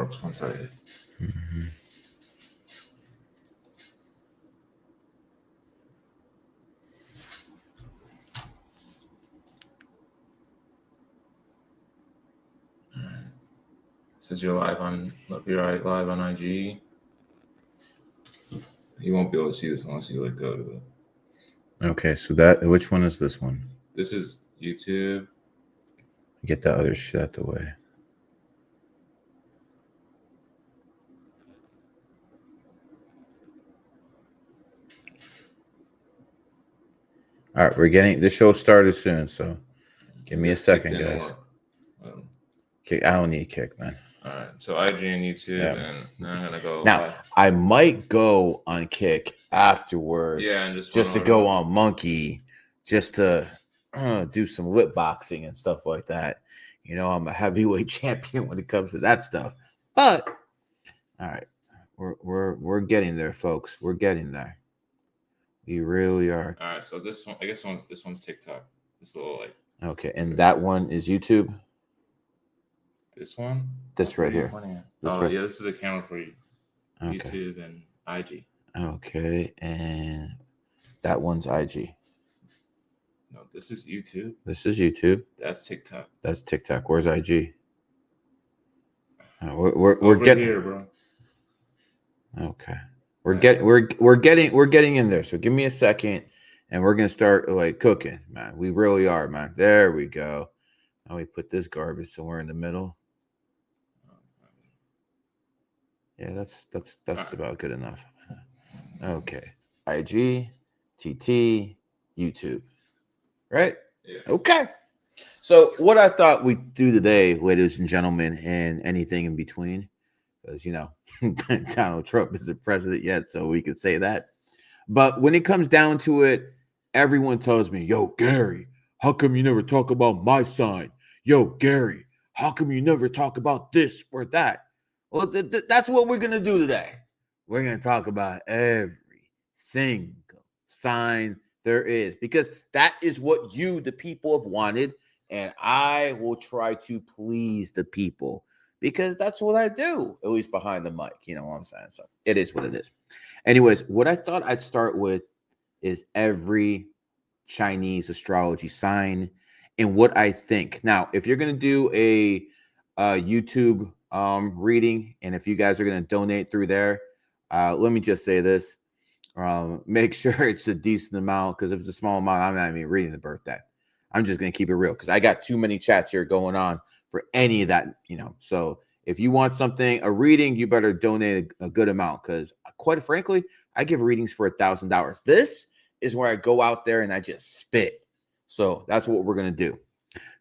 works once I. Mm-hmm. Says you're live on IG. You won't be able to see this unless you go to it. Okay, so which one is this one? This is YouTube. Get the other shit out the way. All right, we're getting the show started soon, so give me a second, guys. Okay, I don't need a kick, man. All right, so IG and YouTube, and then I'm gonna go. Now live. I might go on Kick afterwards, and just to go on Monkey, just to do some lip boxing and stuff like that. You know, I'm a heavyweight champion when it comes to that stuff. But all right, we're getting there, folks. We're getting there. We really are. All right, so this one, I guess this one's TikTok. This little like. Okay, and that one is YouTube. This one? This right here. Yeah, this is the camera for YouTube and IG. Okay, and that one's IG. No, this is YouTube. This is YouTube. That's TikTok. That's TikTok. Where's IG? We're getting here, bro. Okay, we're getting in there. So give me a second, and we're gonna start like cooking, man. We really are, man. There we go. Now we put this garbage somewhere in the middle. Yeah, that's about good enough. Okay. IG, TT, YouTube. Right? Yeah. Okay. So what I thought we'd do today, ladies and gentlemen, and anything in between, because, you know, Donald Trump isn't president yet, so we could say that. But when it comes down to it, everyone tells me, yo, Gary, how come you never talk about my sign? Yo, Gary, how come you never talk about this or that? Well, that's what we're going to do today. We're going to talk about every single sign there is, because that is what you, the people, have wanted. And I will try to please the people, because that's what I do, at least behind the mic. You know what I'm saying? So it is what it is. Anyways, what I thought I'd start with is every Chinese astrology sign and what I think. Now, if you're going to do a YouTube reading, and if you guys are going to donate through there, let me just say this. Make sure it's a decent amount, because if it's a small amount, I'm not even reading the birthday. I'm just going to keep it real, because I got too many chats here going on for any of that, you know. So if you want a reading, you better donate a good amount, because quite frankly, I give readings for $1,000. This is where I go out there and I just spit. So that's what we're going to do.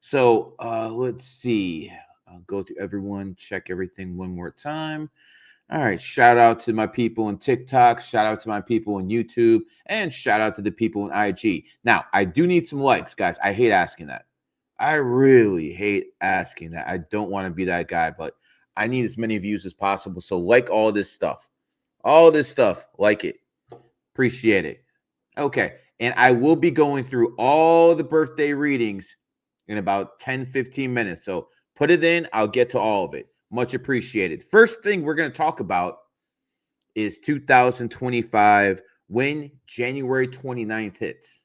So let's see. I'll go through everyone, check everything one more time. All right. Shout out to my people on TikTok. Shout out to my people on YouTube. And shout out to the people on IG. Now, I do need some likes, guys. I hate asking that. I really hate asking that. I don't want to be that guy, but I need as many views as possible. So like all this stuff. All this stuff. Like it. Appreciate it. Okay. And I will be going through all the birthday readings in about 10-15 minutes. So put it in. I'll get to all of it. Much appreciated. First thing we're going to talk about is 2025, when January 29th hits.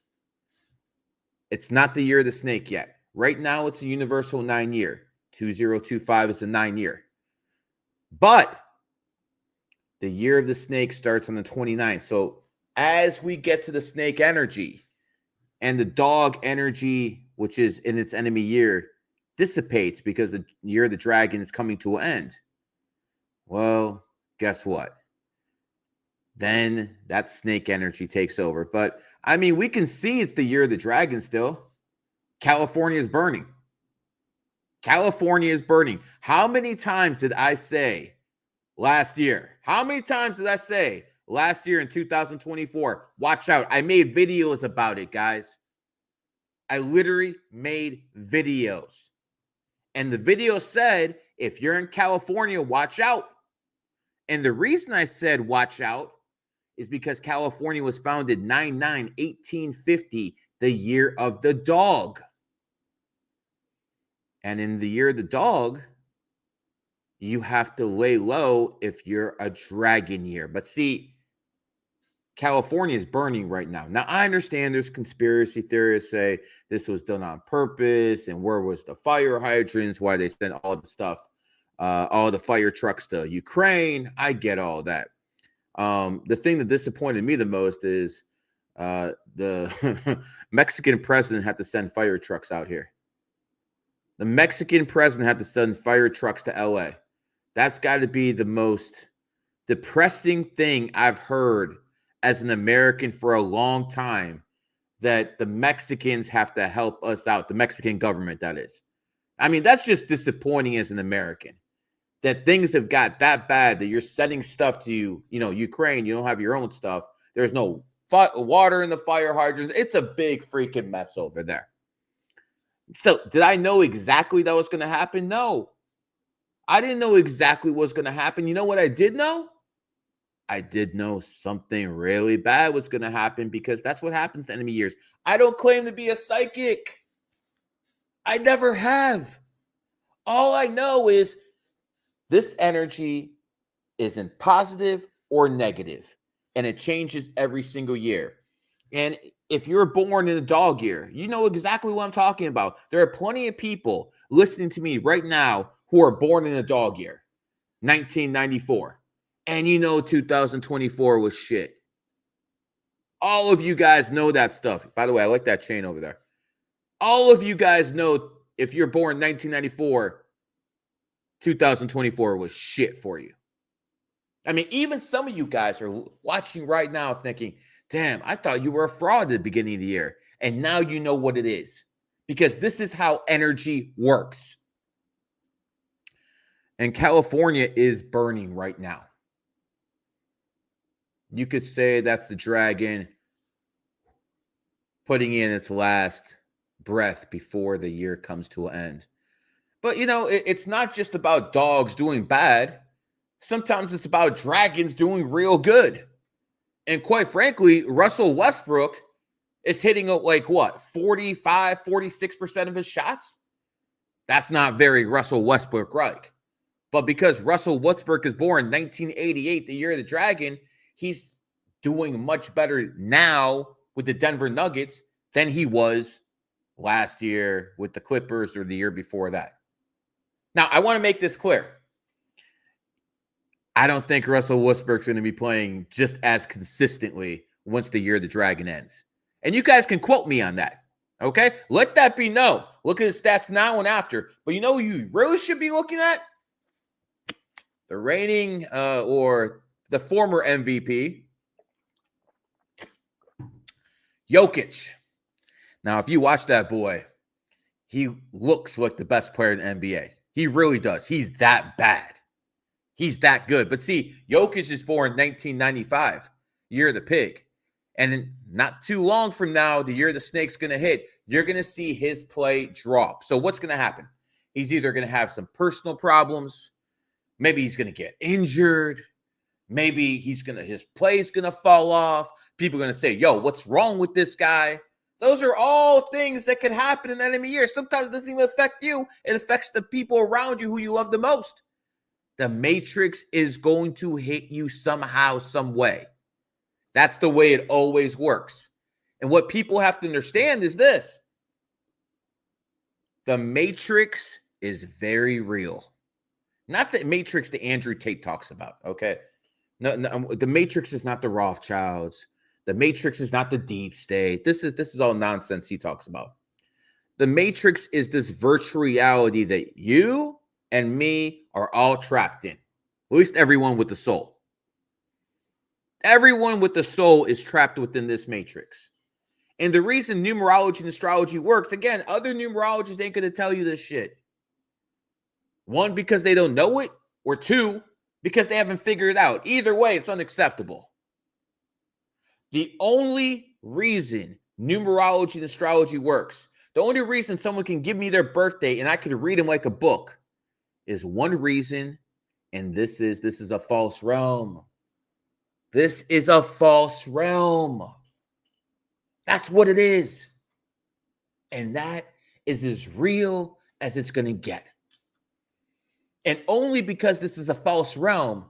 It's not the year of the snake yet. Right now, it's a universal 9-year. 2025 is a 9-year. But the year of the snake starts on the 29th. So as we get to the snake energy and the dog energy, which is in its enemy year, dissipates because the year of the dragon is coming to an end. Well, guess what? Then that snake energy takes over. But I mean, we can see it's the year of the dragon still. California is burning. California is burning. How many times did I say last year? How many times did I say last year in 2024? Watch out. I made videos about it, guys. I literally made videos. And the video said, if you're in California, watch out. And the reason I said watch out is because California was founded 9/9/1850, the year of the dog. And in the year of the dog, you have to lay low if you're a dragon year. But see, California is burning right now. Now, I understand there's conspiracy theorists say this was done on purpose, and where was the fire hydrants, why they sent all the stuff, all the fire trucks to Ukraine. I get all that. The thing that disappointed me the most is the Mexican president had to send fire trucks out here. The Mexican president had to send fire trucks to LA. That's got to be the most depressing thing I've heard as an American for a long time, that the Mexicans have to help us out, the Mexican government, that is. I mean, that's just disappointing as an American, that things have got that bad that you're sending stuff to, Ukraine. You don't have your own stuff. There's no water in the fire hydrants. It's a big freaking mess over there. So did I know exactly that was going to happen? No. I didn't know exactly what was going to happen. You know what I did know? I did know something really bad was going to happen, because that's what happens to enemy years. I don't claim to be a psychic. I never have. All I know is this energy isn't positive or negative, and it changes every single year. And if you're born in a dog year, you know exactly what I'm talking about. There are plenty of people listening to me right now who are born in a dog year, 1994. And 2024 was shit. All of you guys know that stuff. By the way, I like that chain over there. All of you guys know, if you're born 1994, 2024 was shit for you. I mean, even some of you guys are watching right now thinking, damn, I thought you were a fraud at the beginning of the year. And now you know what it is. Because this is how energy works. And California is burning right now. You could say that's the dragon putting in its last breath before the year comes to an end. But, it's not just about dogs doing bad. Sometimes it's about dragons doing real good. And quite frankly, Russell Westbrook is hitting like what, 45, 46% of his shots? That's not very Russell Westbrook-like. But because Russell Westbrook is born 1988, the year of the dragon, he's doing much better now with the Denver Nuggets than he was last year with the Clippers or the year before that. Now, I want to make this clear. I don't think Russell Westbrook's going to be playing just as consistently once the year of the dragon ends. And you guys can quote me on that. Okay? Let that be known. Look at the stats now and after. But you know who you really should be looking at? The reigning or the former MVP, Jokic. Now, if you watch that boy, he looks like the best player in the NBA. He really does. He's that bad. He's that good. But see, Jokic is born 1995, year of the pig. And then not too long from now, the year the snake's going to hit, you're going to see his play drop. So what's going to happen? He's either going to have some personal problems. Maybe he's going to get injured. Maybe his play is going to fall off. People are going to say, yo, what's wrong with this guy? Those are all things that can happen in enemy year. Sometimes it doesn't even affect you. It affects the people around you who you love the most. The matrix is going to hit you somehow, some way. That's the way it always works. And what people have to understand is this. The matrix is very real. Not the matrix that Andrew Tate talks about, okay? No, the matrix is not the Rothschilds. The matrix is not the deep state. This is all nonsense he talks about. The matrix is this virtual reality that you and me are all trapped in. At least everyone with the soul. Everyone with the soul is trapped within this matrix. And the reason numerology and astrology works, again, other numerologists ain't going to tell you this shit. One, because they don't know it, or two, because they haven't figured it out. Either way, it's unacceptable. The only reason numerology and astrology works, the only reason someone can give me their birthday and I could read them like a book, is one reason, and this is a false realm. This is a false realm. That's what it is. And that is as real as it's going to get. And only because this is a false realm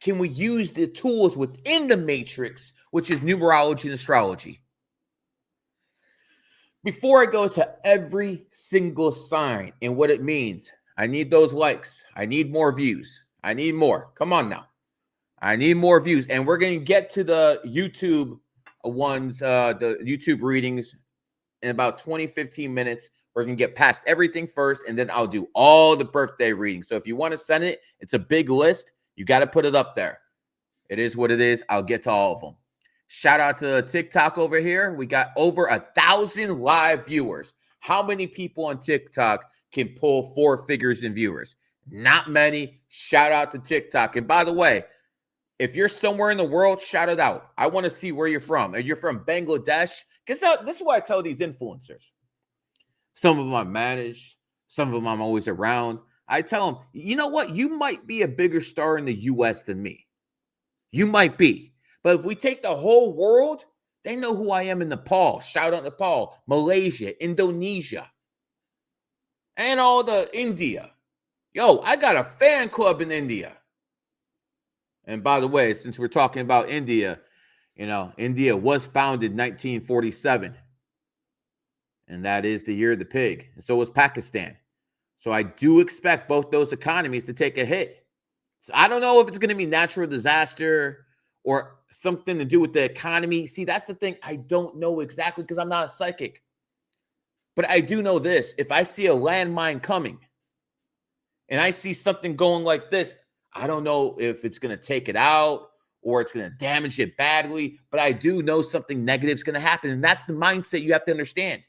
can we use the tools within the matrix, which is numerology and astrology. Before I go to every single sign and what it means, I need those likes. I need more views. I need more. Come on now. I need more views. And we're going to get to the YouTube ones, the YouTube readings in about 20, 15 minutes. We're going to get past everything first, and then I'll do all the birthday readings. So if you want to send it, it's a big list. You got to put it up there. It is what it is. I'll get to all of them. Shout out to TikTok over here. We got over 1,000 live viewers. How many people on TikTok can pull 4 figures in viewers? Not many. Shout out to TikTok. And by the way, if you're somewhere in the world, shout it out. I want to see where you're from. If you're from Bangladesh, because this is what I tell these influencers. Some of them I manage. Some of them I'm always around. I tell them, you know what? You might be a bigger star in the U.S. than me. You might be. But if we take the whole world, they know who I am in Nepal. Shout out Nepal, Malaysia, Indonesia, and all the India. Yo, I got a fan club in India. And by the way, since we're talking about India, you know, India was founded in 1947. And that is the year of the pig. And so was Pakistan. So I do expect both those economies to take a hit. So I don't know if it's going to be natural disaster or something to do with the economy. See, that's the thing. I don't know exactly because I'm not a psychic. But I do know this. If I see a landmine coming and I see something going like this, I don't know if it's going to take it out or it's going to damage it badly. But I do know something negative is going to happen. And that's the mindset you have to understand.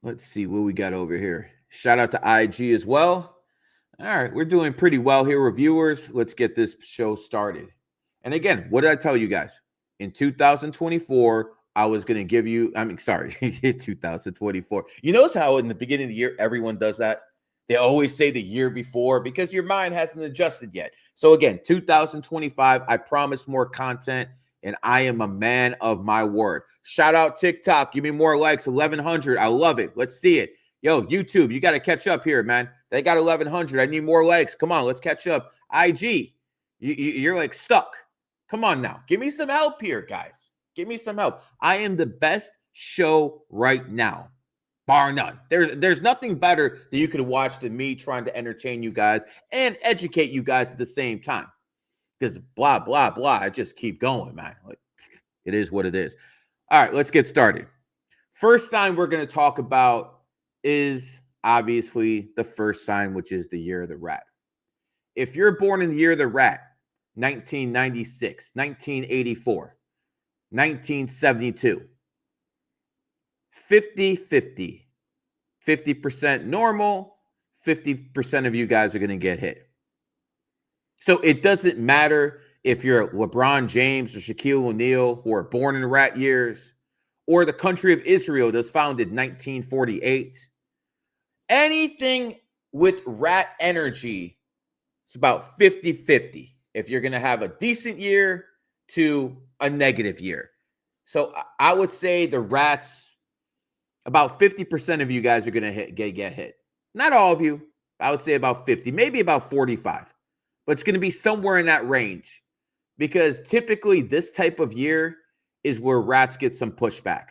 Let's see what we got over here. Shout out to IG as well. All right, we're doing pretty well here, reviewers. Let's get this show started. And again, what did I tell you guys? In 2024, I was going to give you, 2024. You notice how in the beginning of the year, everyone does that? They always say the year before because your mind hasn't adjusted yet. So again, 2025, I promise more content, and I am a man of my word. Shout out TikTok. Give me more likes. 1,100. I love it. Let's see it. Yo, YouTube, you got to catch up here, man. They got 1,100. I need more likes. Come on, let's catch up. IG, you're like stuck. Come on now. Give me some help here, guys. Give me some help. I am the best show right now, bar none. There's nothing better that you could watch than me trying to entertain you guys and educate you guys at the same time. Because blah, blah, blah. I just keep going, man. Like, it is what it is. All right, let's get started. First sign we're going to talk about is obviously the first sign, which is the year of the rat. If you're born in the year of the rat, 1996, 1984, 1972, 50-50, 50% normal, 50% of you guys are going to get hit. So it doesn't matter if you're LeBron James or Shaquille O'Neal who are born in rat years, or the country of Israel that was founded in 1948. Anything with rat energy, it's about 50-50. If you're going to have a decent year to a negative year. So I would say the rats, about 50% of you guys are going to get hit. Not all of you. I would say about 50, maybe about 45. But it's going to be somewhere in that range. Because typically this type of year is where rats get some pushback.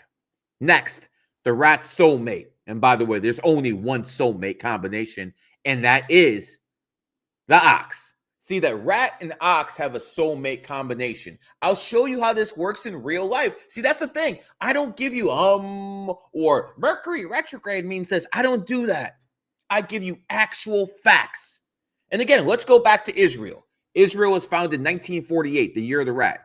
Next, the rat soulmate. And by the way, there's only one soulmate combination, and that is the ox. See, that rat and ox have a soulmate combination. I'll show you how this works in real life. See, that's the thing. I don't give you or Mercury retrograde means this. I don't do that. I give you actual facts. And again, let's go back to Israel. Israel was founded in 1948, the year of the rat.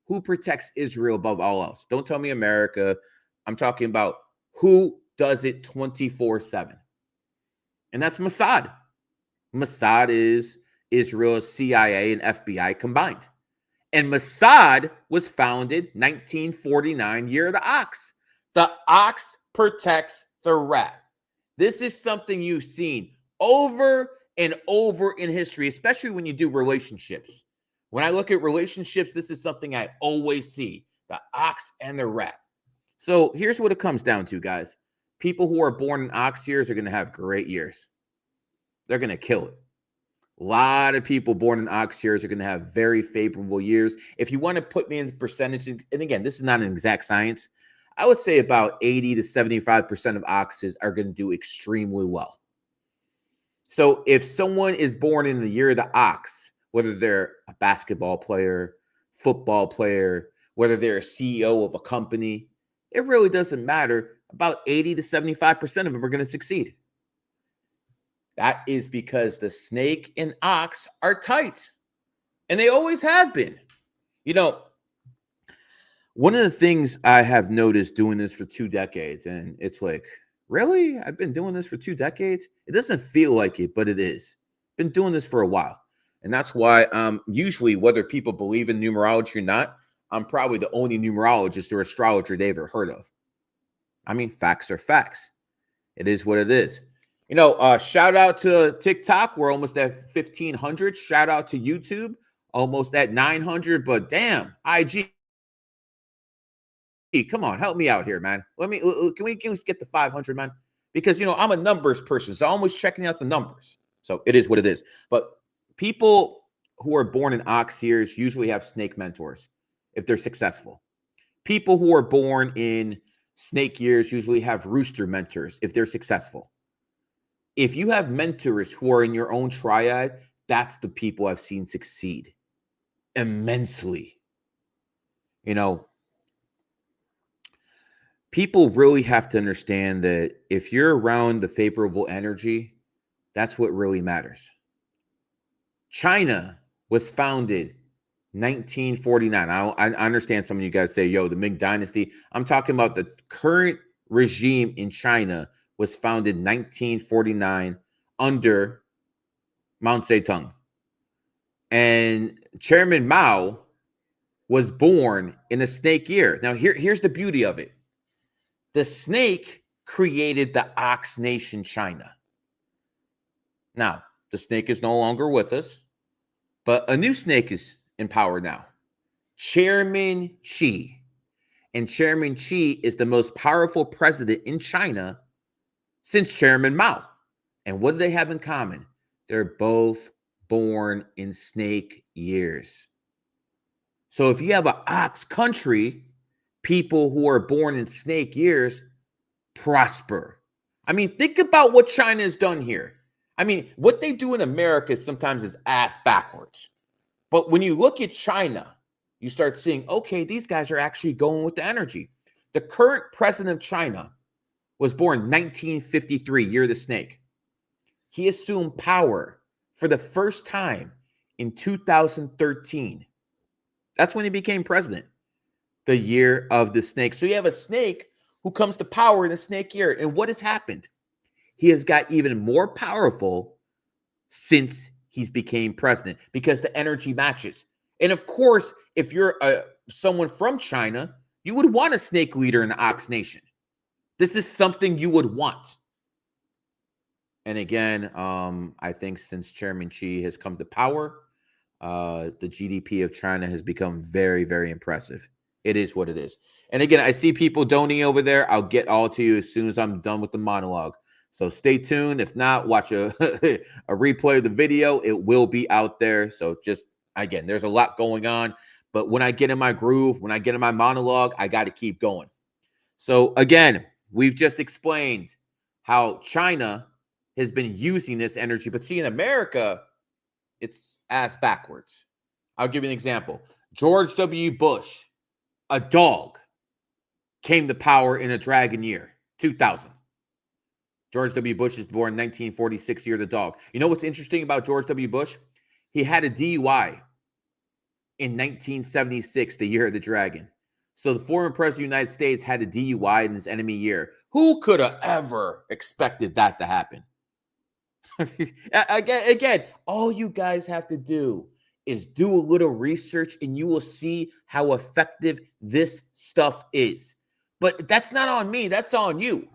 Who protects Israel above all else? Don't tell me America. I'm talking about who does it 24/7. And that's Mossad. Mossad is Israel's CIA and FBI combined. And Mossad was founded 1949, year of the ox. The ox protects the rat. This is something you've seen over and over in history, especially when you do relationships. When I look at relationships, this is something I always see, the ox and the rat. So here's what it comes down to, guys. People who are born in ox years are going to have great years. They're going to kill it. A lot of people born in ox years are going to have very favorable years. If you want to put me in percentages, and again, this is not an exact science, I would say about 80 to 75% of oxes are going to do extremely well. So if someone is born in the year of the ox, whether they're a basketball player, football player, whether they're a CEO of a company, it really doesn't matter. About 80 to 75% of them are going to succeed. That is because the snake and ox are tight, and they always have been. You know, one of the things I have noticed doing this for 2 decades, and it's like, really? I've been doing this for 2 decades? It doesn't feel like it, but it is. Been doing this for a while. And that's why usually, whether people believe in numerology or not, I'm probably the only numerologist or astrologer they've ever heard of. I mean, facts are facts. It is what it is. You know, shout out to TikTok. We're almost at 1,500. Shout out to YouTube. Almost at 900. But damn, IG. Come on, help me out here, man. Can we just get to 500, man? Because, you know, I'm a numbers person. So I'm always checking out the numbers. So it is what it is. But people who are born in ox years usually have snake mentors if they're successful. People who are born in snake years usually have rooster mentors if they're successful. If you have mentors who are in your own triad, that's the people I've seen succeed immensely. You know, people really have to understand that if you're around the favorable energy, that's what really matters. China was founded 1949. I understand some of you guys say, yo, the Ming Dynasty. I'm talking about the current regime in China was founded 1949 under Mao Zedong. And Chairman Mao was born in a snake year. Now, here's the beauty of it. The snake created the ox nation, China. Now, the snake is no longer with us, but a new snake is in power now. Chairman Xi. And Chairman Xi is the most powerful president in China since Chairman Mao. And what do they have in common? They're both born in snake years. So if you have an ox country, people who are born in snake years prosper. I mean, think about what China has done here. I mean, what they do in America sometimes is ass backwards. But when you look at China, you start seeing, okay, these guys are actually going with the energy. The current president of China was born 1953, year of the snake. He assumed power for the first time in 2013. That's when he became president, the year of the snake. So you have a snake who comes to power in the snake year. And what has happened? He has got even more powerful since he's became president because the energy matches. And of course, if you're someone from China, you would want a snake leader in the Ox Nation. This is something you would want. And again, I think since Chairman Xi has come to power, the GDP of China has become very, very impressive. It is what it is. And again, I see people donating over there. I'll get all to you as soon as I'm done with the monologue. So stay tuned. If not, watch a replay of the video. It will be out there. So just, again, there's a lot going on. But when I get in my groove, when I get in my monologue, I got to keep going. So again, we've just explained how China has been using this energy. But see, in America, it's ass backwards. I'll give you an example. George W. Bush, a dog, came to power in a dragon year, 2000. George W. Bush is born in 1946, year of the dog. You know what's interesting about George W. Bush? He had a DUI in 1976, the year of the dragon. So the former president of the United States had a DUI in his enemy year. Who could have ever expected that to happen? Again, all you guys have to do is do a little research and you will see how effective this stuff is. But that's not on me. That's on you.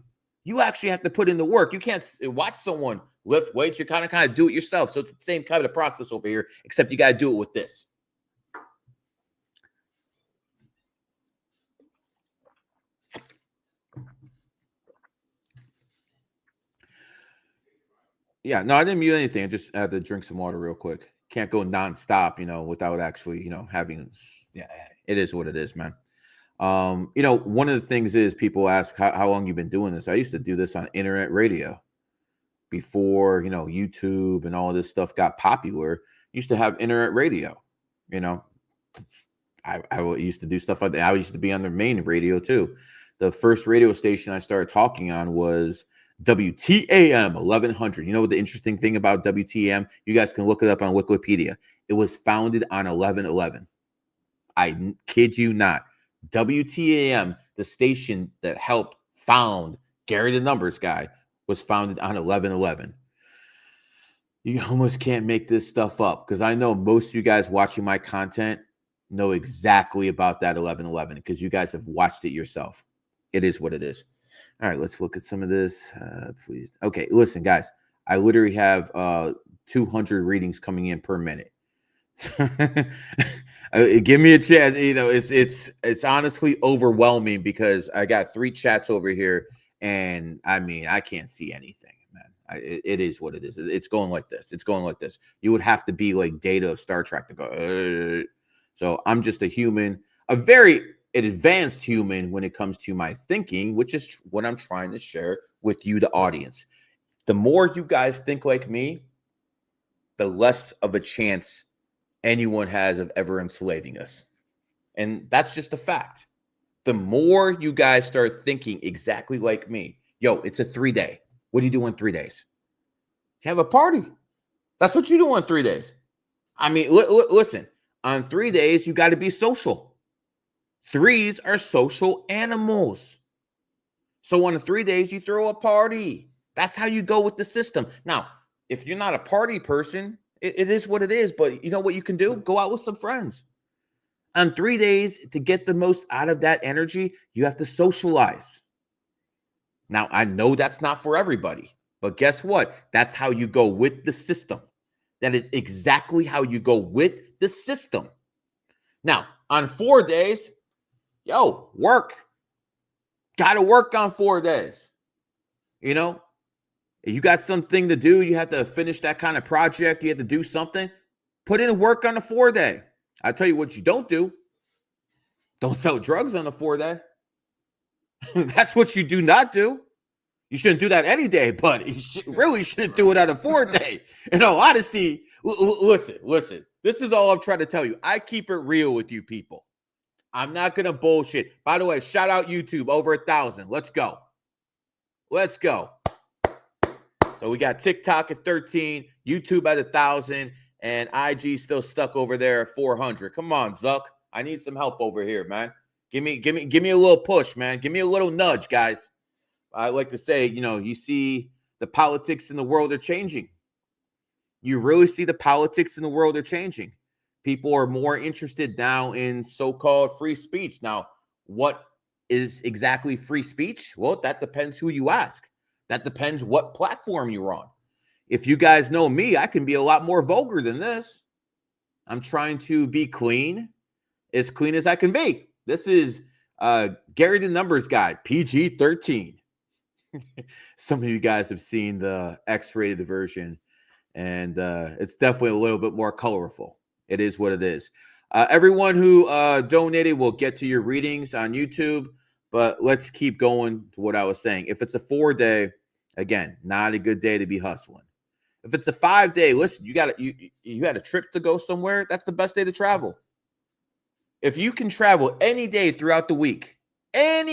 You actually have to put in the work. You can't watch someone lift weights. You kind of do it yourself. So it's the same kind of process over here, except you got to do it with this. Yeah, no, I didn't mute anything. I just had to drink some water real quick. Can't go nonstop, without actually, having. Yeah, it is what it is, man. One of the things is people ask how long you've been doing this. I used to do this on internet radio before, YouTube and all this stuff got popular. Used to have internet radio. You know, I used to do stuff like that. I used to be on the main radio too. The first radio station I started talking on was WTAM 1100. You know what the interesting thing about WTAM? You guys can look it up on Wikipedia. It was founded on 11/11. I kid you not. WTAM, the station that helped found Gary the Numbers Guy, was founded on 11/11. You almost can't make this stuff up because I know most of you guys watching my content know exactly about that 11/11 because you guys have watched it yourself. It is what it is. All right, let's look at some of this, please. Okay, listen, guys. I literally have 200 readings coming in per minute. Give me a chance. It's honestly overwhelming because I got 3 chats over here, and I mean, I can't see anything, man. It is what it is. It's going like this. It's going like this. You would have to be like Data of Star Trek to go. So I'm just a human, a very advanced human when it comes to my thinking, which is what I'm trying to share with you, the audience. The more you guys think like me, the less of a chance anyone has of ever enslaving us. And that's just a fact. The more you guys start thinking exactly like me, it's a 3-day. What do you do in 3 days? You have a party. That's what you do in 3 days. I mean, listen, on 3 days, you got to be social. 3s are social animals. So on 3 days, you throw a party. That's how you go with the system. Now, if you're not a party person, it is what it is. But you know what you can do? Go out with some friends. On 3 days, to get the most out of that energy, you have to socialize. Now, I know that's not for everybody. But guess what? That's how you go with the system. That is exactly how you go with the system. Now, on 4 days, work. Got to work on 4 days. If you got something to do, you have to finish that kind of project, you have to do something, put in work on the 4-day. I tell you what you don't do. Don't sell drugs on the 4-day. That's what you do not do. You shouldn't do that any day, but you really shouldn't do it on a 4-day. In all honesty, listen. This is all I'm trying to tell you. I keep it real with you people. I'm not going to bullshit. By the way, shout out YouTube, over 1,000. Let's go. Let's go. So we got TikTok at 13, YouTube at 1,000, and IG still stuck over there at 400. Come on, Zuck. I need some help over here, man. Give me a little push, man. Give me a little nudge, guys. I like to say, you see the politics in the world are changing. You really see the politics in the world are changing. People are more interested now in so-called free speech. Now, what is exactly free speech? Well, that depends who you ask. That depends what platform you're on. If you guys know me, I can be a lot more vulgar than this. I'm trying to be clean, as clean as I can be. This is Gary the Numbers Guy, PG-13. Some of you guys have seen the X-rated version, and it's definitely a little bit more colorful. It is what it is. Everyone who donated will get to your readings on YouTube, but let's keep going to what I was saying. If it's a 4-day, again, not a good day to be hustling. If it's a 5-day, listen, you had a trip to go somewhere, that's the best day to travel. If you can travel any day throughout the week, and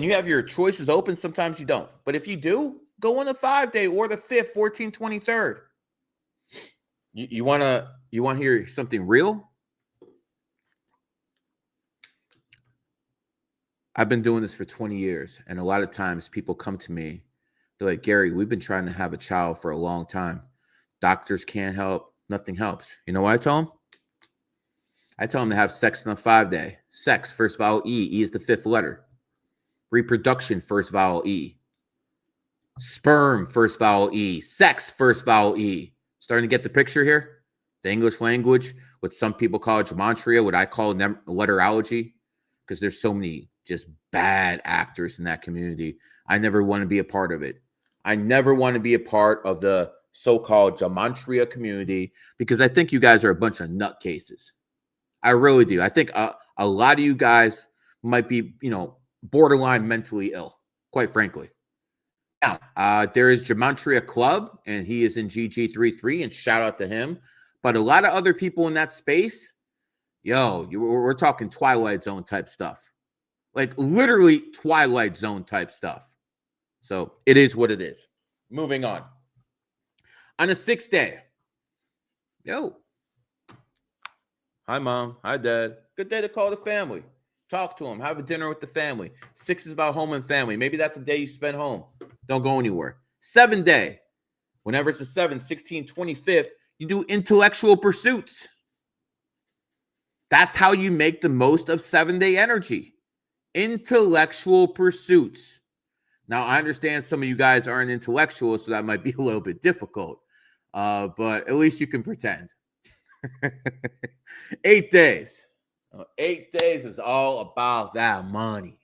you have your choices open, sometimes you don't. But if you do, go on the 5-day or the 5th, 14th, 23rd. You want to hear something real? I've been doing this for 20 years, and a lot of times people come to me, they're like, Gary, we've been trying to have a child for a long time. Doctors can't help. Nothing helps. You know what I tell them? I tell them to have sex on a 5-day. Sex, first vowel E. E is the 5th letter. Reproduction, first vowel E. Sperm, first vowel E. Sex, first vowel E. Starting to get the picture here? The English language, what some people call gematria, what I call letterology, because there's so many just bad actors in that community. I never want to be a part of it. I never want to be a part of the so-called gematria community because I think you guys are a bunch of nutcases. I really do. I think a lot of you guys might be, borderline mentally ill, quite frankly. Now, there is Gematria Club, and he is in GG33, and shout out to him. But a lot of other people in that space, we're talking Twilight Zone type stuff. Like literally Twilight Zone type stuff. So it is what it is. Moving on. On the 6th day, hi, Mom. Hi, Dad. Good day to call the family. Talk to them. Have a dinner with the family. 6 is about home and family. Maybe that's a day you spend home. Don't go anywhere. 7th day. Whenever it's the 7th, 16th, 25th, you do intellectual pursuits. That's how you make the most of 7-day energy. Intellectual pursuits. Now, I understand some of you guys aren't intellectual, so that might be a little bit difficult. But at least you can pretend. 8 days. 8 days is all about that money.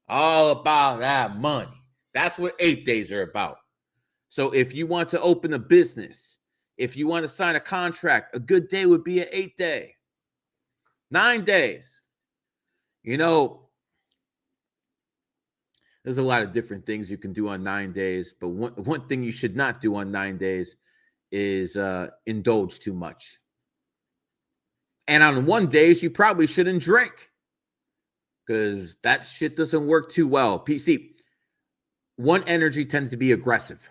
All about that money. That's what 8 days are about. So if you want to open a business, if you want to sign a contract, a good day would be an 8th day. 9 days. There's a lot of different things you can do on 9 days, but one thing you should not do on 9 days is indulge too much. And on 1 day, you probably shouldn't drink because that shit doesn't work too well. See, 1 energy tends to be aggressive.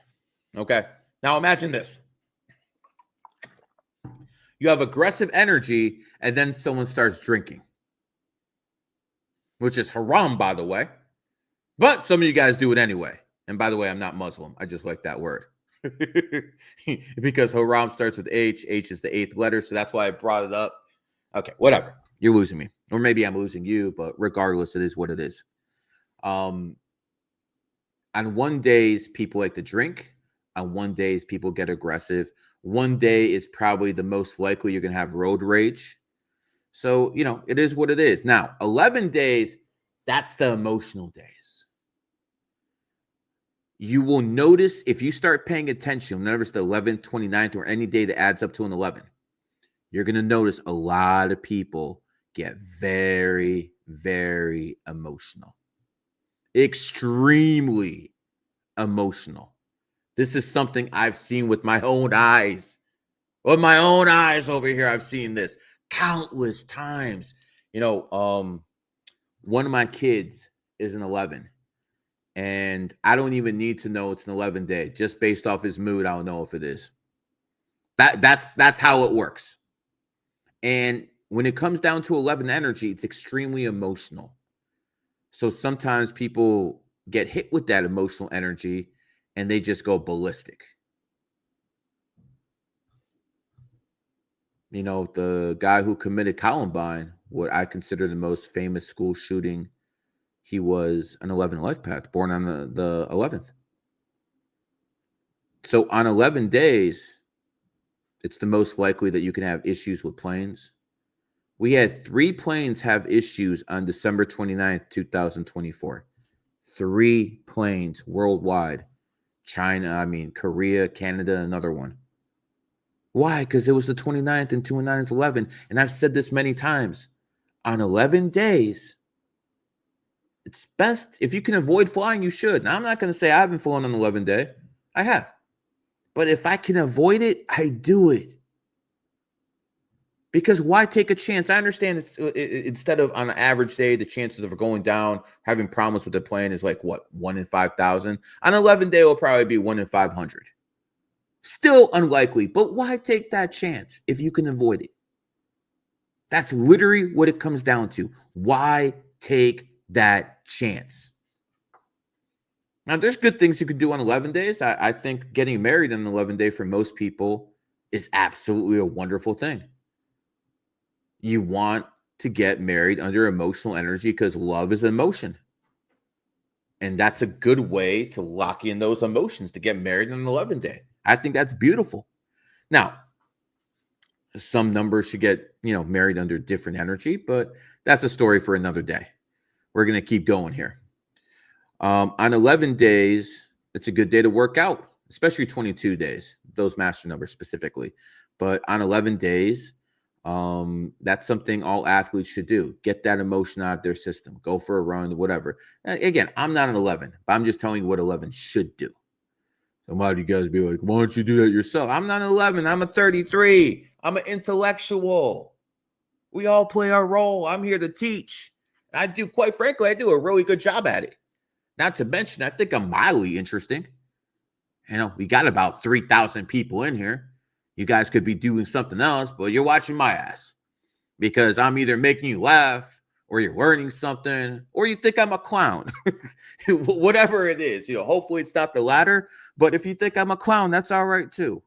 Okay. Now imagine this. You have aggressive energy and then someone starts drinking, which is haram, by the way. But some of you guys do it anyway. And by the way, I'm not Muslim. I just like that word. Because haram starts with H. H is the 8th letter. So that's why I brought it up. Okay, whatever. You're losing me. Or maybe I'm losing you. But regardless, it is what it is. On 1 days, people like to drink. On 1 days, people get aggressive. 1 day is probably the most likely you're going to have road rage. So, it is what it is. Now, 11 days, that's the emotional days. You will notice if you start paying attention, whenever it's the 11th, 29th, or any day that adds up to an 11, you're going to notice a lot of people get very, very emotional. Extremely emotional. This is something I've seen with my own eyes. With my own eyes over here, I've seen this countless times. One of my kids is an 11. And I don't even need to know it's an 11 day. Just based off his mood, I'll know if it is. That's how it works. And when it comes down to 11 energy, it's extremely emotional. So sometimes people get hit with that emotional energy and they just go ballistic. The guy who committed Columbine, what I consider the most famous school shooting, he was an 11 Lifepath, born on the 11th. So on 11 days, it's the most likely that you can have issues with planes. We had 3 planes have issues on December 29th, 2024. 3 planes worldwide. China, Korea, Canada, another one. Why? Because it was the 29th and 2 and 9 is 11. And I've said this many times. On 11 days, it's best, if you can avoid flying, you should. Now, I'm not going to say I haven't flown on 11 day. I have. But if I can avoid it, I do it. Because why take a chance? I understand instead of on an average day, the chances of going down, having problems with the plane is like, 1 in 5,000? On 11 day, it will probably be 1 in 500. Still unlikely, but why take that chance if you can avoid it? That's literally what it comes down to. Why take that chance? Now, there's good things you could do on 11 days. I think getting married on an 11 day for most people is absolutely a wonderful thing. You want to get married under emotional energy because love is emotion. And that's a good way to lock in those emotions, to get married on an 11 day. I think that's beautiful. Now, some numbers should get, married under different energy, but that's a story for another day. We're going to keep going here. On 11 days, it's a good day to work out, especially 22 days, those master numbers specifically. But on 11 days, that's something all athletes should do. Get that emotion out of their system. Go for a run, whatever. Again, I'm not an 11, but I'm just telling you what 11 should do. Some of you guys be like, why don't you do that yourself? I'm not an 11. I'm a 33. I'm an intellectual. We all play our role. I'm here to teach. I do, quite frankly, I do a really good job at it. Not to mention, I think I'm mildly interesting. You know, we got about 3,000 people in here. You guys could be doing something else, but you're watching my ass because I'm either making you laugh or you're learning something or you think I'm a clown. Whatever it is, you know, hopefully it's not the latter. But if you think I'm a clown, that's all right too.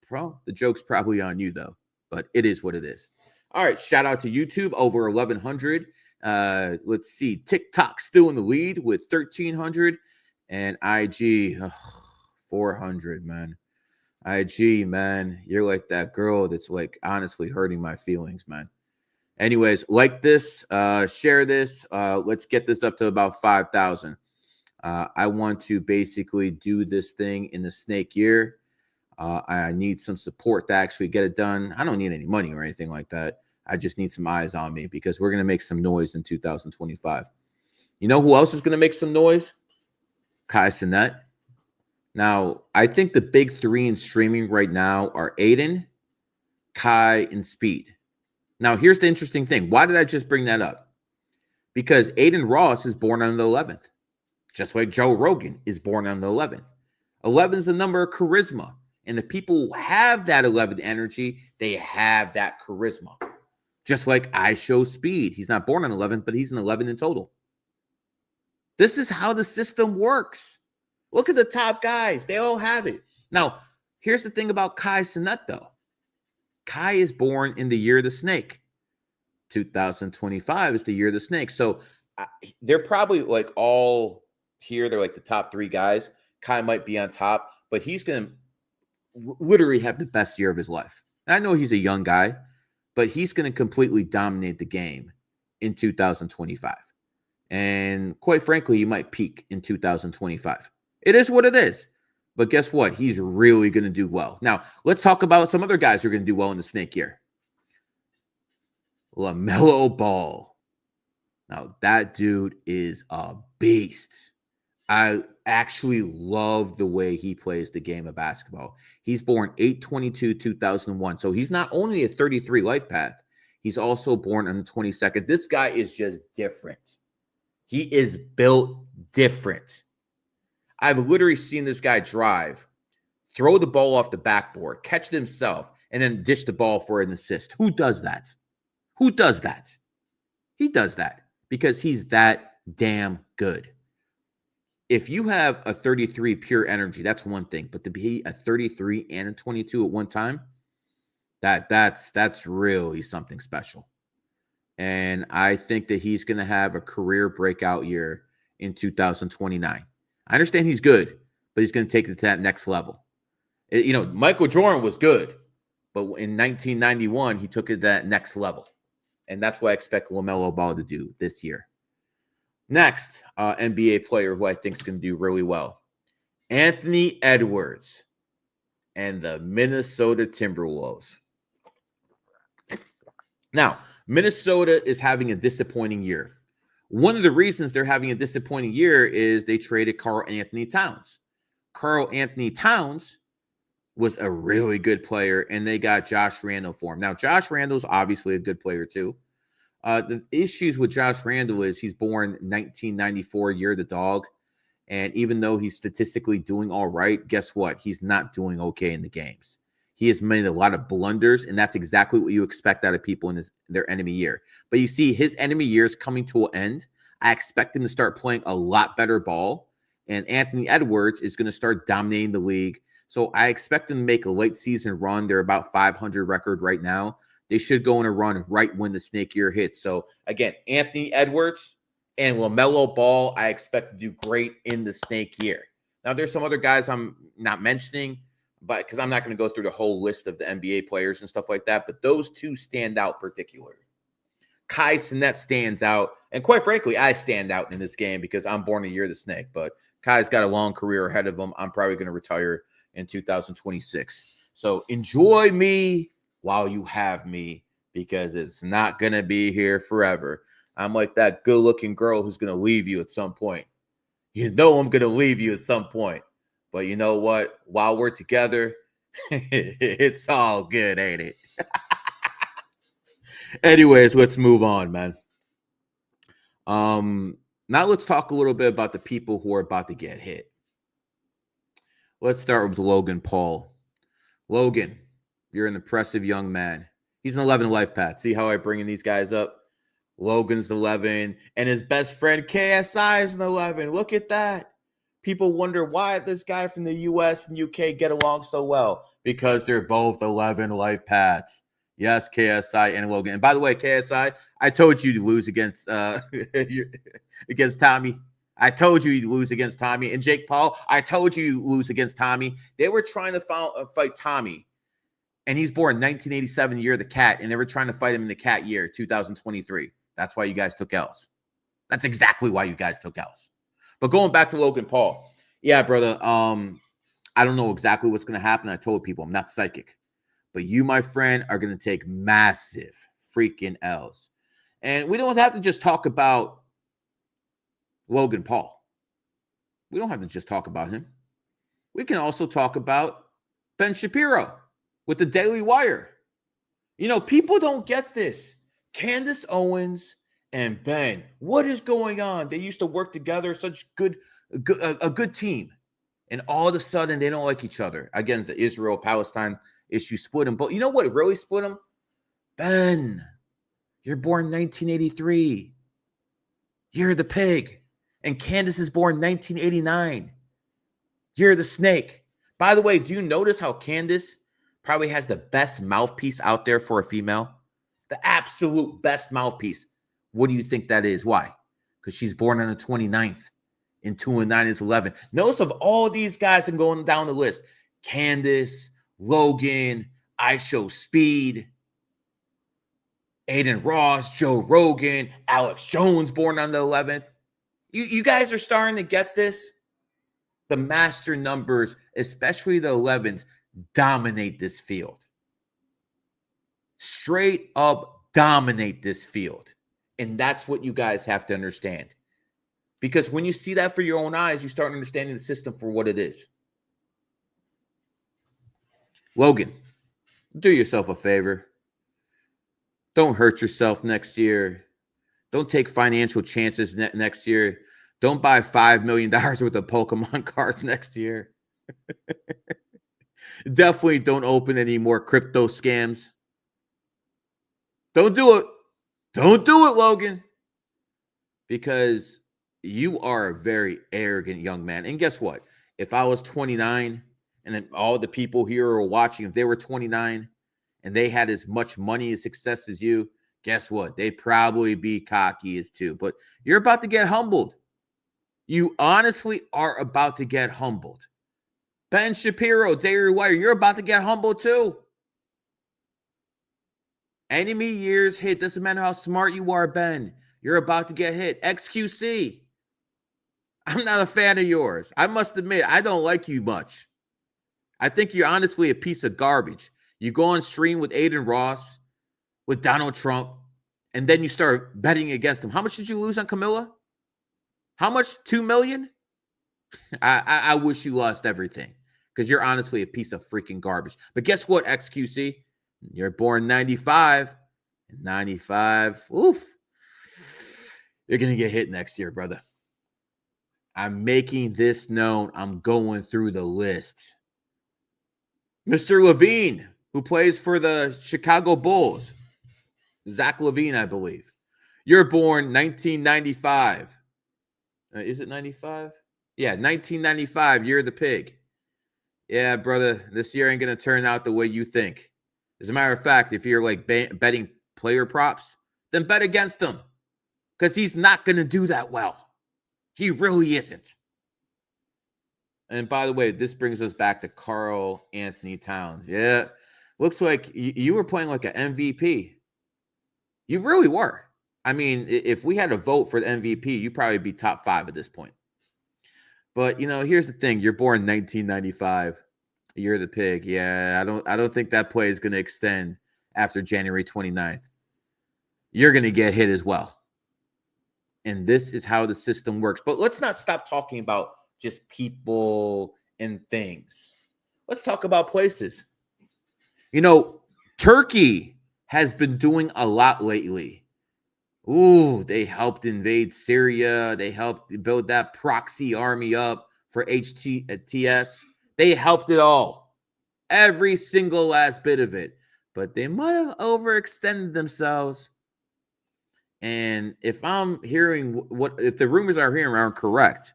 Bro, the joke's probably on you though, but it is what it is. All right, shout out to YouTube, over 1,100. Let's see, TikTok still in the lead with 1,300, and IG 400. Man, IG, man, you're like that girl that's like honestly hurting my feelings, man. Anyways, like this, share this. Let's get this up to about 5,000. I want to basically do this thing in the snake year. I need some support to actually get it done. I don't need any money or anything like that. I just need some eyes on me because we're going to make some noise in 2025. You know who else is going to make some noise? Kai Cenat. Now, I think the big three in streaming right now are Aiden, Kai, and Speed. Now, here's the interesting thing. Why did I just bring that up? Because Aiden Ross is born on the 11th, just like Joe Rogan is born on the 11th. 11 is the number of charisma. And the people who have that 11th energy, they have that charisma. Just like I show Speed. He's not born on 11th, but he's an 11 in total. This is how the system works. Look at the top guys. They all have it. Now, here's the thing about Kai Cenat, though. Kai is born in the year of the snake. 2025 is the year of the snake. So they're probably like all here. They're like the top three guys. Kai might be on top, but he's going to literally have the best year of his life. And I know he's a young guy, but he's going to completely dominate the game in 2025. And quite frankly, he might peak in 2025. It is what it is. But guess what? He's really going to do well. Now, let's talk about some other guys who are going to do well in the snake year. LaMelo Ball. Now, that dude is a beast. I actually love the way he plays the game of basketball. He's born 8/22/2001. So he's not only a 33 life path, he's also born on the 22nd. This guy is just different. He is built different. I've literally seen this guy drive, throw the ball off the backboard, catch it himself, and then dish the ball for an assist. Who does that? Who does that? He does that because he's that damn good. If you have a 33 pure energy, that's one thing. But to be a 33 and a 22 at one time, that's really something special. And I think that he's going to have a career breakout year in 2029. I understand he's good, but he's going to take it to that next level. You know, Michael Jordan was good, but in 1991, he took it to that next level. And that's what I expect LaMelo Ball to do this year. Next, NBA player who I think is going to do really well, Anthony Edwards and the Minnesota Timberwolves. Now, Minnesota is having a disappointing year. One of the reasons they're having a disappointing year is they traded Karl Anthony Towns. Karl Anthony Towns was a really good player, and they got Josh Randle for him. Now, Josh Randle's obviously a good player too. The issues with Josh Randle is he's born 1994, year of the dog. And even though he's statistically doing all right, guess what? He's not doing okay in the games. He has made a lot of blunders, and that's exactly what you expect out of people in their enemy year. But you see, his enemy year is coming to an end. I expect him to start playing a lot better ball, and Anthony Edwards is going to start dominating the league. So I expect them to make a late season run. They're about 500 record right now. They should go on a run right when the snake year hits. So again, Anthony Edwards and LaMelo Ball, I expect to do great in the snake year. Now, there's some other guys I'm not mentioning, but because I'm not going to go through the whole list of the NBA players and stuff like that, but those two stand out particularly. Kai Cenat stands out, and quite frankly, I stand out in this game because I'm born a year of the snake, but Kai's got a long career ahead of him. I'm probably going to retire in 2026. So enjoy me while you have me, because it's not going to be here forever. I'm like that good-looking girl who's going to leave you at some point. You know I'm going to leave you at some point. But you know what? While we're together, it's all good, ain't it? Anyways, let's move on, man. Now let's talk a little bit about the people who are about to get hit. Let's start with Logan Paul. Logan, you're an impressive young man. He's an 11 Lifepath. See how I'm bringing these guys up? Logan's 11, and his best friend KSI is an 11. Look at that. People wonder why this guy from the US and UK get along so well. Because they're both 11 Lifepaths. Yes, KSI and Logan. And by the way, KSI, I told you to lose against against Tommy. I told you you'd lose against Tommy. And Jake Paul, I told you you'd lose against Tommy. They were trying to fight Tommy. And he's born 1987, the year of the cat. And they were trying to fight him in the cat year, 2023. That's why you guys took L's. That's exactly why you guys took L's. But going back to Logan Paul. Yeah, brother. I don't know exactly what's going to happen. I told people I'm not psychic. But you, my friend, are going to take massive freaking L's. And we don't have to just talk about Logan Paul. We don't have to just talk about him. We can also talk about Ben Shapiro with the Daily Wire. You know, people don't get this. Candace Owens and Ben, what is going on? They used to work together, such a good team. And all of a sudden, they don't like each other. Again, the Israel-Palestine issue split them. But you know what really split them? Ben, you're born 1983. You're the pig. And Candace is born 1989. You're the snake. By the way, do you notice how Candace probably has the best mouthpiece out there for a female? The absolute best mouthpiece. What do you think that is? Why? Because she's born on the 29th. And 2 and 9 is 11. Notice of all these guys and going down the list. Candace, Logan, I Show Speed, Aiden Ross, Joe Rogan, Alex Jones born on the 11th. You guys are starting to get this. The master numbers, especially the 11s, dominate this field. Straight up dominate this field. And that's what you guys have to understand. Because when you see that for your own eyes, you start understanding the system for what it is. Logan, do yourself a favor. Don't hurt yourself next year. Don't take financial chances next year. Don't buy $5 million worth of Pokemon cards next year. Definitely don't open any more crypto scams. Don't do it. Don't do it, Logan. Because you are a very arrogant young man. And guess what? If I was 29 and then all the people here are watching, if they were 29 and they had as much money and success as you, guess what? They'd probably be cocky as too. But you're about to get humbled. You honestly are about to get humbled. Ben Shapiro, Daily Wire, you're about to get humbled too. Enemy years hit. Doesn't matter how smart you are, Ben. You're about to get hit. XQC. I'm not a fan of yours. I must admit, I don't like you much. I think you're honestly a piece of garbage. You go on stream with Aiden Ross, with Donald Trump, and then you start betting against him. How much did you lose on Camilla? How much? 2 million? I wish you lost everything because you're honestly a piece of freaking garbage. But guess what, XQC? You're born 95. 95. Oof. You're going to get hit next year, brother. I'm making this known. I'm going through the list. Mr. Levine, who plays for the Chicago Bulls. Zach Levine, I believe. You're born 1995. Is it 95? Yeah, 1995. You're the pig. Yeah, brother, this year ain't going to turn out the way you think. As a matter of fact, if you're like betting player props, then bet against him because he's not going to do that well. He really isn't. And by the way, this brings us back to Karl Anthony Towns. Yeah, looks like you were playing like an MVP. You really were. I mean, if we had a vote for the MVP, you'd probably be top 5 at this point. But here's the thing: you're born in 1995. You're the pig. Yeah, I don't think that play is going to extend after January 29th. You're going to get hit as well. And this is how the system works. But let's not stop talking about just people and things. Let's talk about places. Turkey has been doing a lot lately. Ooh, they helped invade Syria. They helped build that proxy army up for HTS. They helped it all. Every single last bit of it. But they might have overextended themselves. And if I'm hearing if the rumors are hearing are correct,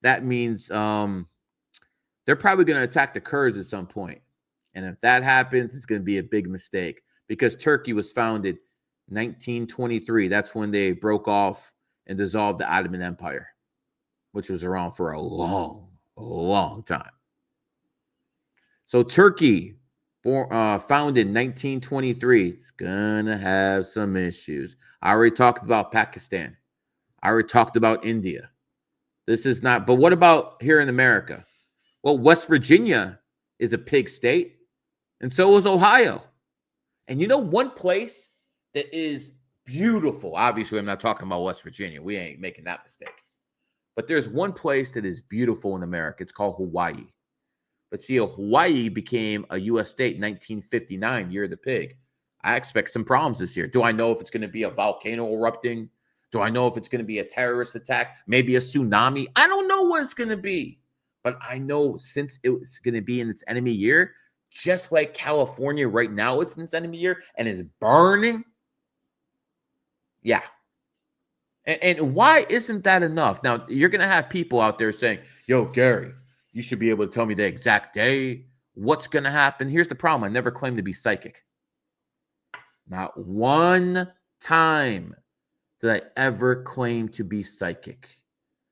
that means they're probably going to attack the Kurds at some point. And if that happens, it's going to be a big mistake because Turkey was founded 1923. That's when they broke off and dissolved the Ottoman Empire, which was around for a long time. So Turkey, founded in 1923, it's going to have some issues. I already talked about Pakistan. I already talked about India. This is not, but what about here in America? Well, West Virginia is a pig state, and so is Ohio. And one place that is beautiful, obviously I'm not talking about West Virginia. We ain't making that mistake. But there's one place that is beautiful in America. It's called Hawaii. But see, Hawaii became a U.S. state in 1959, year of the pig. I expect some problems this year. Do I know if it's going to be a volcano erupting? Do I know if it's going to be a terrorist attack? Maybe a tsunami? I don't know what it's going to be. But I know since it's going to be in its enemy year, just like California right now, it's in its enemy year and is burning. Yeah. And why isn't that enough? Now, you're going to have people out there saying, yo, Gary, you should be able to tell me the exact day, what's going to happen. Here's the problem. I never claimed to be psychic. Not one time did I ever claim to be psychic.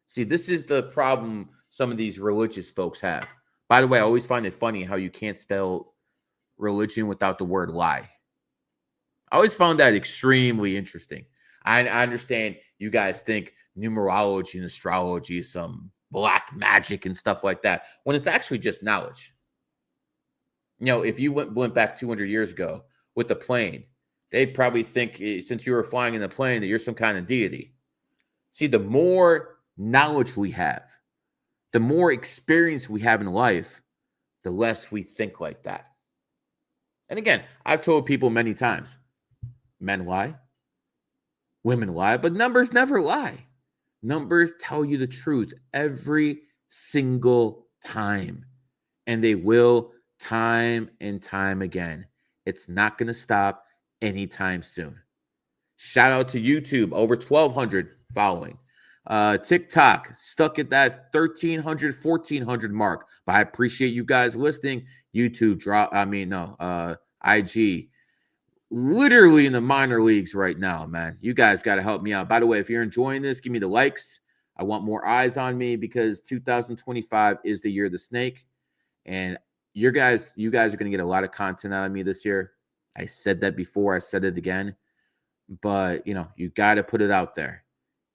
See, this is the problem some of these religious folks have. By the way, I always find it funny how you can't spell religion without the word lie. I always found that extremely interesting. I understand you guys think numerology and astrology is some black magic and stuff like that, when it's actually just knowledge. If you went back 200 years ago with the plane, they'd probably think, since you were flying in the plane, that you're some kind of deity. See, the more knowledge we have, the more experience we have in life, the less we think like that. And again, I've told people many times, men lie, women lie, but numbers never lie. Numbers tell you the truth every single time. And they will time and time again. It's not going to stop anytime soon. Shout out to YouTube, over 1,200 following. TikTok, stuck at that 1,300, 1,400 mark. But I appreciate you guys listening. YouTube, IG. Literally in the minor leagues right now, man. You guys got to help me out. By the way, if you're enjoying this, give me the likes. I want more eyes on me because 2025 is the year of the snake. And you guys are going to get a lot of content out of me this year. I said that before. I said it again. But, you got to put it out there.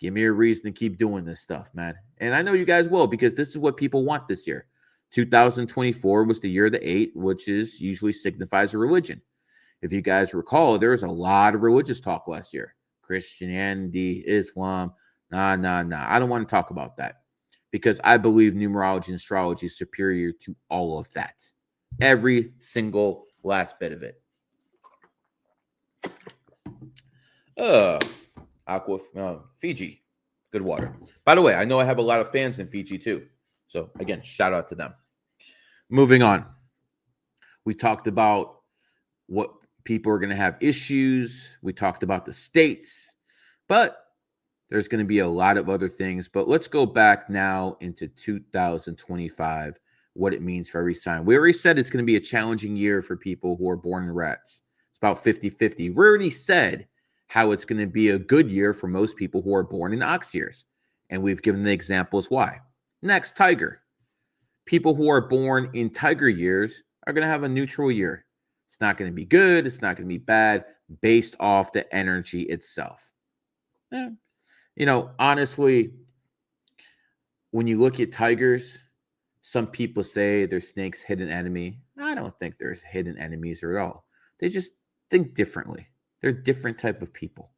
Give me a reason to keep doing this stuff, man. And I know you guys will, because this is what people want this year. 2024 was the year of the 8, which usually signifies a religion. If you guys recall, there was a lot of religious talk last year. Christianity, Islam. Nah. I don't want to talk about that because I believe numerology and astrology is superior to all of that. Every single last bit of it. Fiji. Good water. By the way, I know I have a lot of fans in Fiji too. So again, shout out to them. Moving on. We talked about what people are going to have issues. We talked about the states, but there's going to be a lot of other things. But let's go back now into 2025, what it means for every sign. We already said it's going to be a challenging year for people who are born in rats. It's about 50-50. We already said how it's going to be a good year for most people who are born in ox years. And we've given the examples why. Next, tiger. People who are born in tiger years are going to have a neutral year. It's not going to be good. It's not going to be bad based off the energy itself. Honestly, when you look at tigers, some people say they're snakes' hidden enemy. I don't think there's hidden enemies at all. They just think differently. They're a different type of people.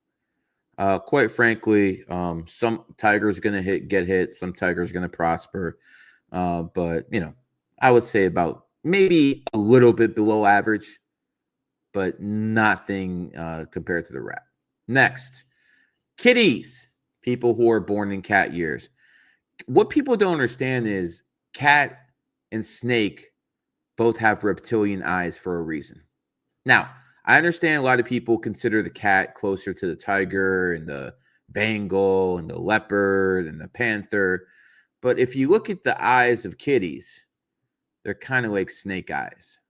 Quite frankly, some tigers are going to get hit. Some tigers are going to prosper. But, I would say about maybe a little bit below average, but nothing compared to the rat. Next, kitties, people who are born in cat years. What people don't understand is cat and snake both have reptilian eyes for a reason. Now, I understand a lot of people consider the cat closer to the tiger and the Bengal and the leopard and the panther. But if you look at the eyes of kitties, they're kind of like snake eyes.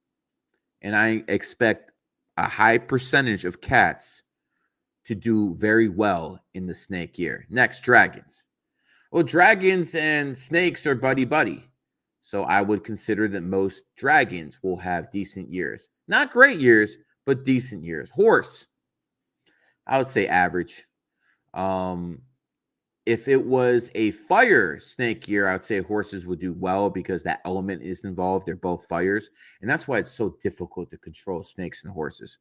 And I expect a high percentage of cats to do very well in the snake year. Next, dragons. Well, dragons and snakes are buddy-buddy. So I would consider that most dragons will have decent years. Not great years, but decent years. Horse, I would say average. If it was a fire snake year, I would say horses would do well because that element is involved. They're both fires. And that's why it's so difficult to control snakes and horses.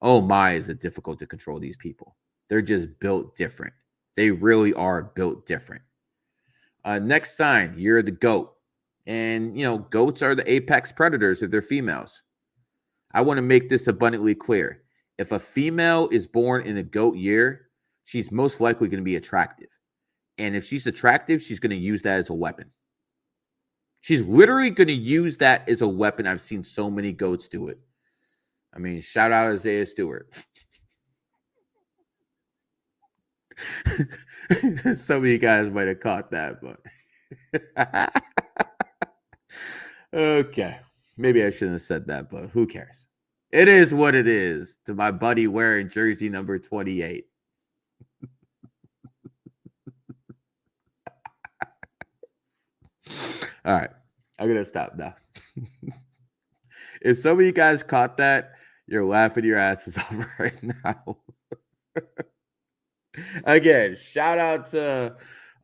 Oh my, is it difficult to control these people. They're just built different. They really are built different. Next sign, you're the goat. And, goats are the apex predators if they're females. I want to make this abundantly clear. If a female is born in a goat year, she's most likely going to be attractive. And if she's attractive, she's going to use that as a weapon. She's literally going to use that as a weapon. I've seen so many goats do it. I mean, shout out Isaiah Stewart. Some of you guys might have caught that, but okay. Maybe I shouldn't have said that, but who cares? It is what it is. To my buddy wearing jersey number 28. All right. I'm going to stop now. If some of you guys caught that, you're laughing your asses off right now. Again, shout out to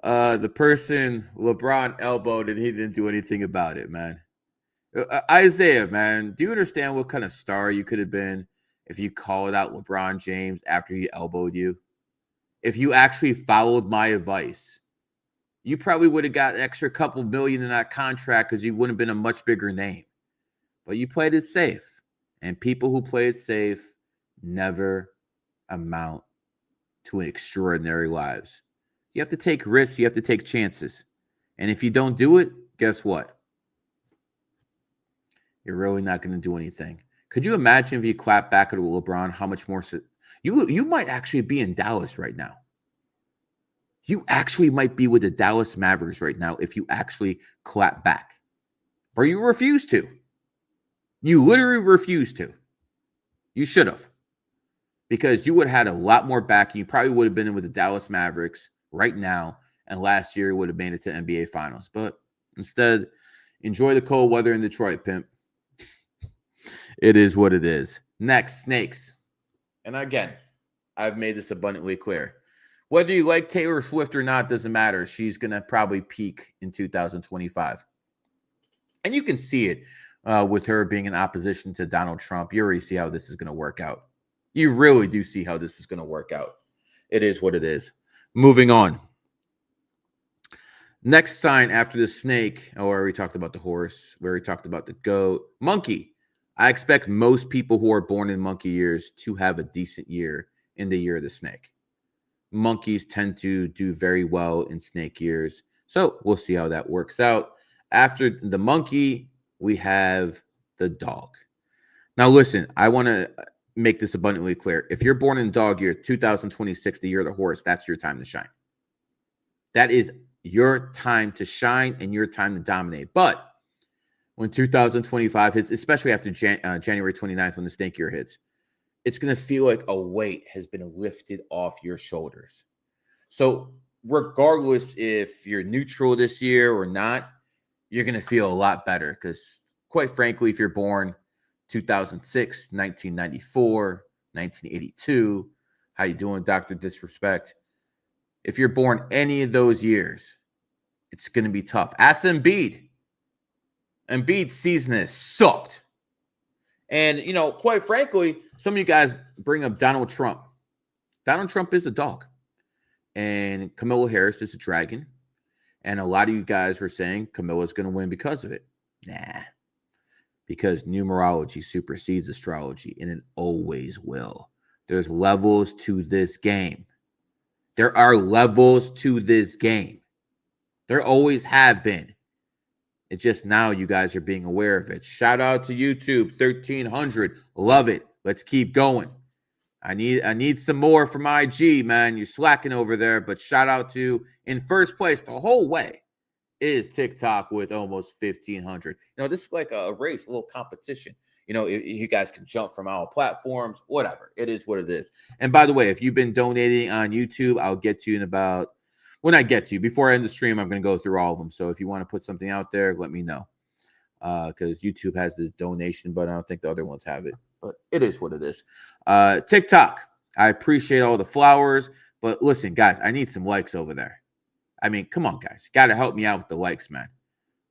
the person LeBron elbowed and he didn't do anything about it, man. Isaiah, man, do you understand what kind of star you could have been if you called out LeBron James after he elbowed you? If you actually followed my advice, you probably would have got an extra couple million in that contract because you would have been a much bigger name. But you played it safe. And people who play it safe never amount to an extraordinary lives. You have to take risks. You have to take chances. And if you don't do it, guess what? You're really not going to do anything. Could you imagine if you clap back at LeBron, how much more? You might actually be in Dallas right now. You actually might be with the Dallas Mavericks right now if you actually clap back. Or you refuse to. You literally refuse to. You should have. Because you would have had a lot more backing. You probably would have been in with the Dallas Mavericks right now. And last year would have made it to NBA Finals. But instead, enjoy the cold weather in Detroit, pimp. It is what it is. Next, snakes. And again, I've made this abundantly clear. Whether you like Taylor Swift or not doesn't matter. She's going to probably peak in 2025. And you can see it with her being in opposition to Donald Trump. You already see how this is going to work out. You really do see how this is going to work out. It is what it is. Moving on. Next sign after the snake. Oh, I already talked about the horse. We already talked about the goat. Monkey. I expect most people who are born in monkey years to have a decent year in the year of the snake. Monkeys tend to do very well in snake years. So we'll see how that works out. After the monkey, we have the dog. Now, listen, I want to make this abundantly clear. If you're born in dog year, 2026, the year of the horse, that's your time to shine. That is your time to shine and your time to dominate. But when 2025 hits, especially after January 29th, when the snake year hits, it's going to feel like a weight has been lifted off your shoulders. So regardless if you're neutral this year or not, you're going to feel a lot better because, quite frankly, if you're born 2006, 1994, 1982, how you doing, Dr. Disrespect? If you're born any of those years, It's going to be tough. Ask Embiid. Embiid's season has sucked. And, you know, quite frankly, some of you guys bring up Donald Trump. Donald Trump is a dog. And Kamala Harris is a dragon. And a lot of you guys were saying Kamila's going to win because of it. Nah. Because numerology supersedes astrology, and it always will. There's levels to this game. There are levels to this game. There always have been. It's just now you guys are being aware of it. Shout out to YouTube 1300. Love it. Let's keep going. I need some more from IG, man. You're slacking over there, but shout out to, in first place the whole way is TikTok with almost 1,500. You know, this is like a race, a little competition. You know, you guys can jump from our platforms, whatever. It is what it is. And by the way, if you've been donating on YouTube, I'll get to you in about, when I get to you, before I end the stream, I'm going to go through all of them. So if you want to put something out there, let me know. Because YouTube has this donation, but I don't think the other ones have it. But it is what it is. TikTok, I appreciate all the flowers. But listen, guys, I need some likes over there. I mean, come on, guys. Got to help me out with the likes, man.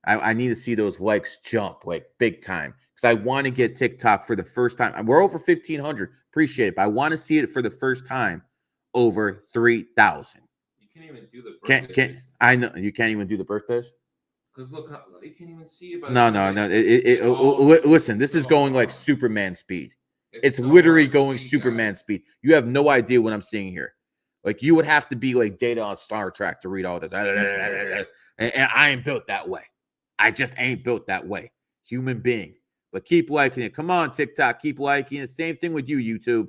I need to see those likes jump, like, big time. Because I want to get TikTok for the first time. We're over 1,500. Appreciate it. But I want to see it for the first time over 3,000. You can't even do the birthdays. I know. You can't even do the birthdays? Because look, you can't even see it. No. Listen, this is going like Superman speed. It's literally going Superman speed. You have no idea what I'm seeing here. Like, you would have to be like Data on Star Trek to read all this. And I ain't built that way. I just ain't built that way. Human being. But keep liking it. Come on, TikTok. Keep liking it. Same thing with you, YouTube.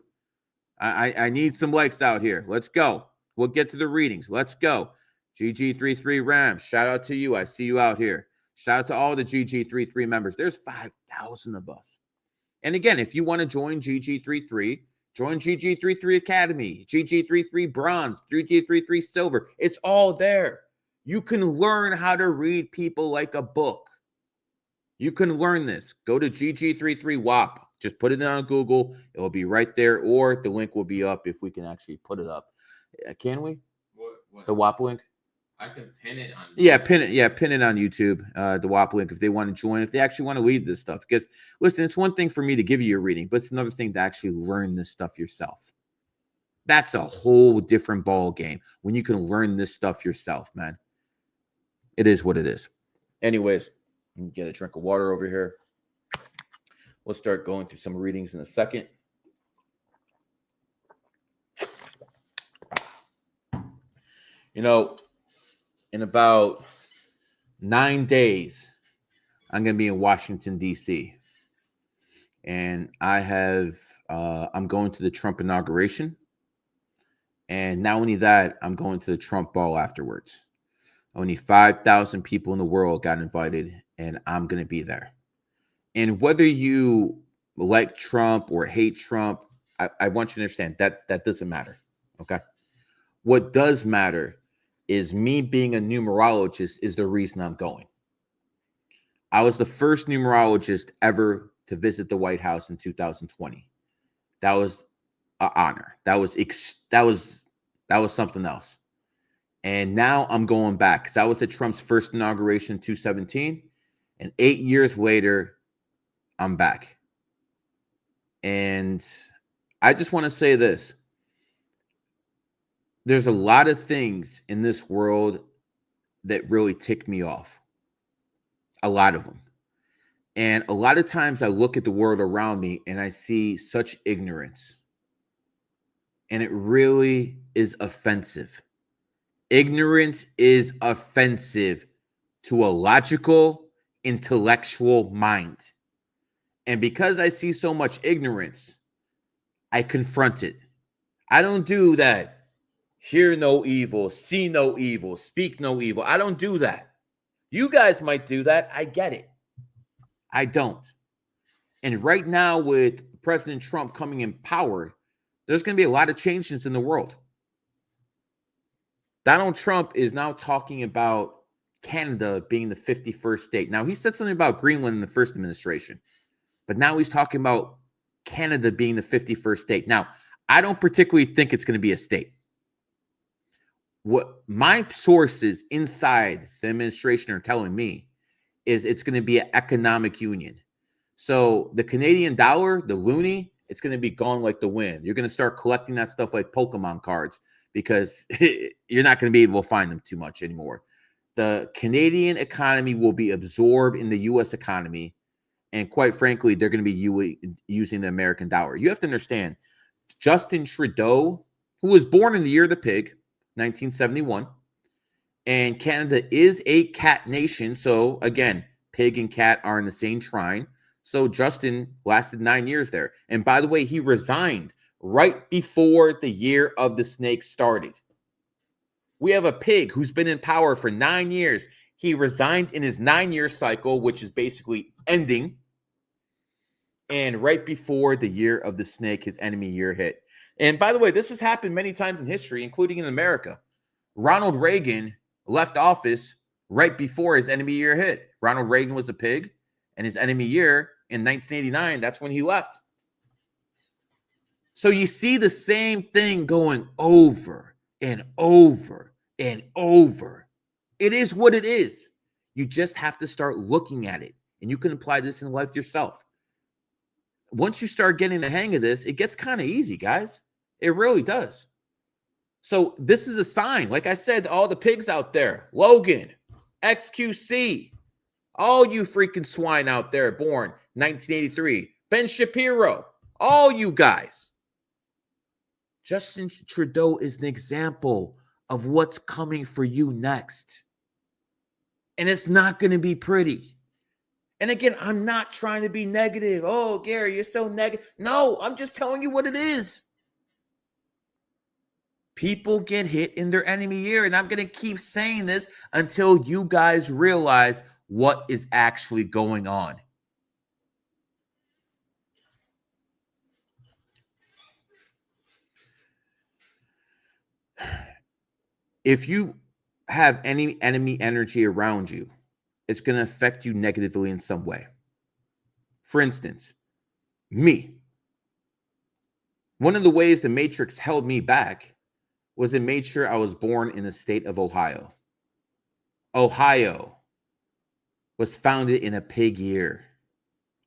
I need some likes out here. Let's go. We'll get to the readings. Let's go. GG33 Rams. Shout out to you. I see you out here. Shout out to all the GG33 members. There's 5,000 of us. And again, if you want to join GG33, join GG33 Academy, GG33 Bronze, GG33 Silver. It's all there. You can learn how to read people like a book. You can learn this. Go to GG33 WAP. Just put it in on Google. It will be right there, or the link will be up if we can actually put it up. Can we? What? The WAP link? I can pin it on YouTube. Yeah, pin it on YouTube, the WAP link, if they want to join, if they actually want to read this stuff. Because, listen, it's one thing for me to give you a reading, but it's another thing to actually learn this stuff yourself. That's a whole different ball game when you can learn this stuff yourself, man. It is what it is. Anyways, let me get a drink of water over here. We'll start going through some readings in a second. You know, in about 9 days, I'm going to be in Washington, D.C. And I'm going to the Trump inauguration. And not only that, I'm going to the Trump ball afterwards. Only 5,000 people in the world got invited, and I'm going to be there. And whether you like Trump or hate Trump, I want you to understand that doesn't matter. Okay? What does matter is me being a numerologist is the reason I'm going. I was the first numerologist ever to visit the White House in 2020. That was an honor. That was something else. And now I'm going back because I was at Trump's first inauguration in 2017, and 8 years later, I'm back. And I just want to say this. There's a lot of things in this world that really tick me off. A lot of them. And a lot of times I look at the world around me and I see such ignorance. And it really is offensive. Ignorance is offensive to a logical, intellectual mind. And because I see so much ignorance, I confront it. I don't do that. Hear no evil, see no evil, speak no evil. I don't do that. You guys might do that. I get it. I don't. And right now, with President Trump coming in power, there's going to be a lot of changes in the world. Donald Trump is now talking about Canada being the 51st state. Now, he said something about Greenland in the first administration, but now he's talking about Canada being the 51st state. Now, I don't particularly think it's going to be a state. what my sources inside the administration are telling me is it's going to be an economic union. So the Canadian dollar, the loonie, it's going to be gone like the wind. You're going to start collecting that stuff like Pokemon cards because you're not going to be able to find them too much anymore. The Canadian economy will be absorbed in the U.S. economy. And quite frankly, they're going to be using the American dollar. You have to understand, Justin Trudeau, who was born in the year of the pig, 1971, and Canada is a cat nation. So again, pig and cat are in the same trine. So Justin lasted 9 years there. And by the way, he resigned right before the year of the snake started. We have a pig who's been in power for 9 years. He resigned in his 9-year cycle, which is basically ending. And right before the year of the snake, his enemy year hit. And by the way, this has happened many times in history, including in America. Ronald Reagan left office right before his enemy year hit. Ronald Reagan was a pig, and his enemy year in 1989, that's when he left. So you see the same thing going over and over and over. It is what it is. You just have to start looking at it, and you can apply this in life yourself. Once you start getting the hang of this, it gets kind of easy, guys. It really does. So this is a sign. Like I said, all the pigs out there, Logan, XQC, all you freaking swine out there born 1983, Ben Shapiro, all you guys. Justin Trudeau is an example of what's coming for you next. And it's not going to be pretty. And again, I'm not trying to be negative. Oh, Gary, you're so negative. No, I'm just telling you what it is. People get hit in their enemy year, and I'm going to keep saying this until you guys realize what is actually going on. If you have any enemy energy around you, it's going to affect you negatively in some way. For instance, me. One of the ways the Matrix held me back was it made sure I was born in the state of Ohio. Ohio was founded in a pig year.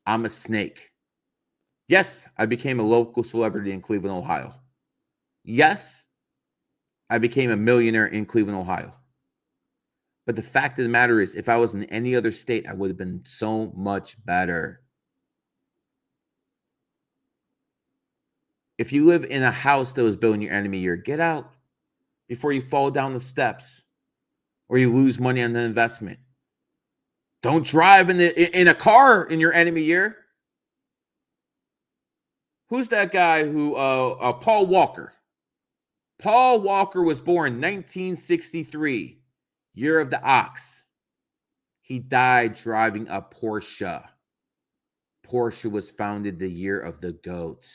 I'm a snake. Yes, I became a local celebrity in Cleveland, Ohio. Yes, I became a millionaire in Cleveland, Ohio. But the fact of the matter is, if I was in any other state, I would have been so much better. If you live in a house that was built in your enemy year, get out before you fall down the steps or you lose money on the investment. Don't drive in a car in your enemy year. Who's that guy who, Paul Walker? Paul Walker was born 1963. Year of the ox. He died driving a Porsche. Porsche was founded the year of the goat.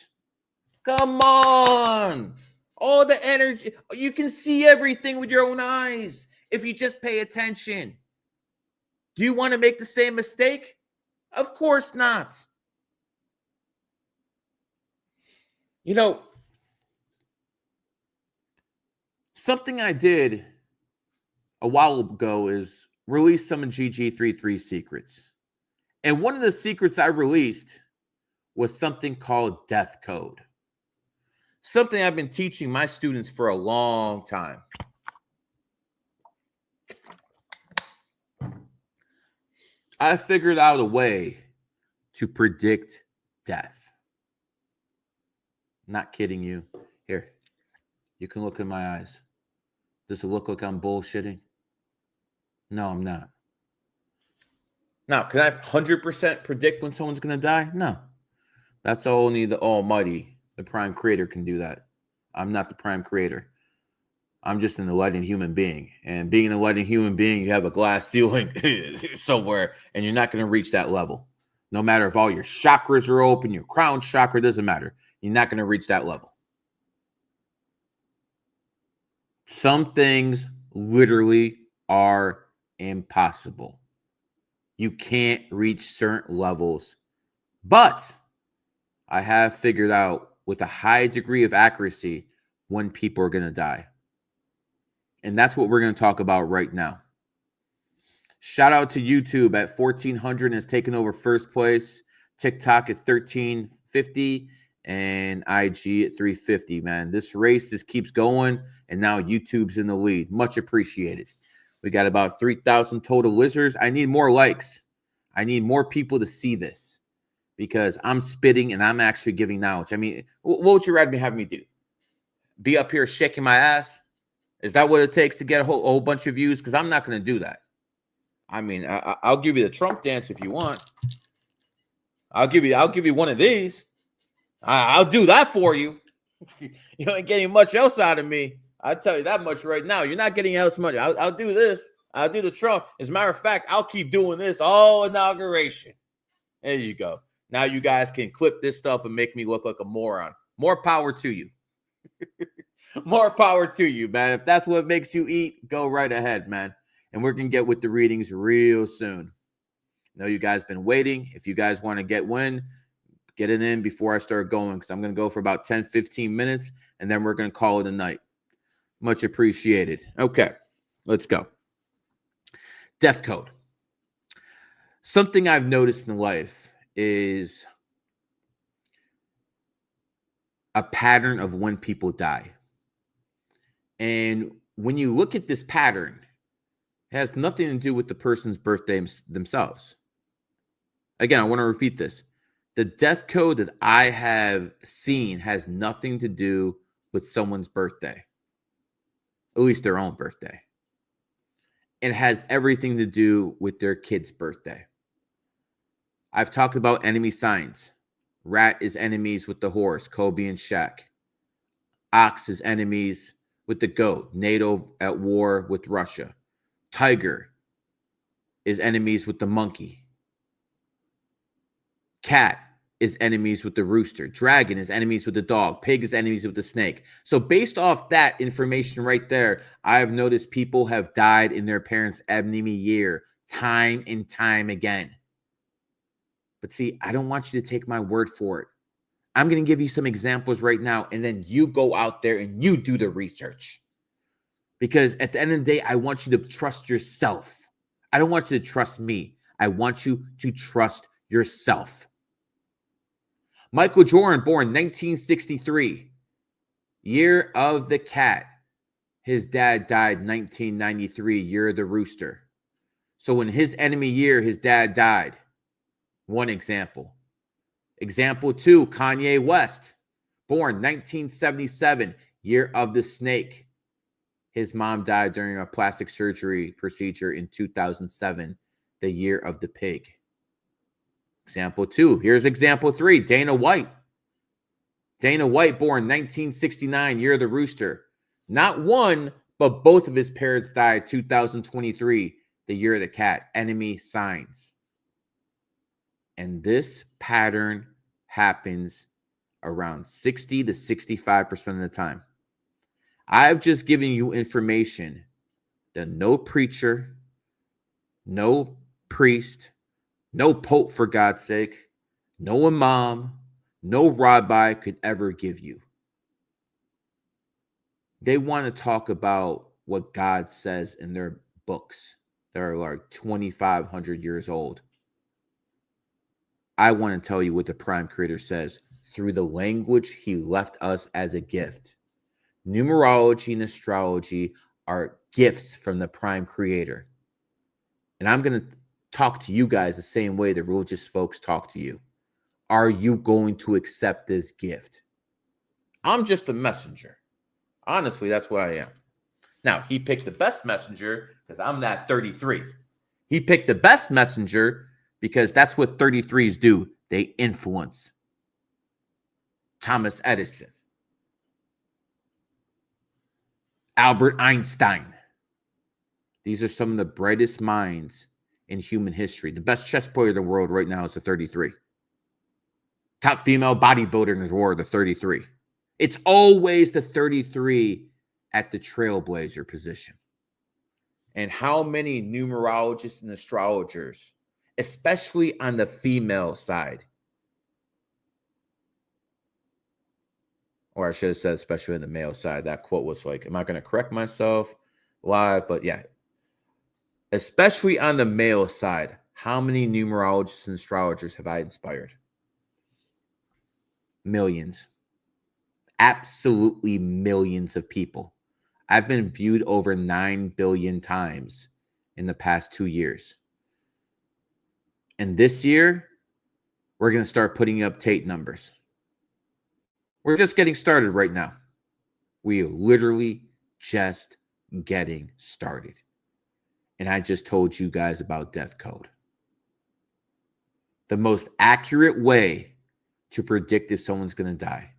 Come on. All the energy. You can see everything with your own eyes if you just pay attention. Do you want to make the same mistake? Of course not. You know, something I did a while ago is release some of GG33 secrets. And one of the secrets I released was something called death code. Something I've been teaching my students for a long time. I figured out a way to predict death. Not kidding you. Here, you can look in my eyes. Does it look like I'm bullshitting? No, I'm not. Now, can I 100% predict when someone's going to die? No. That's only the Almighty, the Prime Creator, can do that. I'm not the Prime Creator. I'm just an enlightened human being. And being an enlightened human being, you have a glass ceiling somewhere, and you're not going to reach that level. No matter if all your chakras are open, your crown chakra, doesn't matter. You're not going to reach that level. Some things literally are impossible. You can't reach certain levels. But I have figured out with a high degree of accuracy when people are going to die. And that's what we're going to talk about right now. Shout out to YouTube at 1,400 and has taken over first place. TikTok at 1,350 and IG at 350, man. This race just keeps going, and now YouTube's in the lead. Much appreciated. We got about 3,000 total listeners. I need more likes. I need more people to see this because I'm spitting and I'm actually giving knowledge. I mean, what would you rather me have me do? Be up here shaking my ass? Is that what it takes to get a whole bunch of views? Because I'm not going to do that. I mean, I'll give you the Trump dance if you want. I'll give you one of these. I'll do that for you. You ain't getting much else out of me. I'll tell you that much right now. You're not getting else much. I'll do this. I'll do the Trump. As a matter of fact, I'll keep doing this all inauguration. There you go. Now you guys can clip this stuff and make me look like a moron. More power to you. More power to you, man. If that's what makes you eat, go right ahead, man. And we're going to get with the readings real soon. I know you guys been waiting. If you guys want to get it in before I start going, because I'm going to go for about 10, 15 minutes, and then we're going to call it a night. Much appreciated. Okay, let's go. Death code. Something I've noticed in life is a pattern of when people die. And when you look at this pattern, it has nothing to do with the person's birthday themselves. Again, I want to repeat this. The death code that I have seen has nothing to do with someone's birthday, at least their own birthday. It has everything to do with their kid's birthday. I've talked about enemy signs. Rat is enemies with the horse, Kobe and Shaq. Ox is enemies with the goat, NATO at war with Russia. Tiger is enemies with the monkey. Cat is enemies with the rooster. Dragon is enemies with the dog. Pig is enemies with the snake. So based off that information right there, I've noticed people have died in their parents' enemy year time and time again. But see, I don't want you to take my word for it. I'm going to give you some examples right now, and then you go out there and you do the research. Because at the end of the day, I want you to trust yourself. I don't want you to trust me. I want you to trust yourself. Michael Jordan, born 1963, year of the cat. His dad died 1993, year of the rooster. So in his enemy year, his dad died. One example. Example two, Kanye West, born 1977, year of the snake. His mom died during a plastic surgery procedure in 2007, the year of the pig. Example two. Here's example three, Dana White. Dana White, born 1969, year of the rooster. Not one, but both of his parents died 2023, the year of the cat. Enemy signs. And this pattern happens around 60 to 65% of the time. I've just given you information that no preacher, no priest, no pope, for God's sake, no imam, no rabbi could ever give you. They want to talk about what God says in their books that are like 2,500 years old. I want to tell you what the Prime Creator says through the language he left us as a gift. Numerology and astrology are gifts from the Prime Creator. And I'm going to talk to you guys the same way the religious folks talk to you. Are you going to accept this gift? I'm just a messenger. Honestly, that's what I am. Now, he picked the best messenger because I'm that 33. He picked the best messenger because that's what 33s do. They influence. Thomas Edison. Albert Einstein. These are some of the brightest minds in human history. The best chess player in the world right now is a 33. Top female bodybuilder in the world, the 33. It's always the 33 at the trailblazer position. And how many numerologists and astrologers, especially on the female side, or I should have said especially on the male side, that quote was like, am I going to correct myself? live, but yeah, especially on the male side, how many numerologists and astrologers have I inspired? Millions. Absolutely millions of people. I've been viewed over 9 billion times in the past 2 years. And this year, we're going to start putting up Tate numbers. We're just getting started right now. We are literally just getting started. And I just told you guys about death code. The most accurate way to predict if someone's going to die,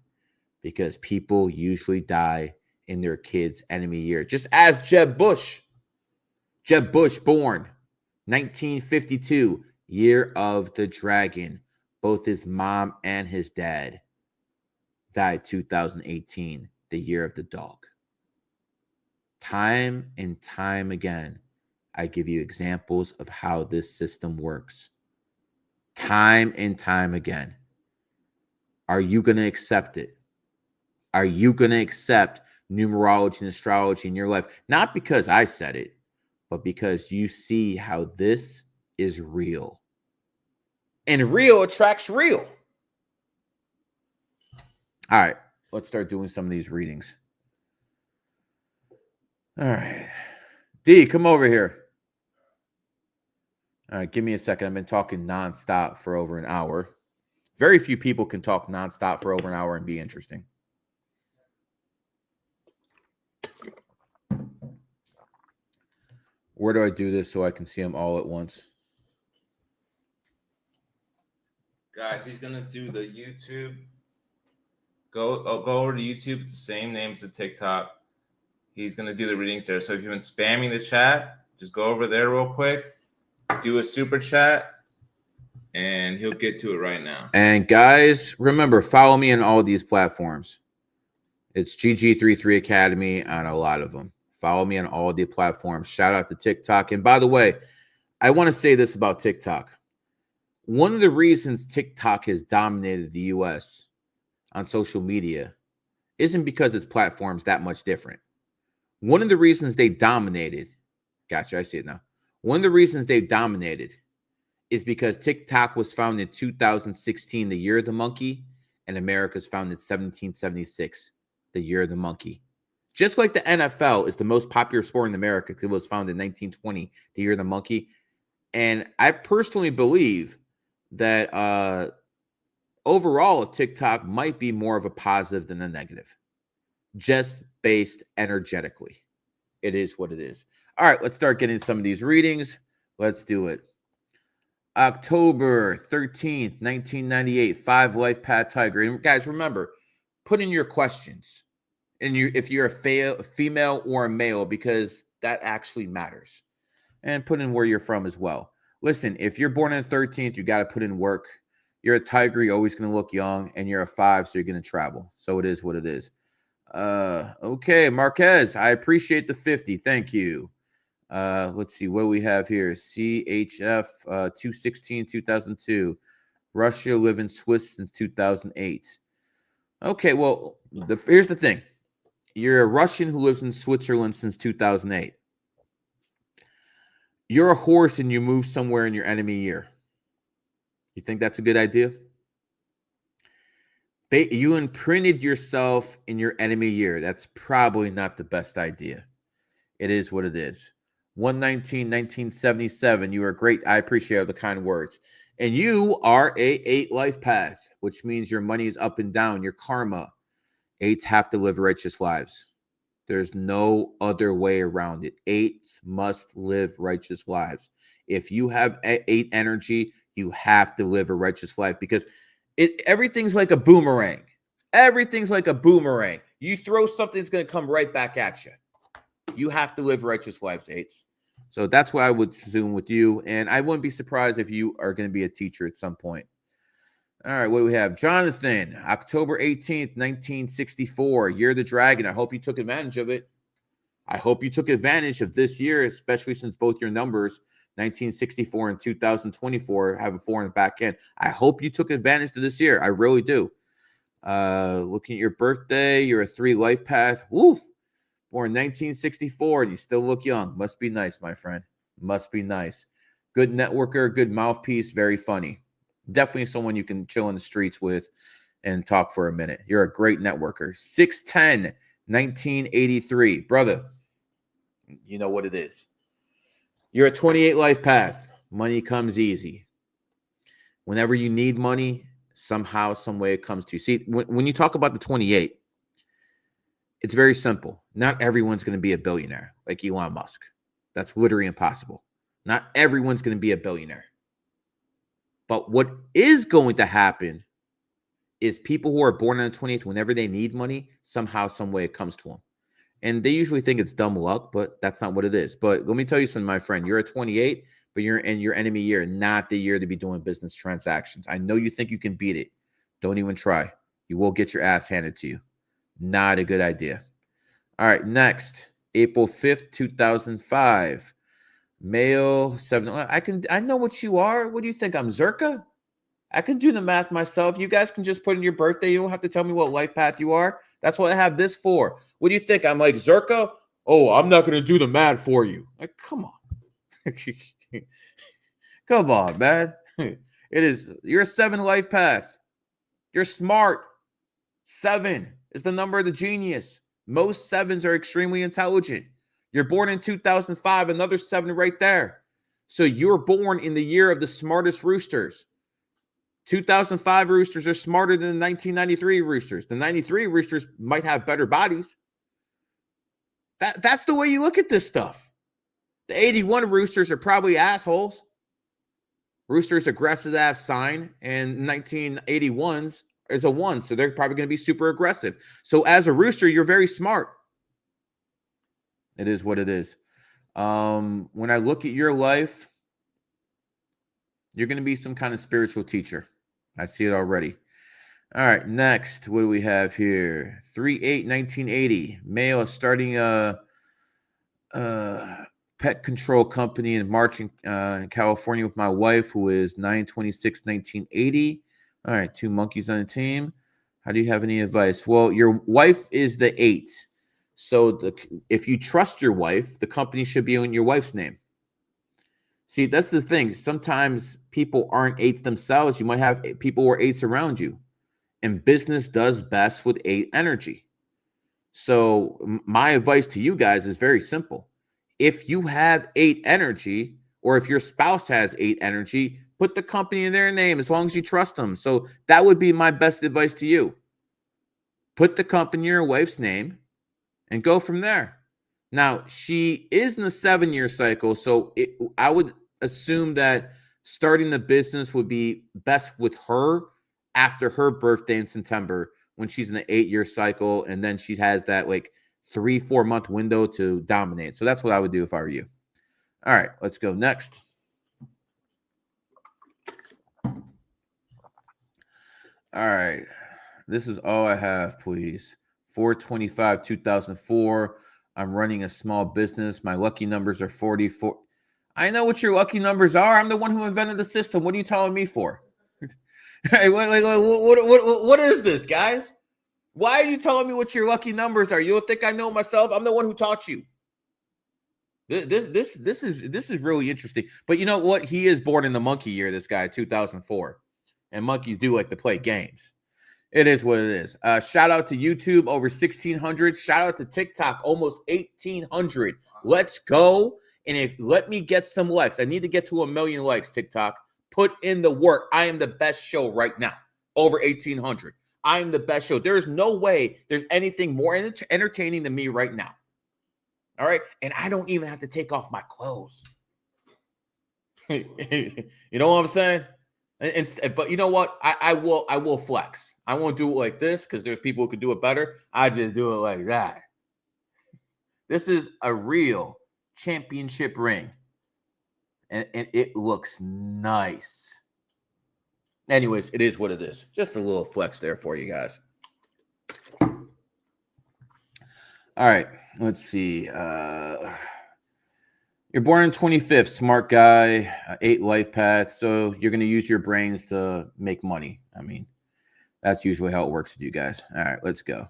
because people usually die in their kid's enemy year. Just as Jeb Bush. Jeb Bush, born 1952, year of the dragon. Both his mom and his dad died 2018, the year of the dog. Time and time again, I give you examples of how this system works. Time and time again. Are you going to accept it? Are you going to accept numerology and astrology in your life? Not because I said it, but because you see how this is real. And real attracts real. All right, let's start doing some of these readings. All right. D, come over here. All right, give me a second. I've been talking nonstop for over an hour. Very few people can talk nonstop for over an hour and be interesting. Where do I do this so I can see them all at once? Guys, he's gonna do the YouTube. Go over to YouTube. It's the same name as the TikTok. He's gonna do the readings there. So if you've been spamming the chat, just go over there real quick, do a super chat, and he'll get to it right now. And guys, remember, follow me on all these platforms. It's GG33 Academy on a lot of them. Follow me on all the platforms. Shout out to TikTok. And by the way, I want to say this about TikTok. One of the reasons TikTok has dominated the US on social media isn't because its platform's that much different. One of the reasons they dominated, gotcha, I see it now. One of the reasons they dominated is because TikTok was founded in 2016, the year of the monkey, and America's founded in 1776, the year of the monkey. Just like the NFL is the most popular sport in America because it was founded in 1920, the year of the monkey. And I personally believe that overall, TikTok might be more of a positive than a negative, just based energetically. It is what it is. All right, let's start getting some of these readings. Let's do it. October 13th, 1998, 5 Lifepath Tiger. And guys, remember, put in your questions. And if you're a female or a male, because that actually matters. And put in where you're from as well. Listen, if you're born on the 13th, you got to put in work. You're a tiger, you're always going to look young. And you're a 5, so you're going to travel. So it is what it is. Okay, Marquez, I appreciate the 50. Thank you. Let's see what do we have here. CHF 216, 2002. Russia, live in Swiss since 2008. Okay, well, here's the thing. You're a Russian who lives in Switzerland since 2008. You're a horse and you move somewhere in your enemy year. You think that's a good idea? You imprinted yourself in your enemy year. That's probably not the best idea. It is what it is. 119, 1977. You are great. I appreciate the kind words. And you are a 8 life path, which means your money is up and down, your karma. 8s have to live righteous lives. There's no other way around it. 8s must live righteous lives. If you have 8 energy, you have to live a righteous life because everything's like a boomerang. Everything's like a boomerang. You throw something, it's going to come right back at you. You have to live righteous lives, 8s. So that's what I would assume with you. And I wouldn't be surprised if you are going to be a teacher at some point. All right, what do we have? Jonathan, October 18th, 1964, Year of the Dragon. I hope you took advantage of it. I hope you took advantage of this year, especially since both your numbers, 1964 and 2024, have a 4 in the back end. I hope you took advantage of this year. I really do. Looking at your birthday, you're a 3 life path. Woo! Born 1964, and you still look young. Must be nice, my friend. Must be nice. Good networker, good mouthpiece, very funny. Definitely someone you can chill in the streets with and talk for a minute. You're a great networker. 6'10", 1983. Brother, you know what it is. You're a 28 life path. Money comes easy. Whenever you need money, somehow, some way it comes to you. See, when you talk about the 28, it's very simple. Not everyone's going to be a billionaire like Elon Musk. That's literally impossible. Not everyone's going to be a billionaire. But what is going to happen is people who are born on the 28th, whenever they need money, somehow, some way it comes to them. And they usually think it's dumb luck, but that's not what it is. But let me tell you something, my friend. You're a 28, but you're in your enemy year, not the year to be doing business transactions. I know you think you can beat it. Don't even try. You will get your ass handed to you. Not a good idea. All right, next. April 5th, 2005. Male, 7. I know what you are. What do you think? I'm Zerka? I can do the math myself. You guys can just put in your birthday. You don't have to tell me what life path you are. That's what I have this for. What do you think? I'm like Zerka? Oh, I'm not going to do the math for you. Like, come on. Come on, man. It is. You're a 7 life path. You're smart. 7 is the number of the genius. Most 7s are extremely intelligent. You're born in 2005, another 7 right there. So you're born in the year of the smartest roosters. 2005 roosters are smarter than the 1993 roosters. The 93 roosters might have better bodies. That's the way you look at this stuff. The 81 roosters are probably assholes. Roosters aggressive ass sign, and 1981s is a 1, so they're probably going to be super aggressive. So as a rooster, you're very smart. It is what it is. When I look at your life, you're going to be some kind of spiritual teacher. I see it already. All right, next, what do we have here? 3/8/1980. Male starting a pet control company in March in California with my wife, who is 9/26/1980. All right, 2 monkeys on the team. How do you have any advice? Well, your wife is the 8. So if you trust your wife, the company should be in your wife's name. See, that's the thing. Sometimes people aren't 8s themselves. You might have people who are 8s around you. And business does best with 8 energy. So my advice to you guys is very simple. If you have 8 energy, or if your spouse has 8 energy, put the company in their name as long as you trust them. So that would be my best advice to you. Put the company in your wife's name and go from there. Now, she is in the 7-year cycle, so I would assume that starting the business would be best with her after her birthday in September, when she's in the 8-year cycle, and then she has that like 3-4 month window to dominate. So that's what I would do if I were you. All right, let's go next. All right, this is all I have, please. 4/25/2004. I'm running a small business. My lucky numbers are 44. I know what your lucky numbers are. I'm the one who invented the system. What are you telling me for? Hey, what is this, guys? Why are you telling me what your lucky numbers are? You don't think I know myself? I'm the one who taught you. This is really interesting. But you know what? He is born in the monkey year, this guy, 2004. And monkeys do like to play games. It is what it is. Shout out to YouTube, over 1,600. Shout out to TikTok, almost 1,800. Let's go. And let me get some likes. I need to get to 1 million likes, TikTok. Put in the work. I am the best show right now. Over 1,800. I am the best show. There is no way there's anything more entertaining than me right now. All right? And I don't even have to take off my clothes. You know what I'm saying? But you know what? I will flex. I won't do it like this because there's people who could do it better. I just do it like that. This is a real championship ring. And it looks nice. Anyways, it is what it is. Just a little flex there for you guys. All right, let's see. You're born in 25th, smart guy, 8 life path. So you're going to use your brains to make money. I mean, that's usually how it works with you guys. All right, let's go.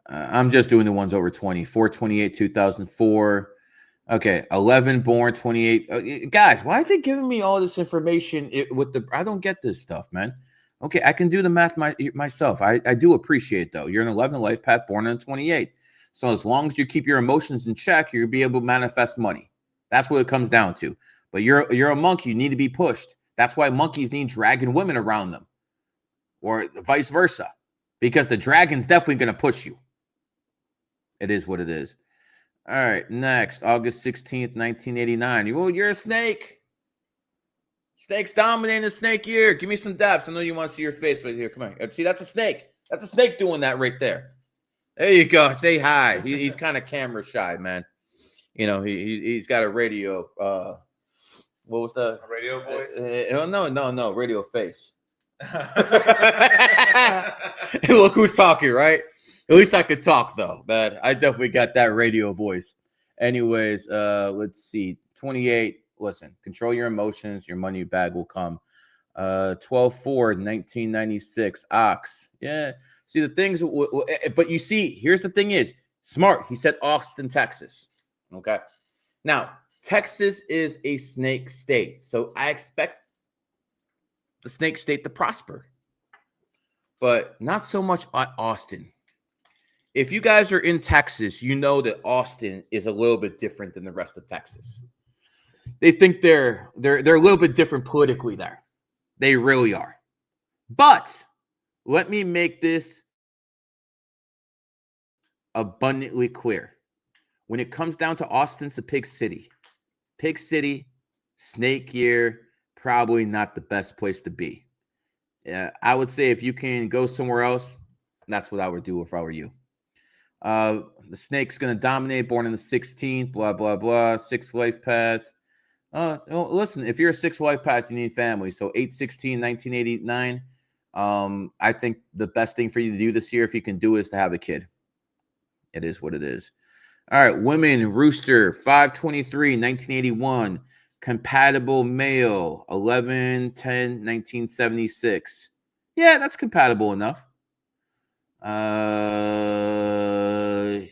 I'm just doing the ones over 20. 4/28, 2004. Okay, 11 born, 28. Guys, why are they giving me all this information I don't get this stuff, man. Okay, I can do the math myself. I do appreciate, though. You're an 11 life path, born on 28. So as long as you keep your emotions in check, you'll be able to manifest money. That's what it comes down to. But you're a monkey. You need to be pushed. That's why monkeys need dragon women around them, or vice versa, because the dragon's definitely going to push you. It is what it is. All right, next, August 16th, 1989. Well, you're a snake. Snake's dominating the snake year. Give me some daps. I know you want to see your face, but here, come on. See, that's a snake. That's a snake doing that right there. There you go. Say hi. He's kind of camera shy, man. You know, he's got a radio. What was the radio voice? No, radio face. Look who's talking, right? At least I could talk, though, man. I definitely got that radio voice. Anyways, let's see. 28. Listen, control your emotions. Your money bag will come. 12/4, 1996. Ox. Yeah. See, the things, but you see, here's the thing is, smart. He said Austin, Texas. Okay. Now, Texas is a snake state. So I expect the snake state to prosper. But not so much Austin. If you guys are in Texas, you know that Austin is a little bit different than the rest of Texas. They think they're a little bit different politically there. They really are. But let me make this abundantly clear. When it comes down to Austin, it's a pig city. Pig city, snake year, probably not the best place to be. Yeah, I would say if you can go somewhere else, that's what I would do if I were you. The snake's going to dominate, born in the 16th, blah, blah, blah, 6 life paths. Listen, if you're a 6 life path, you need family. So 8/16, 1989. I think the best thing for you to do this year, if you can do it, is to have a kid. It is what it is. All right, women, rooster, 5/23, 1981. Compatible male, 11/10, 1976. Yeah, that's compatible enough.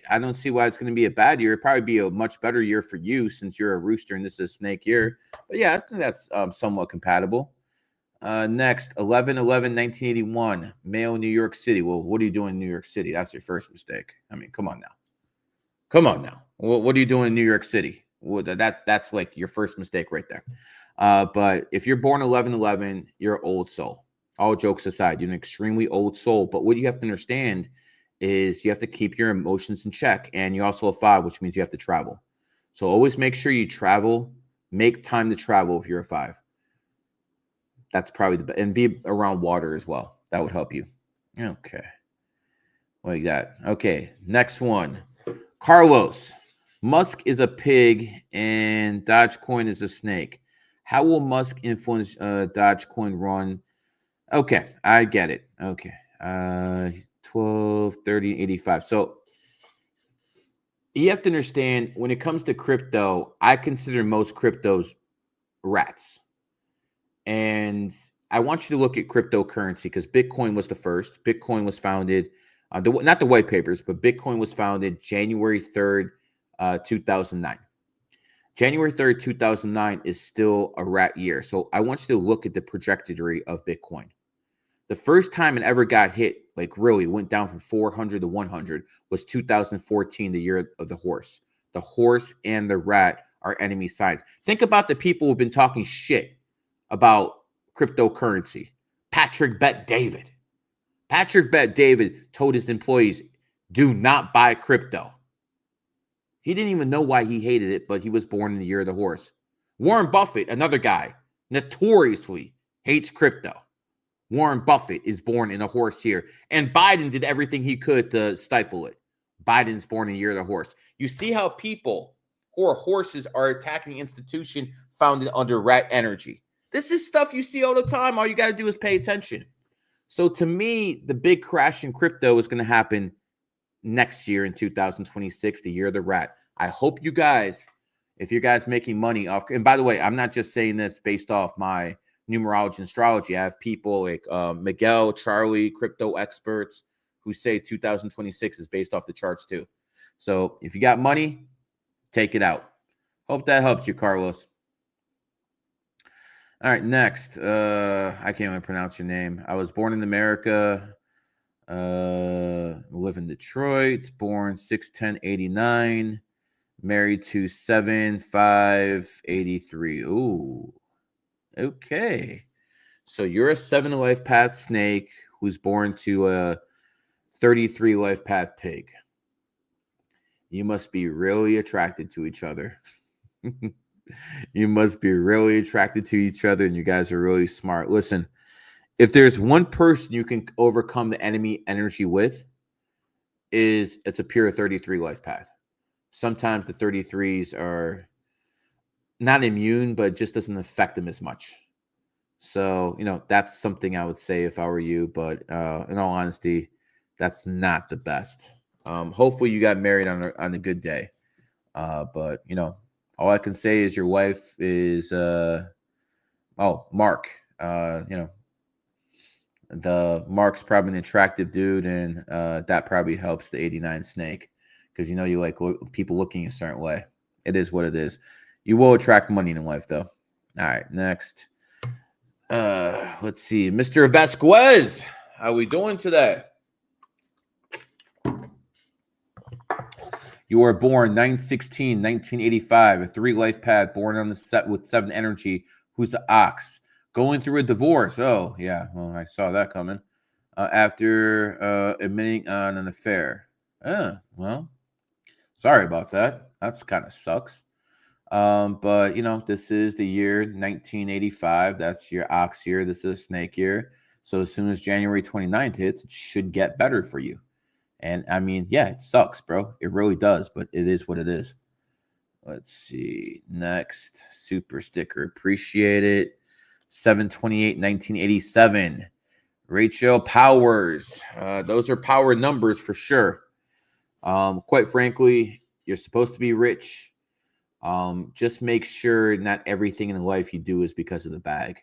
I don't see why it's going to be a bad year. It'd probably be a much better year for you since you're a rooster and this is a snake year. But yeah, I think that's somewhat compatible. Next, 11/11, 1981, male, New York City. Well, what are you doing in New York City? That's your first mistake. I mean, come on now. Come on now. What are you doing in New York City? Well, that's like your first mistake right there. But if you're born 11/11, you're an old soul. All jokes aside, you're an extremely old soul. But what you have to understand is you have to keep your emotions in check. And you're also a 5, which means you have to travel. So always make sure you travel. Make time to travel if you're a 5. That's probably the best. And be around water as well. That would help you. Okay. What you got? Okay. Next one. Carlos. Musk is a pig and Dogecoin is a snake. How will Musk influence Dogecoin run? Okay, I get it. Okay. 12, 30, 85. So you have to understand when it comes to crypto, I consider most cryptos rats. And I want you to look at cryptocurrency because Bitcoin was the first. Bitcoin was founded, not the white papers, but Bitcoin was founded January 3rd, 2009. January 3rd, 2009 is still a rat year. So I want you to look at the trajectory of Bitcoin. The first time it ever got hit, like really went down from 400 to 100, was 2014, the year of the horse. The horse and the rat are enemy signs. Think about the people who've been talking shit about cryptocurrency. Patrick Bet-David. Patrick Bet-David told his employees, do not buy crypto. He didn't even know why he hated it, but he was born in the year of the horse. Warren Buffett, another guy, notoriously hates crypto. Warren Buffett is born in a horse year, and Biden did everything he could to stifle it. Biden's born in the year of the horse. You see how people who are horses are attacking an institution founded under rat energy. This is stuff you see all the time. All you got to do is pay attention. So to me, the big crash in crypto is going to happen next year in 2026, the year of the rat. I hope you guys, if you guys making money off, and by the way, I'm not just saying this based off my numerology and astrology. I have people like Miguel, Charlie, crypto experts, who say 2026 is based off the charts too. So if you got money, take it out. Hope that helps you, Carlos. All right, next. I can't even pronounce your name. I was born in America. Live in Detroit. Born 6/10/89. Married to 7/5/83. Ooh. Okay. So you're a 7 life path snake who's born to a 33 life path pig. You must be really attracted to each other. You must be really attracted to each other, and you guys are really smart. Listen, if there's one person you can overcome the enemy energy with, it's a pure 33 life path. Sometimes the 33s are not immune, but it just doesn't affect them as much. So, that's something I would say if I were you. But in all honesty, that's not the best. Hopefully you got married on a good day. But, all I can say is your wife is, Mark. The Mark's probably an attractive dude, and that probably helps the 89 snake because, you like people looking a certain way. It is what it is. You will attract money in life, though. All right, next. Let's see. Mr. Vasquez, how we doing today? You were born 9/16/1985, a 3 life path, born on the set with 7 energy, who's an ox. Going through a divorce. Oh, yeah. Well, I saw that coming. After admitting on an affair. Well, sorry about that. That's kind of sucks. But this is the year 1985. That's your ox year. This is a snake year. So as soon as January 29th hits, it should get better for you. And I mean, yeah, it sucks, bro. It really does, but it is what it is. Let's see. Next, super sticker. Appreciate it. 7/28/1987. Rachel Powers. Those are power numbers for sure. Quite frankly, you're supposed to be rich. Just make sure not everything in life you do is because of the bag.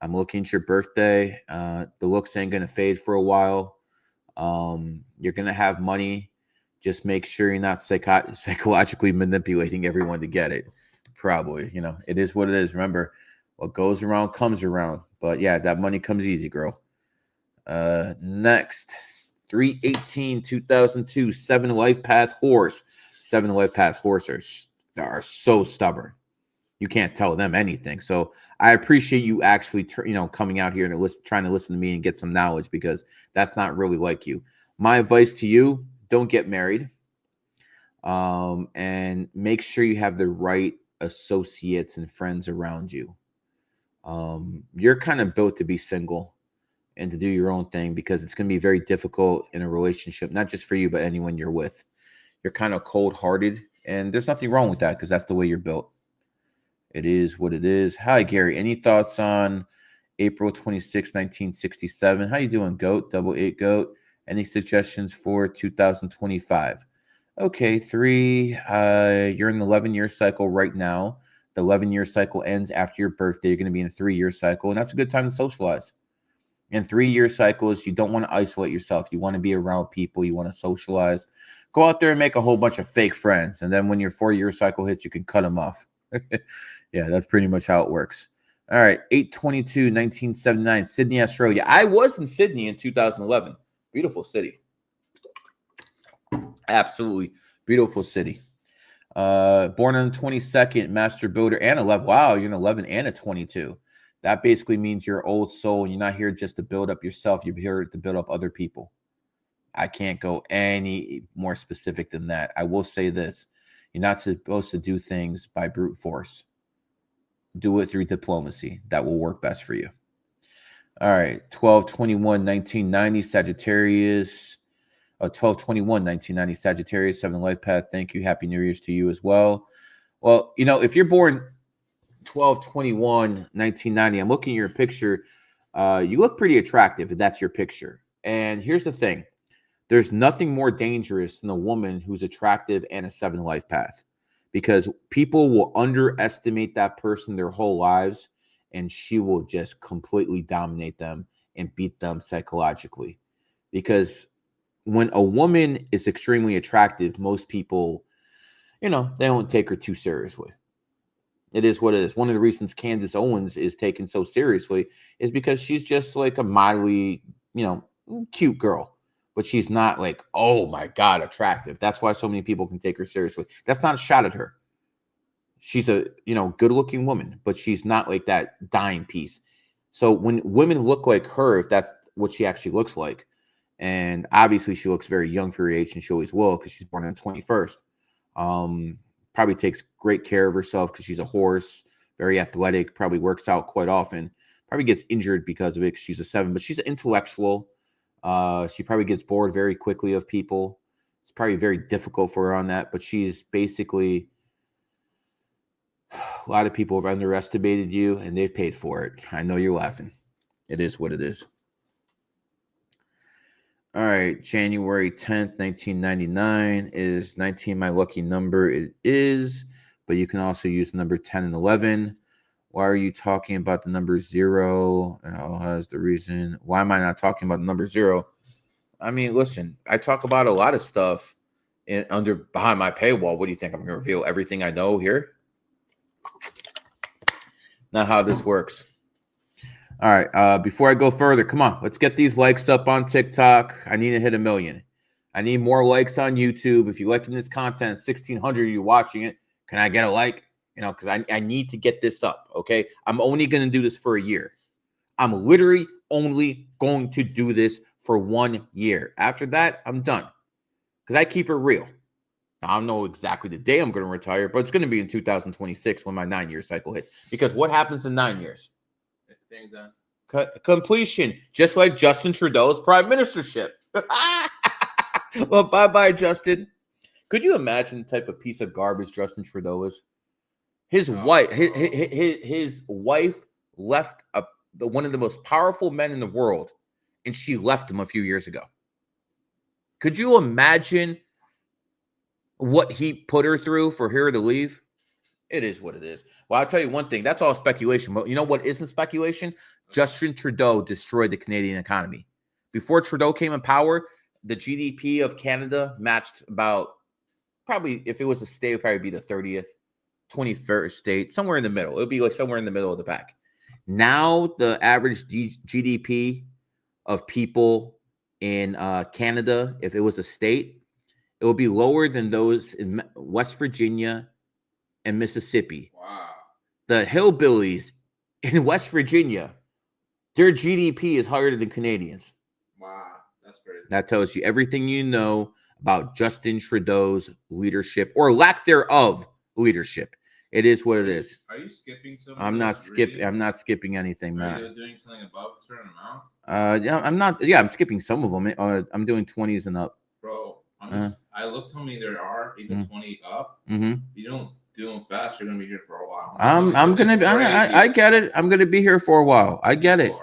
I'm looking at your birthday. The looks ain't going to fade for a while. You're going to have money. Just make sure you're not psychologically manipulating everyone to get it. Probably, it is what it is. Remember, what goes around comes around. But yeah, that money comes easy, girl. Next, 3/18/2002, 7 life path horse. 7 life path horses are so stubborn. You can't tell them anything. So I appreciate you actually, coming out here and trying to listen to me and get some knowledge because that's not really like you. My advice to you: don't get married, and make sure you have the right associates and friends around you. You're kind of built to be single and to do your own thing because it's going to be very difficult in a relationship, not just for you, but anyone you're with. You're kind of cold-hearted, and there's nothing wrong with that because that's the way you're built. It is what it is. Hi, Gary. Any thoughts on April 26, 1967? How you doing, Goat? 88 Goat. Any suggestions for 2025? Okay, 3. You're in the 11-year cycle right now. The 11-year cycle ends after your birthday. You're going to be in a 3-year cycle, and that's a good time to socialize. In 3-year cycles, you don't want to isolate yourself. You want to be around people. You want to socialize. Go out there and make a whole bunch of fake friends, and then when your 4-year cycle hits, you can cut them off. Yeah, that's pretty much how it works. All right, 8/22/1979, Sydney, Australia. I was in Sydney in 2011. Beautiful city. Absolutely beautiful city. Born on the 22nd, master builder, and 11. Wow, you're an 11 and a 22. That basically means you're old soul. And you're not here just to build up yourself. You're here to build up other people. I can't go any more specific than that. I will say this. You're not supposed to do things by brute force. Do it through diplomacy. That will work best for you. All right. 12/21/1990, Sagittarius. 12/21/1990, Sagittarius, 7 life path. Thank you. Happy New Year's to you as well. Well, if you're born 12/21/1990, I'm looking at your picture. You look pretty attractive if that's your picture. And here's the thing. There's nothing more dangerous than a woman who's attractive and a 7 life path, because people will underestimate that person their whole lives, and she will just completely dominate them and beat them psychologically. Because when a woman is extremely attractive, most people, they don't take her too seriously. It is what it is. One of the reasons Candace Owens is taken so seriously is because she's just like a moderately, cute girl. But she's not like, oh my God, attractive. That's why so many people can take her seriously. That's not a shot at her. She's a, good looking woman, but she's not like that dime piece. So when women look like her, if that's what she actually looks like, and obviously she looks very young for her age, and she always will because she's born on the 21st. Probably takes great care of herself because she's a horse, very athletic, probably works out quite often, probably gets injured because of it because she's a 7, but she's an intellectual. She probably gets bored very quickly of people. It's probably very difficult for her on that, but she's basically, a lot of people have underestimated you and they've paid for it. I know you're laughing. It is what it is. All right, January 10th, 1999 is 19 my lucky number. It is, but you can also use the number 10 and 11. Why are you talking about the number 0? Has the reason. Why am I not talking about the number 0? I mean, listen, I talk about a lot of stuff behind my paywall. What do you think? I'm going to reveal everything I know here? Not how this works. All right, before I go further, come on, let's get these likes up on TikTok. I need to hit 1 million. I need more likes on YouTube. If you're liking this content, 1,600 of you watching it, can I get a like? Because I need to get this up, okay? I'm only going to do this for a year. I'm literally only going to do this for 1 year. After that, I'm done because I keep it real. I don't know exactly the day I'm going to retire, but it's going to be in 2026 when my 9-year cycle hits. Because what happens in 9 years? Things that Completion, just like Justin Trudeau's prime ministership. Well, bye-bye, Justin. Could you imagine the type of piece of garbage Justin Trudeau is? His wife left one of the most powerful men in the world, and she left him a few years ago. Could you imagine what he put her through for her to leave? It is what it is. Well, I'll tell you one thing. That's all speculation. But you know what isn't speculation? Justin Trudeau destroyed the Canadian economy. Before Trudeau came in power, the GDP of Canada matched about, probably, if it was a state, it would probably be the 30th, 21st state, somewhere in the middle. It would be like somewhere in the middle of the pack. Now, the average GDP of people in Canada, if it was a state, it would be lower than those in West Virginia and Mississippi. Wow. The hillbillies in West Virginia, their GDP is higher than Canadians. Wow, that's crazy. That tells you everything you know about Justin Trudeau's leadership or lack thereof leadership. It is what it is. Are you skipping some? I'm not skipping anything, man. Are you doing something above a certain amount? Yeah, I'm not. Yeah, I'm skipping some of them. I'm doing 20s and up. Bro, I looked how many there are, even 20 up. Mm-hmm. If you don't do them fast, you're gonna be here for a while. I'm gonna be. I get it. I'm gonna be here for a while. I get it.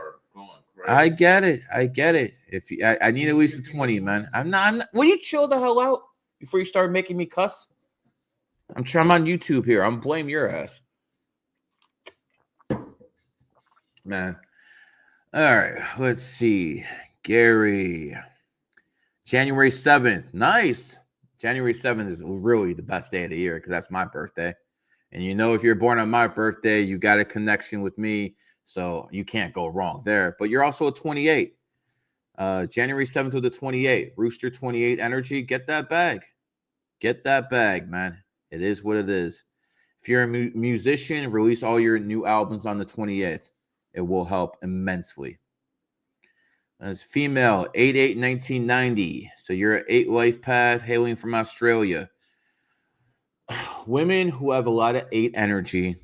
I get it. If I need at least a 20, man. I'm not. Will you chill the hell out before you start making me cuss? I'm on YouTube here. I'm blame your ass, man. All right. Let's see, Gary. January 7th. Nice. January 7th is really the best day of the year because that's my birthday. And if you're born on my birthday, you got a connection with me. So you can't go wrong there. But you're also a 28. January 7th to the 28. Rooster 28 energy. Get that bag. Get that bag, man. It is what it is. If you're a musician, release all your new albums on the 28th. It will help immensely. As female, 8/8/1990. So you're an 8 Lifepath, hailing from Australia. Women who have a lot of 8 energy,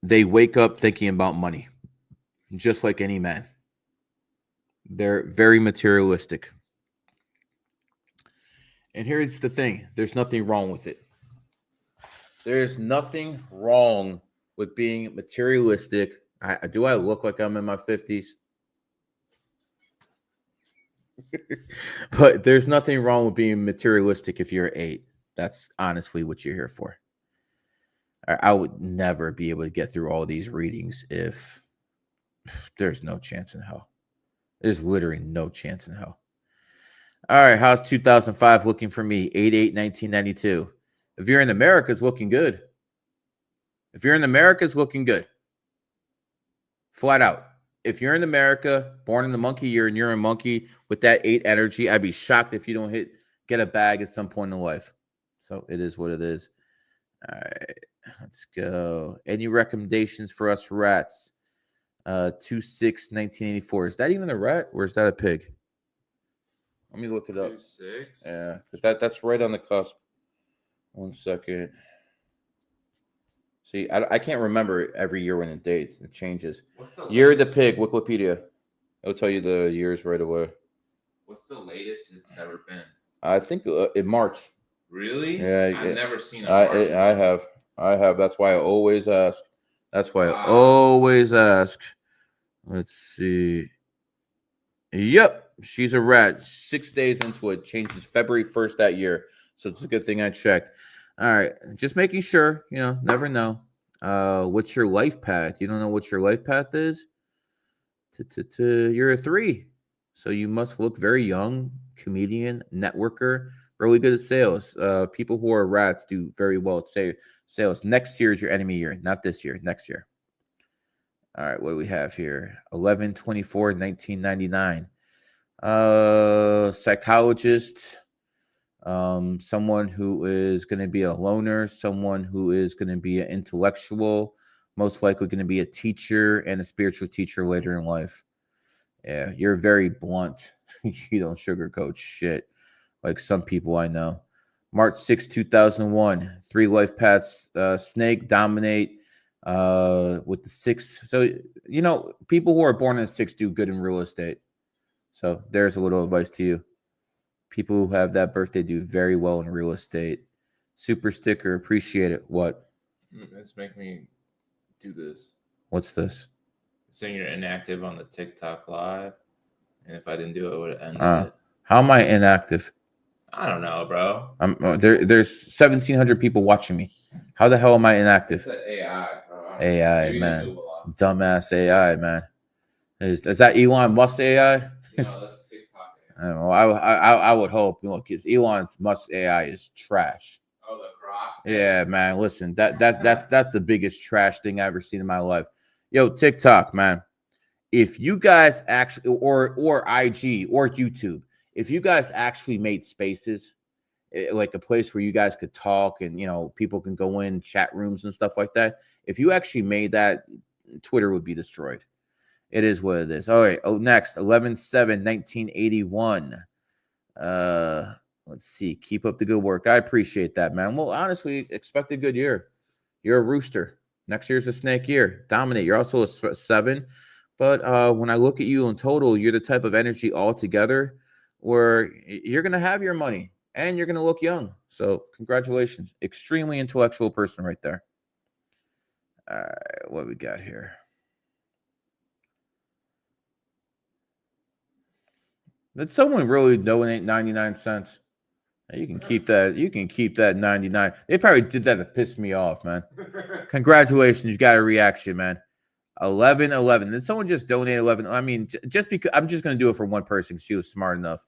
they wake up thinking about money, just like any man. They're very materialistic. And here's the thing. There's nothing wrong with it. There's nothing wrong with being materialistic. Do I look like I'm in my 50s? But there's nothing wrong with being materialistic if you're 8. That's honestly what you're here for. I would never be able to get through all these readings if there's no chance in hell. There's literally no chance in hell. All right, how's 2005 looking for me? 8/8/1992. If you're in America, it's looking good. If you're in America, it's looking good. Flat out. If you're in America, born in the monkey year, and you're a monkey with that 8 energy, I'd be shocked if you don't get a bag at some point in life. So it is what it is. All right, let's go. Any recommendations for us rats? 2/6/1984. Is that even a rat or is that a pig? Let me look it up. 2/6. Yeah, because that's right on the cusp. 1 second. See, I can't remember every year when it dates. It changes. What's the Year of the latest? pig, Wikipedia. It'll tell you the years right away. What's the latest it's ever been? I think in March. Really? Yeah, I've never seen a March one. I have. That's why I always ask. That's why I Wow. always ask. Let's see. Yep, she's a rat. 6 days into it, changes February 1st that year. So it's a good thing I checked. All right, just making sure. Never know. What's your life path? You don't know what your life path is? You're a 3, so you must look very young. Comedian, networker, really good at sales. People who are rats do very well at sales. Next year is your enemy year, not this year. Next year. All right, what do we have here? 11/24/1999. Psychologist. Someone who is going to be a loner, someone who is going to be an intellectual, most likely going to be a teacher and a spiritual teacher later in life. Yeah, you're very blunt. You don't sugarcoat shit like some people I know. March 6, 2001, 3 life paths, snake, dominate with the 6. So, people who are born in the 6 do good in real estate. So there's a little advice to you. People who have that birthday do very well in real estate. Super sticker, appreciate it. What? It's making me do this. What's this? It's saying you're inactive on the TikTok live, and if I didn't do it, I would have ended it. How am I inactive? I don't know, bro. There's 1,700 people watching me. How the hell am I inactive? It's an AI. AI, Maybe man. they move a lot. Dumbass AI, man. Is that Elon Musk AI? No, that's TikTok AI. I don't know. I would hope, because Elon Musk AI is trash. Oh, the Grok. Yeah, man. Listen, that's the biggest trash thing I've ever seen in my life. Yo, TikTok, man. If you guys actually, or IG or YouTube, if you guys actually made spaces, like a place where you guys could talk and people can go in chat rooms and stuff like that. If you actually made that, Twitter would be destroyed. It is what it is. All right. Oh, next 11/7/1981. Let's see. Keep up the good work. I appreciate that, man. Well, honestly, expect a good year. You're a rooster. Next year's a snake year. Dominate. You're also a 7. But when I look at you in total, you're the type of energy altogether where you're going to have your money and you're going to look young. So congratulations. Extremely intellectual person right there. All right. What we got here? Did someone really donate 99 cents? You can keep that. You can keep that 99. They probably did that to piss me off, man. Congratulations. You got a reaction, man. 11/11. Did someone just donate 11? I mean, just because I'm just going to do it for one person because she was smart enough.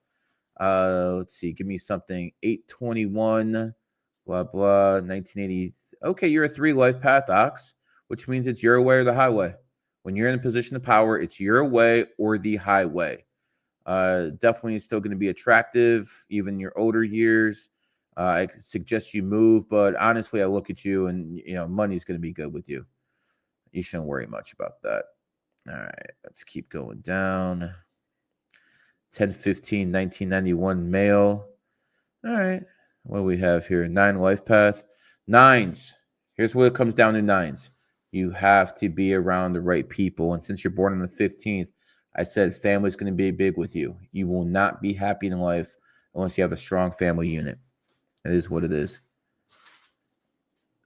Let's see. Give me something. 8/21. Blah, blah. 1980. Okay, you're a 3 life path ox, which means it's your way or the highway. When you're in a position of power, it's your way or the highway. Definitely still going to be attractive, even in your older years. I suggest you move, but honestly, I look at you and, money's going to be good with you. You shouldn't worry much about that. All right, let's keep going down. 10/15/1991 male. All right, what do we have here? 9 life path. 9s. Here's what it comes down to 9s. You have to be around the right people. And since you're born on the 15th, I said family's going to be big with you. You will not be happy in life unless you have a strong family unit. It is what it is.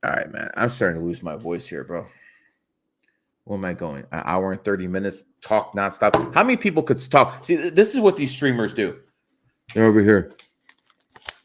All right, man. I'm starting to lose my voice here, bro. Where am I going? An hour and 30 minutes, talk nonstop. How many people could talk? See, this is what these streamers do. They're over here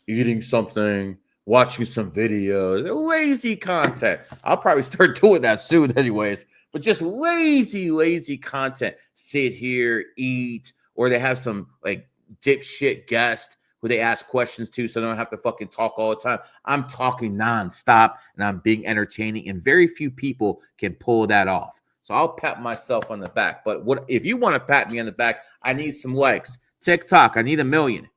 eating something, watching some videos, lazy content. I'll probably start doing that soon anyways. But just lazy content. Sit here, eat, or they have some like dipshit guest who they ask questions to, so they don't have to fucking talk all the time. I'm talking nonstop and I'm being entertaining, and very few people can pull that off. So I'll pat myself on the back. But what if you want to pat me on the back? I need some likes. TikTok, I need 1 million.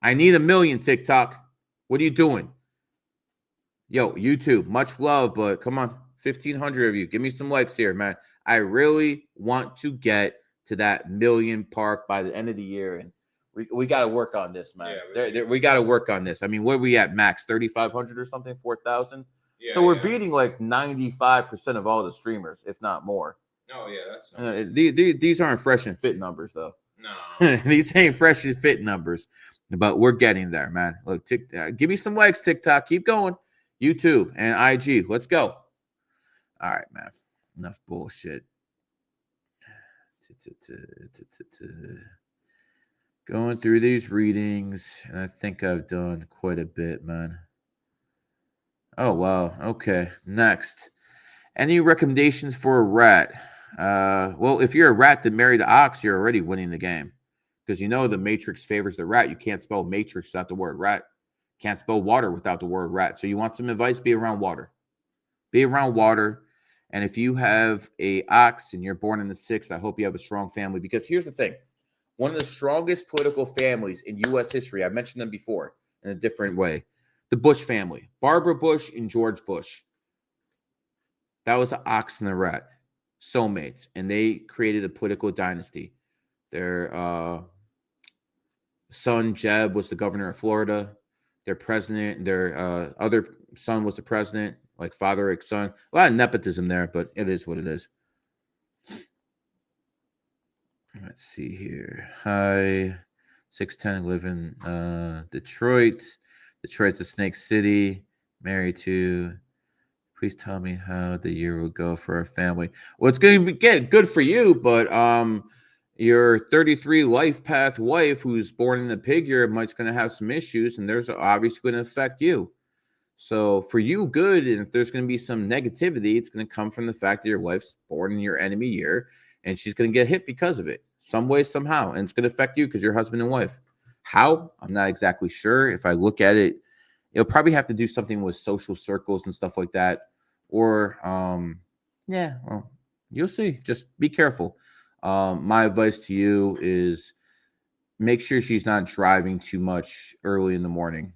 I need 1 million, TikTok. What are you doing? Yo, YouTube, much love, but come on, 1,500 of you. Give me some likes here, man. I really want to get to that 1 million mark by the end of the year, and we got to work on this, man. Yeah, we got to work on this. I mean, what are we at max? 3,500 or something? 4,000? Yeah, so we're beating like 95% of all the streamers, if not more. Oh, yeah, that's these aren't fresh and fit numbers, though. No. These ain't fresh and fit numbers, but we're getting there, man. Look, give me some likes, TikTok. Keep going. YouTube and IG. Let's go. All right, man. Enough bullshit. Going through these readings, and I think I've done quite a bit, man. Oh, wow. Okay. Next. Any recommendations for a rat? Well, if you're a rat that married the ox, you're already winning the game. Because you know the matrix favors the rat. You can't spell matrix without the word rat. Can't spell water without the word rat. So you want some advice? Be around water. Be around water. And if you have a ox and you're born in the 6th, I hope you have a strong family. Because here's the thing. One of the strongest political families in U.S. history, I've mentioned them before in a different way, the Bush family. Barbara Bush and George Bush. That was the ox and the rat. Soulmates. And they created a political dynasty. Their son, Jeb, was the governor of Florida. Their president, their other son was the president, like father, like son. A lot of nepotism there, but it is what it is. Let's see here. Hi, 610, live in Detroit. Detroit's a Snake City. Married to. Please tell me how the year will go for our family. Well, it's going to be good for you, but your 33 Lifepath wife who's born in the pig year might going to have some issues, and there's obviously going to affect you. So for you, good. And if there's going to be some negativity, it's going to come from the fact that your wife's born in your enemy year, and she's going to get hit because of it, some way, somehow. And it's going to affect you because you're husband and wife. How? I'm not exactly sure. If I look at it, it'll probably have to do something with social circles and stuff like that. Or, yeah, well, you'll see. Just be careful. My advice to you is make sure she's not driving too much early in the morning.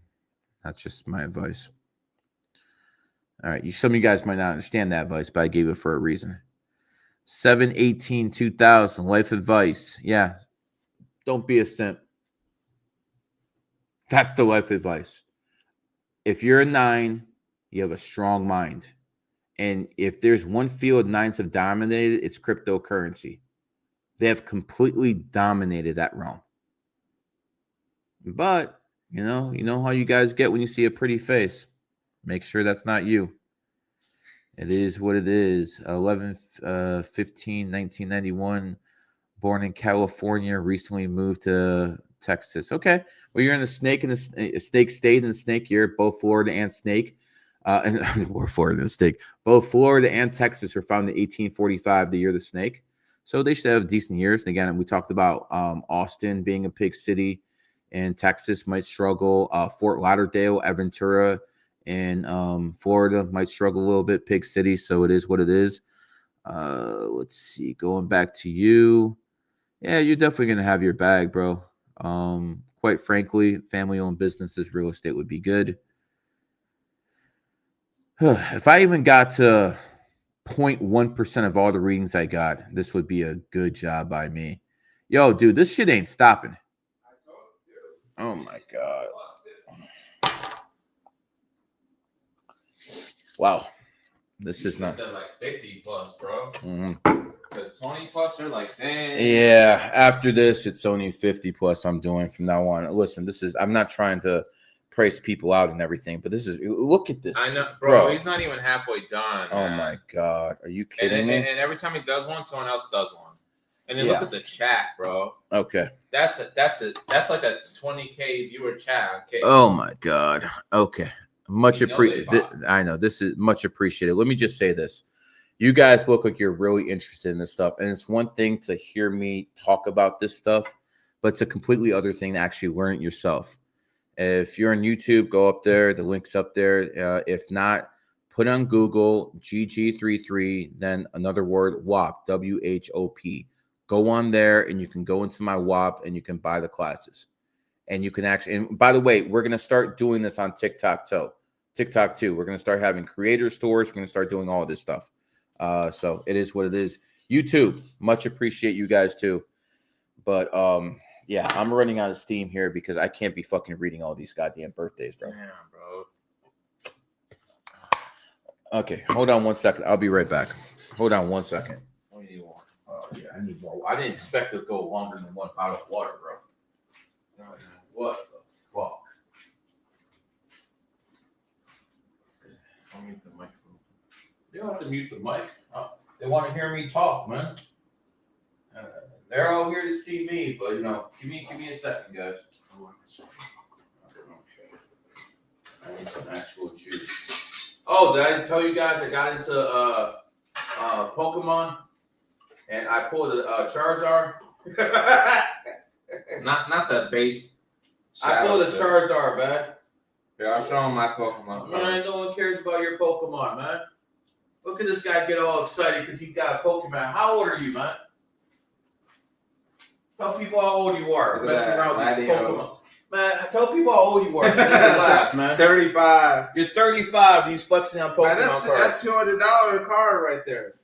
That's just my advice. All right. Some of you guys might not understand that advice, but I gave it for a reason. 7/18/2000 life advice. Yeah. Don't be a simp. That's the life advice. If you're a 9, you have a strong mind. And if there's one field 9s have dominated, it's cryptocurrency. They have completely dominated that realm. But, you know how you guys get when you see a pretty face. Make sure that's not you. It is what it is. 11/15/1991, born in California, recently moved to Texas. Okay. Well, you're in the snake and the snake state and the snake year, both Florida and snake. And we're Florida and snake. Both Florida and Texas were founded in 1845, the year of the snake. So they should have decent years. And again, we talked about Austin being a pig city, and Texas might struggle. Fort Lauderdale, Aventura, and Florida might struggle a little bit. Pig city, so it is what it is. Let's see. Going back to you, yeah, you're definitely gonna have your bag, bro. Quite frankly, family-owned businesses, real estate would be good. If I even got to 0.1% of all the readings I got, this would be a good job by me. Yo, dude, this shit ain't stopping. Oh my God. Wow. This is not. Said like 50 plus, bro. Because 20 plus are like, dang. Yeah, after this, it's only 50 plus I'm doing from now on. Listen, I'm not trying to price people out and everything, but look at this. I know, bro. He's not even halfway done. Oh my God. Are you kidding me? And every time he does one, someone else does one. And then look at the chat, bro. Okay. That's like a 20K viewer chat. Okay. Oh my God. Okay. Much appreciated. I know this is much appreciated. Let me just say this. you guys look like you're really interested in this stuff. And it's one thing to hear me talk about this stuff, but it's a completely other thing to actually learn it yourself. If you're on YouTube, go up there. The link's up there. If not, put on Google GG33, then another word, WOP, WHOP. Go on there and you can go into my WOP and you can buy the classes. And you can actually, and by the way, we're going to start doing this on TikTok too. We're going to start having creator stores. We're going to start doing all this stuff. So it is what it is. YouTube, much appreciate you guys too. But yeah, I'm running out of steam here because I can't be fucking reading all these goddamn birthdays, bro. Yeah, bro. Okay, hold on 1 second. I'll be right back. Hold on 1 second. What do you want? Oh yeah, I need more. I didn't expect to go longer than 1 bottle of water, bro. What the fuck? I'll mute the microphone. You don't have to mute the mic. They want to hear me talk, man. They're all here to see me, but give me a second, guys. I need some actual juice. Oh, did I tell you guys I got into Pokemon and I pulled a Charizard? Not the base. I pulled a Charizard, man. Yeah, I'll show him my Pokemon. Man, no one cares about your Pokemon, man. Look at this guy get all excited because he got a Pokemon. How old are you, man? Tell people how old you are. Messing around with these Pokemon. Man, tell people how old you are. So laugh, man. 35. You're 35. He's flexing on Pokemon Man, cards. that's $200 card right there.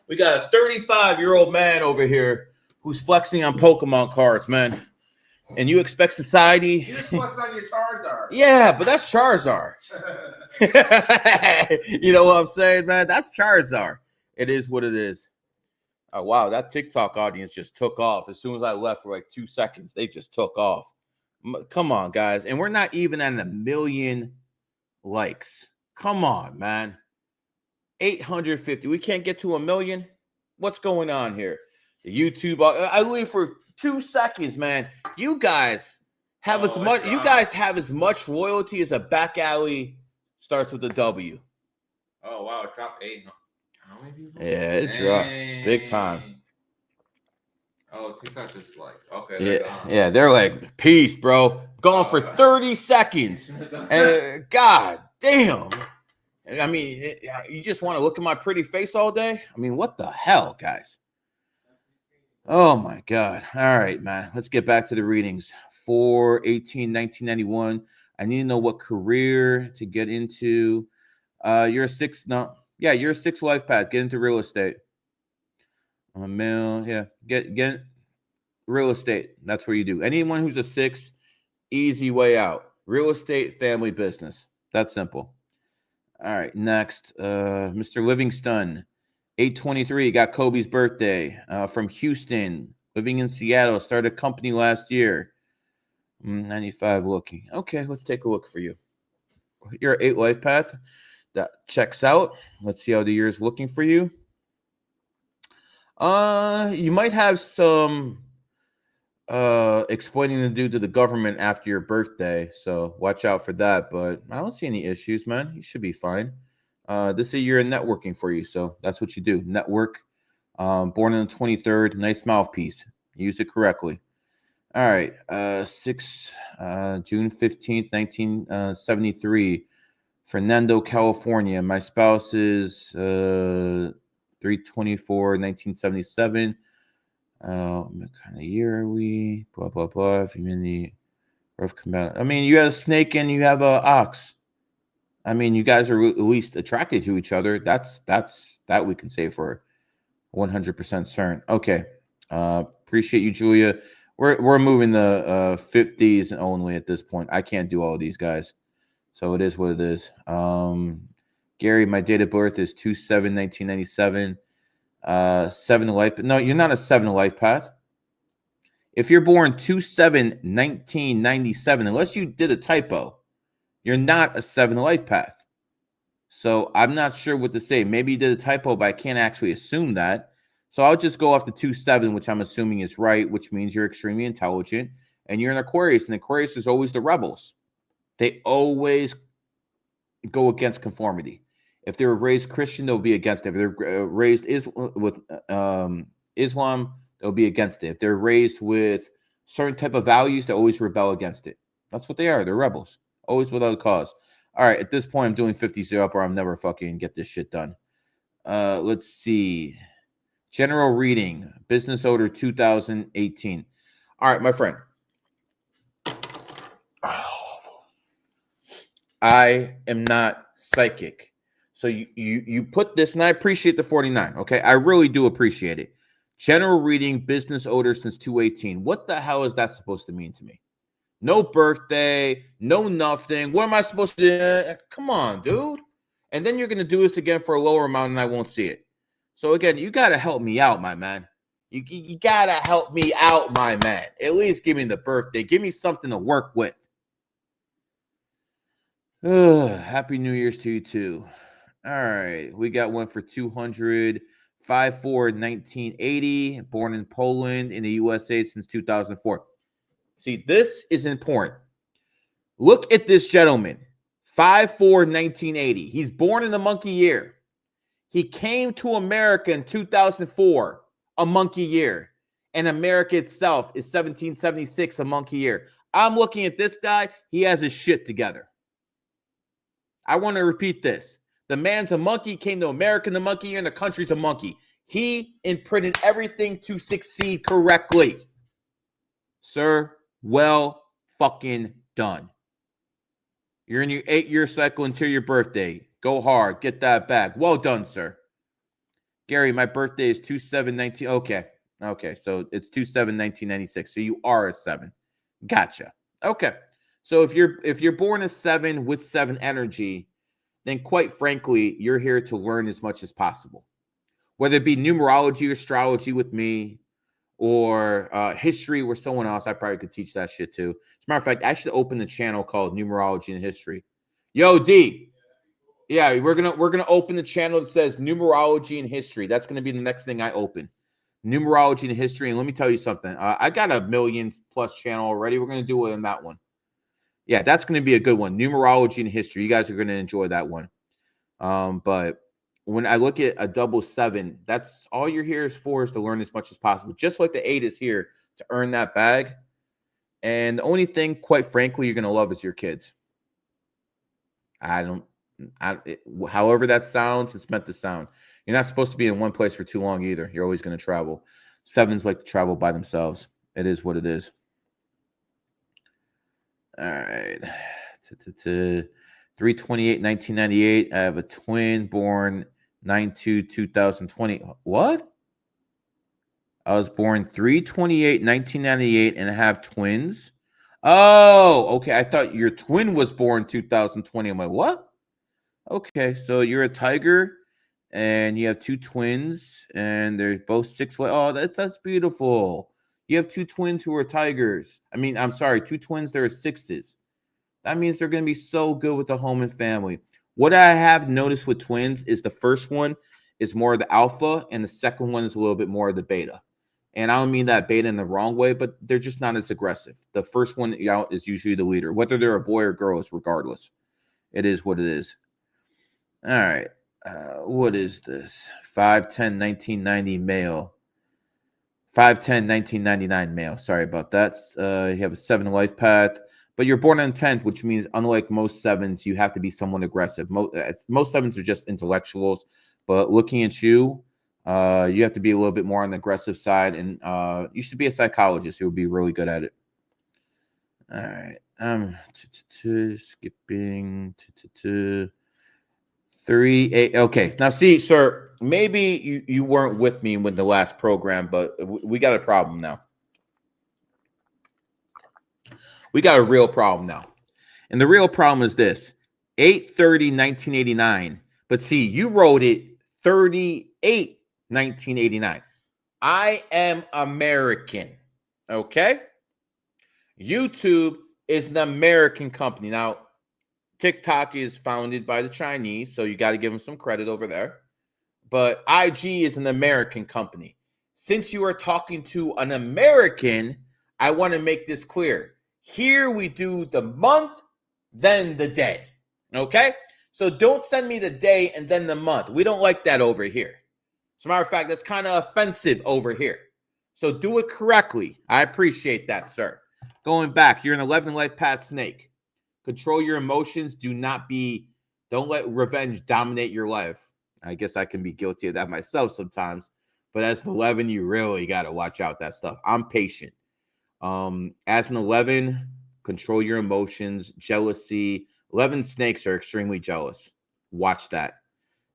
We got a 35-year-old man over here who's flexing on Pokemon cards, man. And you expect society? You just flex on your Charizard. Yeah, but that's Charizard. You know what I'm saying, man? That's Charizard. It is what it is. Oh, wow, that TikTok audience just took off. As soon as I left for like 2 seconds, they just took off. Come on, guys. And we're not even at 1 million likes. Come on, man. 850. We can't get to 1 million? What's going on here? The YouTube, I wait for 2 seconds, man. You guys have as much loyalty as a back alley starts with a W. Oh wow, it dropped 8. How many people? Yeah, it dropped big time. Oh, TikTok just like okay. Yeah, they're like, peace, bro. Going for 30 seconds. And God damn. I mean, you just want to look at my pretty face all day? I mean, what the hell, guys? Oh my God. All right, man. Let's get back to the readings. 4/18/1991. I need to know what career to get into. You're a 6. No, yeah, you're a 6 life path. Get into real estate. I'm a male. Yeah, get real estate. That's where you do. Anyone who's a 6, easy way out. Real estate, family business. That's simple. All right, next, Mr. Livingston. 8/23, got Kobe's birthday. From Houston, living in Seattle, started a company last year. 95 looking. Okay, let's take a look for you. You're 8 life path. That checks out. Let's see how the year is looking for you. You might have some explaining to do to the government after your birthday, so watch out for that. But I don't see any issues, man. You should be fine. This is a year of networking for you, so that's what you do. Network. Born on the 23rd. Nice mouthpiece. Use it correctly. All right. June 15th, 1973. Fernando, California. My spouse is 3/24/1977. What kind of year are we? Blah blah blah. If you're in the rough combat, I mean, you have a snake and you have a ox. I mean, you guys are at least attracted to each other. That we can say for 100% certain. Okay. Appreciate you, Julia. We're moving the 50s only at this point. I can't do all of these guys, so it is what it is. Gary, my date of birth is 2/7/1997. 7 life. No, you're not a 7 life path. If you're born 2/7/1997, unless you did a typo, you're not a 7 life path. So I'm not sure what to say. Maybe you did a typo, but I can't actually assume that. So I'll just go off the 2/7, which I'm assuming is right, which means you're extremely intelligent and you're an Aquarius. And Aquarius is always the rebels. They always go against conformity. If they were raised Christian, they'll be against it. If they're raised with Islam, they'll be against it. If they're raised with certain type of values, they always rebel against it. That's what they are. They're rebels, always without a cause. All right, at this point, I'm doing 50 up, or I'm never fucking get this shit done. Let's see. General reading, business order 2018. All right, my friend. I am not psychic. So you put this, and I appreciate the 49. Okay, I really do appreciate it. General reading, business order since 2018. What the hell is that supposed to mean to me? No birthday, no nothing. What am I supposed to do? Come on, dude. And then you're going to do this again for a lower amount, and I won't see it. So again, you got to help me out, my man. You got to help me out, my man. At least give me the birthday. Give me something to work with. Happy New Year's to you, too. All right. We got one for 200. 5/4/1980. Born in Poland, in the USA since 2004. See, this is important. Look at this gentleman. 5/4/1980. He's born in the monkey year. He came to America in 2004, a monkey year. And America itself is 1776, a monkey year. I'm looking at this guy. He has his shit together. I want to repeat this. The man's a monkey, came to America in the monkey year, and the country's a monkey. He imprinted everything to succeed correctly. Sir, well fucking done. You're in your 8-year cycle until your birthday. Go hard. Get that back. Well done, sir. Gary, my birthday is 2/7/19. Okay, so it's 2/7/1996. So you are a 7. Gotcha. Okay. So if you're born a 7 with 7 energy, then quite frankly, you're here to learn as much as possible. Whether it be numerology or astrology with me, or history with someone else, I probably could teach that shit too. As a matter of fact, I should open a channel called Numerology and History. Yo, D. Yeah, we're gonna open the channel that says Numerology and History. That's gonna be the next thing I open. Numerology and History. And let me tell you something. I got a 1 million+ channel already. We're gonna do it in that one. Yeah, that's gonna be a good one. Numerology and History. You guys are gonna enjoy that one. But when I look at a double 7, that's all you're here is to learn as much as possible. Just like the 8 is here to earn that bag. And the only thing, quite frankly, you're going to love is your kids. However that sounds, it's meant to sound. You're not supposed to be in one place for too long either. You're always going to travel. 7s like to travel by themselves. It is what it is. All right. 3/28/1998. I have a twin born 9/2/2020. What? I was born 3/28/1998 and I have twins. Oh, okay. I thought your twin was born 2020. I'm like, what? Okay, so you're a tiger and you have 2 twins and they're both 6. Oh, that's beautiful. You have 2 twins who are tigers. I mean, I'm sorry, 2 twins that are 6s. That means they're going to be so good with the home and family. What I have noticed with twins is the first one is more of the alpha and the second one is a little bit more of the beta. And I don't mean that beta in the wrong way, but they're just not as aggressive. The first one out is usually the leader, whether they're a boy or girl, is regardless. It is what it is. All right. What is this? 5/10/1990 male. 5/10/1999 male. Sorry about that. You have a 7 life path. But you're born on 10th, which means unlike most 7s, you have to be someone aggressive. Most 7s are just intellectuals. But looking at you, you have to be a little bit more on the aggressive side. And you should be a psychologist who would be really good at it. All right. Skipping. 3, 8. Okay. Now, see, sir, maybe you weren't with me with the last program, but we got a problem now. We got a real problem now. And the real problem is this. 8/30/1989. But see, you wrote it 38/1989. I am American. Okay? YouTube is an American company. Now, TikTok is founded by the Chinese, so you got to give them some credit over there. But IG is an American company. Since you are talking to an American, I want to make this clear. Here we do the month, then the day. Okay? So don't send me the day and then the month. We don't like that over here. As a matter of fact, that's kind of offensive over here. So do it correctly. I appreciate that, sir. Going back, you're an 11 life path snake. Control your emotions. Don't let revenge dominate your life. I guess I can be guilty of that myself sometimes. But as an 11, you really got to watch out that stuff. I'm patient. As an 11, control your emotions, jealousy. 11 snakes are extremely jealous. Watch that.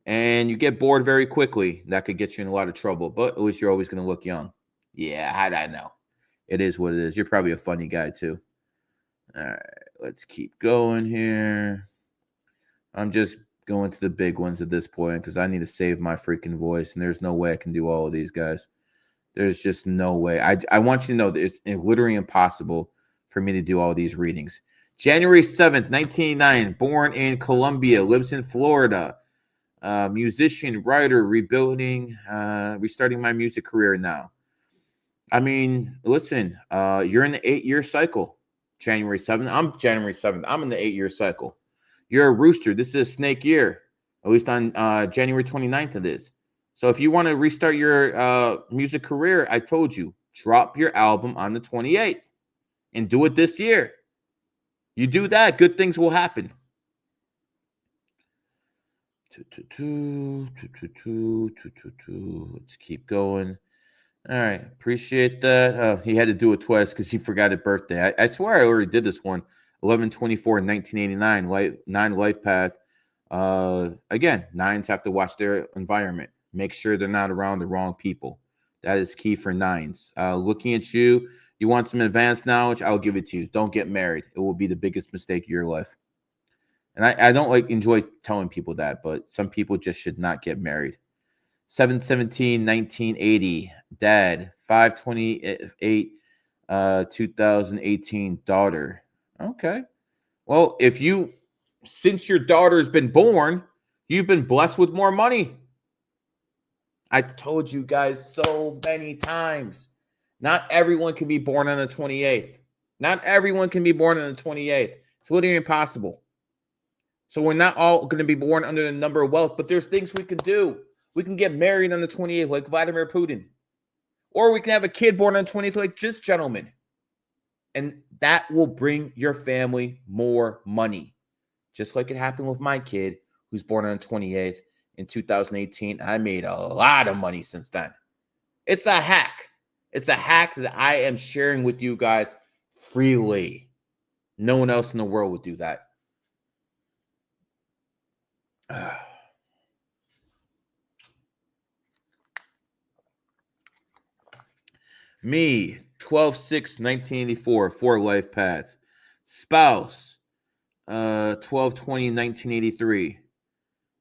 And you get bored very quickly. That could get you in a lot of trouble. But at least you're always going to look young. Yeah, how'd I know? It is what it is. You're probably a funny guy, too. All right, let's keep going here. I'm just going to the big ones at this point because I need to save my freaking voice. And there's no way I can do all of these guys. There's just no way. I want you to know that it's literally impossible for me to do all these readings. January 7th, 1989, born in Colombia, lives in Florida. Musician, writer, restarting my music career now. I mean, listen, you're in the 8-year cycle. January 7th. I'm January 7th. I'm in the 8-year cycle. You're a rooster. This is a snake year. At least on January 29th it is. So if you want to restart your music career, I told you, drop your album on the 28th and do it this year. You do that, good things will happen. Let's keep going. All right, appreciate that. He had to do it twice because he forgot his birthday. I swear I already did this one. 11/24/1989, 9 life path. Again, 9s have to watch their environment. Make sure they're not around the wrong people. That is key for 9s. Looking at you, you want some advanced knowledge? I'll give it to you. Don't get married. It will be the biggest mistake of your life. And I don't enjoy telling people that, but some people just should not get married. 7/17/1980, dad. 5/28 2018, daughter. Okay. Well, since your daughter's been born, you've been blessed with more money. I told you guys so many times. Not everyone can be born on the 28th. Not everyone can be born on the 28th. It's literally impossible. So we're not all going to be born under the number of wealth, but there's things we can do. We can get married on the 28th like Vladimir Putin. Or we can have a kid born on the 20th like this gentleman. And that will bring your family more money. Just like it happened with my kid who's born on the 28th in 2018. I made a lot of money since then. It's a hack. It's a hack that I am sharing with you guys freely. No one else in the world would do that. Me, 12/6/1984, 4 life path. Spouse, 12/20/1983.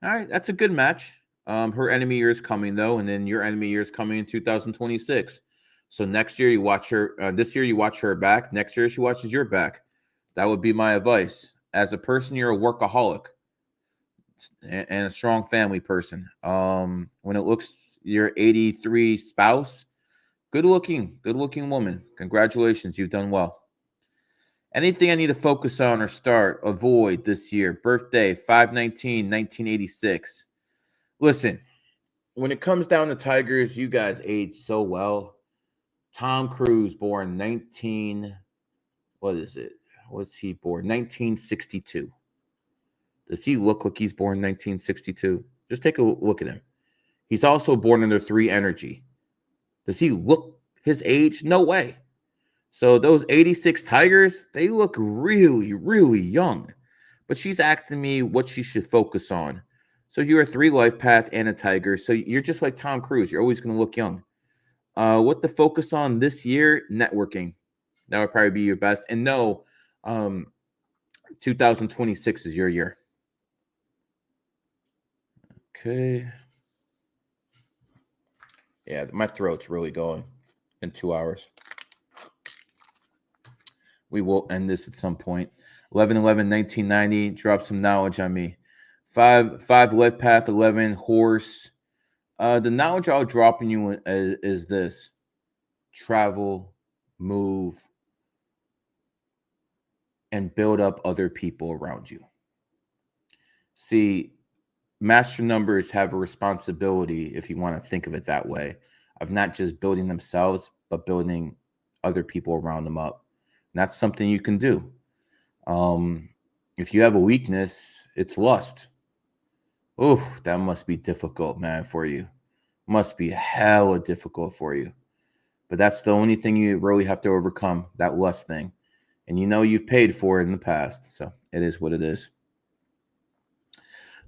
All right, that's a good match. Her enemy year is coming though, and then your enemy year is coming in 2026. So next year you watch her. This year you watch her back. Next year she watches your back. That would be my advice. As a person, you're a workaholic and a strong family person. When it looks your 83 spouse, good looking woman. Congratulations, you've done well. Anything I need to focus on or avoid this year? Birthday, 5/19/1986. Listen, when it comes down to Tigers, you guys age so well. Tom Cruise, born 19, what is it? What's he born? 1962. Does he look like he's born 1962? Just take a look at him. He's also born under 3 energy. Does he look his age? No way. So those 86 Tigers, they look really, really young. But she's asking me what she should focus on. So you're a 3 life path and a Tiger. So you're just like Tom Cruise. You're always going to look young. What to focus on this year? Networking. That would probably be your best. And no, 2026 is your year. Okay. Yeah, my throat's really going in 2 hours. We will end this at some point. 11/11/1990. Drop some knowledge on me. 5 life path. 11 horse. The knowledge I'll drop on you is this: travel, move, and build up other people around you. See, master numbers have a responsibility, if you want to think of it that way, of not just building themselves, but building other people around them up. And that's something you can do. If you have a weakness, it's lust. Oh, that must be difficult, man, for you. Must be hella difficult for you. But that's the only thing you really have to overcome, that lust thing. And you know you've paid for it in the past. So it is what it is.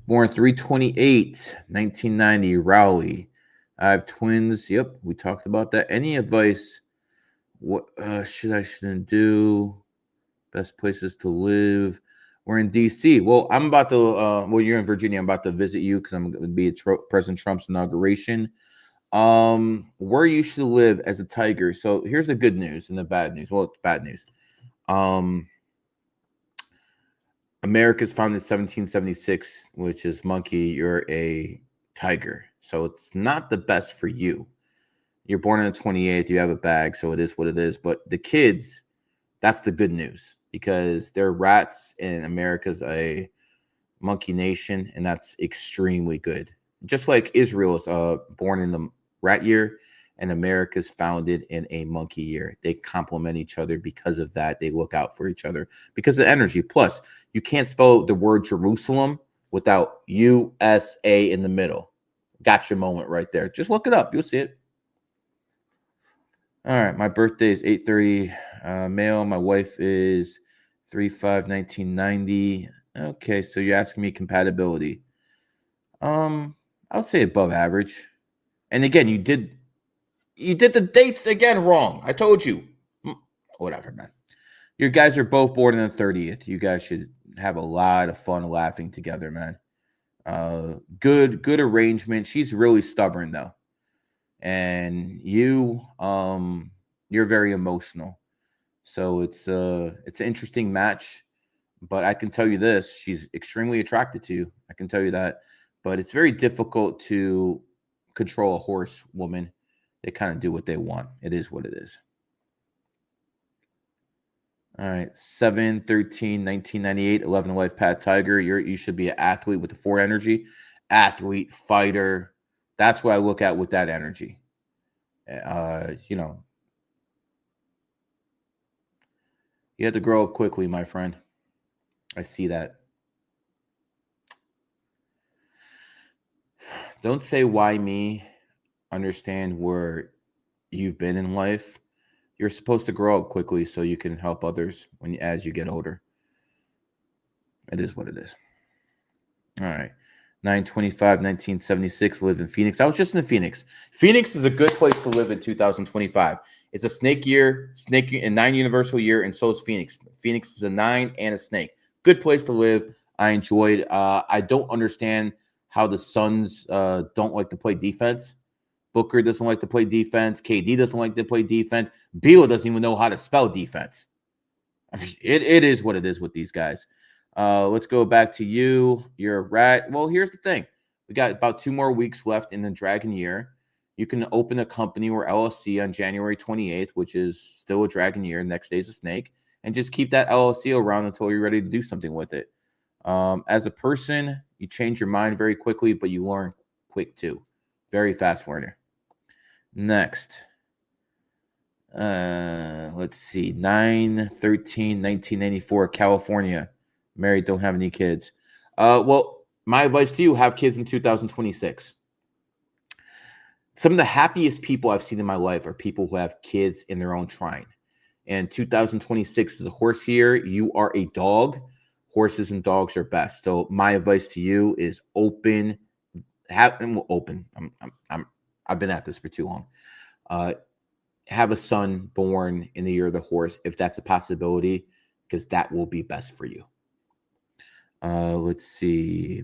Born 328, 1990, Rowley. I have twins. Yep, we talked about that. Any advice? What shouldn't do? Best places to live. We're in DC. Well, I'm about to. Well, you're in Virginia. I'm about to visit you because I'm going to be at President Trump's inauguration. Where you should live as a tiger. So here's the good news and the bad news. Well, it's bad news. America's founded in 1776, which is monkey. You're a tiger, so it's not the best for you. You're born on the 28th. You have a bag, so it is what it is. But the kids, that's the good news because they're rats, and America's a monkey nation, and that's extremely good. Just like Israel is born in the rat year, and America's founded in a monkey year. They complement each other because of that. They look out for each other because of energy. Plus, you can't spell the word Jerusalem without USA in the middle. Got your moment right there. Just look it up. You'll see it. All right. My birthday is 8/30 male. My wife is 3/5/1990. Okay. So you're asking me compatibility. I would say above average. And again, you did the dates again wrong. I told you. Whatever, man. You guys are both born on the 30th. You guys should have a lot of fun laughing together, man. Good arrangement. She's really stubborn though. And you're very emotional. So it's an interesting match. But I can tell you this, she's extremely attracted to you. I can tell you that. But it's very difficult to control a horse woman. They kind of do what they want. It is what it is. All right. 7/13/1998, 11 Lifepath Tiger. You should be an athlete with the 4 energy. Athlete, fighter. That's what I look at with that energy. You have to grow up quickly, my friend. I see that. Don't say why me. Understand where you've been in life. You're supposed to grow up quickly so you can help others as you get older. It is what it is. All right. 9/25/1976, live in Phoenix. I was just in Phoenix. Phoenix is a good place to live in 2025. It's a snake year, and 9 universal year, and so is Phoenix. Phoenix is a 9 and a snake. Good place to live. I enjoyed. I don't understand how the Suns don't like to play defense. Booker doesn't like to play defense. KD doesn't like to play defense. Beal doesn't even know how to spell defense. I mean, it is what it is with these guys. Let's go back to you. You're a rat. Well, here's the thing. We got about 2 more weeks left in the dragon year. You can open a company or LLC on January 28th, which is still a dragon year. Next day's a snake. And just keep that LLC around until you're ready to do something with it. As a person, you change your mind very quickly, but you learn quick too. Very fast learner. Next. Let's see. 9/13/1994, California. Married, don't have any kids. Well, my advice to you, have kids in 2026. Some of the happiest people I've seen in my life are people who have kids in their own trine. And 2026 is a horse year. You are a dog. Horses and dogs are best. So my advice to you is open. I've been at this for too long. Have a son born in the year of the horse, if that's a possibility, because that will be best for you. Let's see.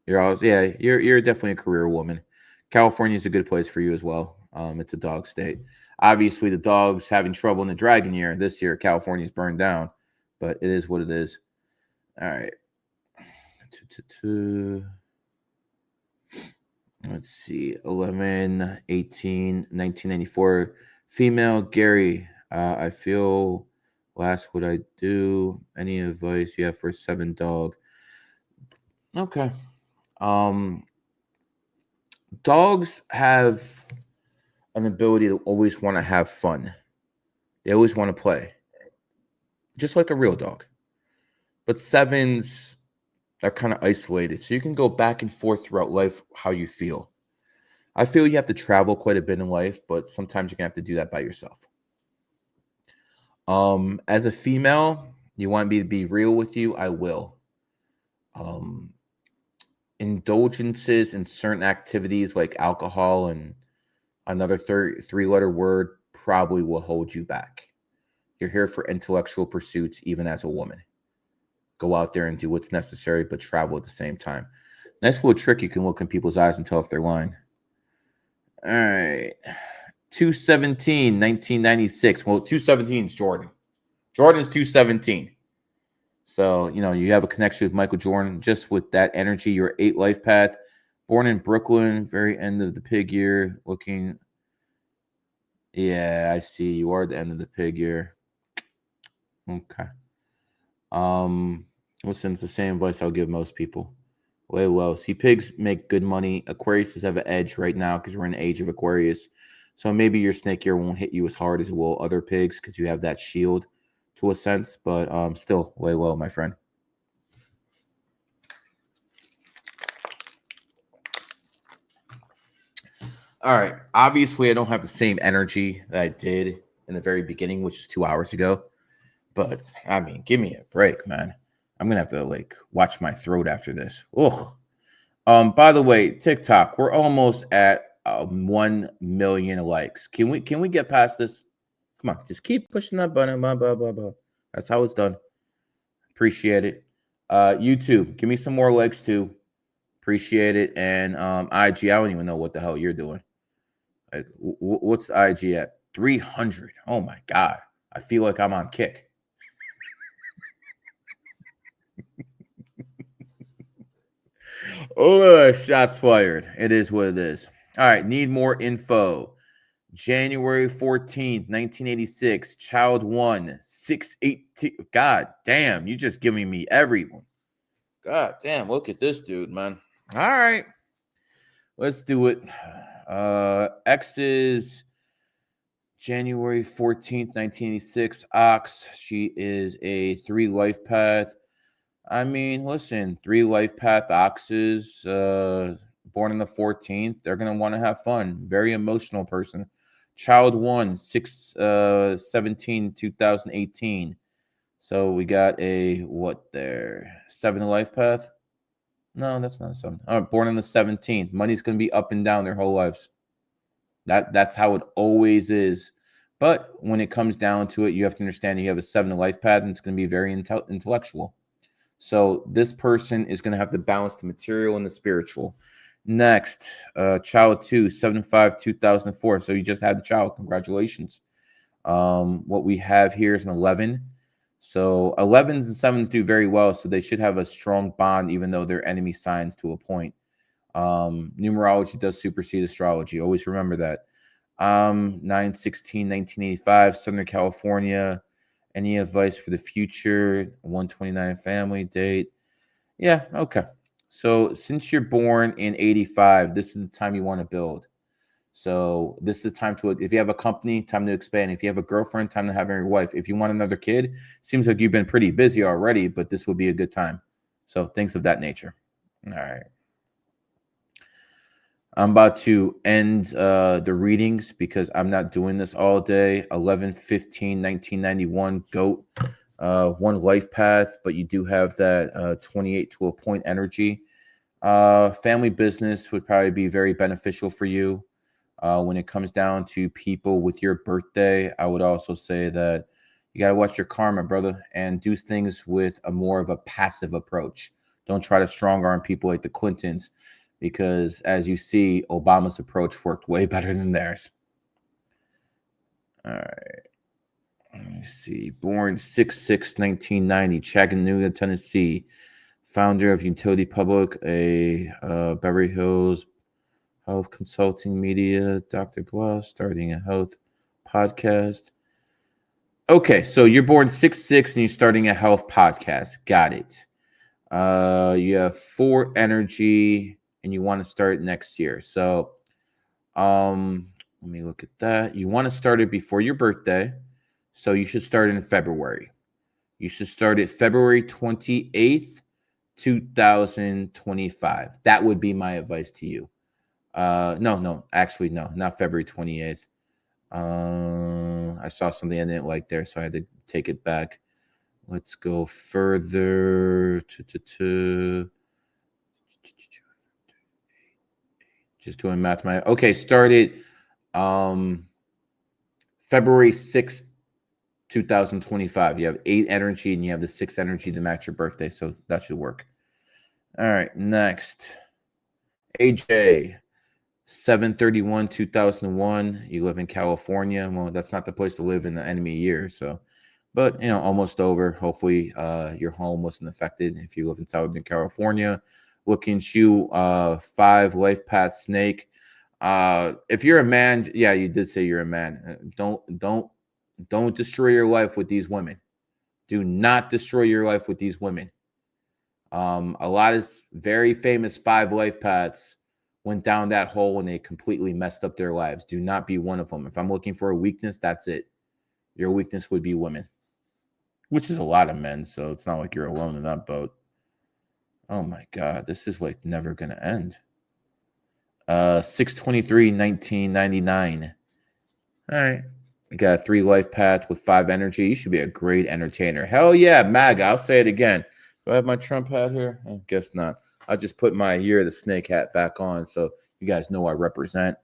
You're definitely a career woman. California is a good place for you as well. It's a dog state. Obviously, the dog's having trouble in the dragon year. This year, California's burned down, but it is what it is. All right. Let's see. 11/18/1994. Female, Gary. I feel last what I do. Any advice you have for a 7 dog? Okay. Dogs have an ability to always want to have fun. They always want to play, just like a real dog. But sevens are kind of isolated, so you can go back and forth throughout life how you feel. I feel you have to travel quite a bit in life, but sometimes you're gonna have to do that by yourself. As a female, you want me to be real with you, I will. Um, Indulgences in certain activities like alcohol and another three-letter word probably will hold you back. You're here for intellectual pursuits, even as a woman. Go out there and do what's necessary, but travel at the same time. Nice little trick. You can look in people's eyes and tell if they're lying. All right. 217, 1996. Well, 217 is Jordan. Jordan's 217. So, you have a connection with Michael Jordan just with that energy. Your 8 life path. Born in Brooklyn, very end of the pig year. Looking. Yeah, I see. You are the end of the pig year. Okay. Listen, it's the same advice I'll give most people. Way low. See, pigs make good money. Aquariuses have an edge right now because we're in the age of Aquarius. So maybe your snake year won't hit you as hard as it will other pigs because you have that shield to a sense, but still way low, my friend. All right. Obviously, I don't have the same energy that I did in the very beginning, which is 2 hours ago. But I mean, give me a break, man. I'm gonna have to watch my throat after this. Ugh. By the way, TikTok, we're almost at 1 million likes. Can we get past this? Come on, just keep pushing that button. Blah, blah, blah, blah. That's how it's done. Appreciate it. YouTube, give me some more likes too. Appreciate it. And IG, I don't even know what the hell you're doing. Like, what's the IG at? 300. Oh my god, I feel like I'm on kick. Oh, shots fired. It is what it is. All right, need more info. January 14th, 1986, child 1, 618. God damn, you just giving me everyone. God damn, look at this dude, man. All right, let's do it. X is January 14th, 1986, Ox. She is a 3 life path. I mean, listen, 3 life path oxes, born on the 14th. They're going to want to have fun. Very emotional person. Child 1, 17, 2018. So we got a, what there? 7 life path? No, that's not 7. Born on the 17th. Money's going to be up and down their whole lives. That's how it always is. But when it comes down to it, you have to understand you have a 7 life path, and it's going to be very intellectual. So this person is going to have to balance the material and the spiritual. Next, child 2, 7/5, 2004. So you just had the child. Congratulations. What we have here is an 11. So 11s and 7s do very well. So they should have a strong bond, even though they're enemy signs to a point. Numerology does supersede astrology. Always remember that. 9/16, 1985, Southern California. Any advice for the future? 129 family date. Yeah, okay. So since you're born in 85, this is the time you want to build. So this is the time to, if you have a company, time to expand. If you have a girlfriend, time to have your wife. If you want another kid, seems like you've been pretty busy already, but this would be a good time. So things of that nature. All right. I'm about to end the readings because I'm not doing this all day. 11/15/1991, GOAT, 1 life path, but you do have that 28 to a point energy. Family business would probably be very beneficial for you. When it comes down to people with your birthday, I would also say that you got to watch your karma, brother, and do things with a more of a passive approach. Don't try to strong arm people like the Clintons, because as you see, Obama's approach worked way better than theirs. All right. Let me see. Born 6/6/1990, Chattanooga, Tennessee. Founder of Utility Public, a Beverly Hills Health Consulting Media, Dr. Gloss, starting a health podcast. Okay, so you're born 6/6 and you're starting a health podcast. Got it. You have 4 energy, and you want to start next year. So, let me look at that. You want to start it before your birthday, so you should start in February. You should start it February 28th, 2025. That would be my advice to you. No, actually, no, not February 28th. I saw something I didn't like there, so I had to take it back. Let's go further. Just doing math. Okay, started February 6th, 2025. You have 8 energy and you have the 6 energy to match your birthday, so that should work. All right, next. AJ, 7/31/2001. You live in California. Well, that's not the place to live in the enemy year, so, but almost over. Hopefully, your home wasn't affected if you live in Southern California. Looking at you, 5 Lifepath snake. If you're a man, yeah, you did say you're a man. Don't destroy your life with these women. Do not destroy your life with these women. A lot of very famous 5 life paths went down that hole and they completely messed up their lives. Do not be one of them. If I'm looking for a weakness, that's it. Your weakness would be women, which is a lot of men, so it's not like you're alone in that boat. Oh my God, this is like never going to end. 6/23/1999. All right. We got a 3 life path with 5 energy. You should be a great entertainer. Hell yeah, MAGA. I'll say it again. Do I have my Trump hat here? I guess not. I'll just put my Year of the Snake hat back on so you guys know I represent.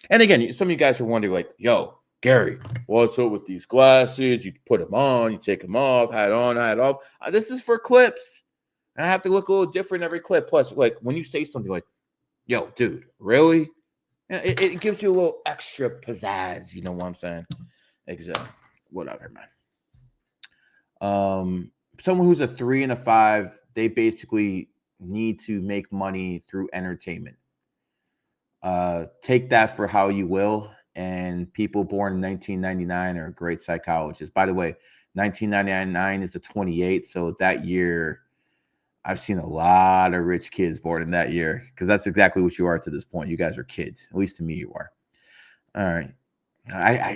And again, some of you guys are wondering, like, yo, Gary, what's up with these glasses? You put them on, you take them off, hat on, hat off. This is for clips. And I have to look a little different every clip. Plus, like, when you say something like, yo, dude, really? It gives you a little extra pizzazz. You know what I'm saying? Exactly. Whatever, man. Someone who's a 3 and a 5, they basically need to make money through entertainment. Take that for how you will. And people born in 1999 are great psychologists. By the way, 1999 is a 28. So that year, I've seen a lot of rich kids born in that year because that's exactly what you are to this point. You guys are kids. At least to me, you are. All right.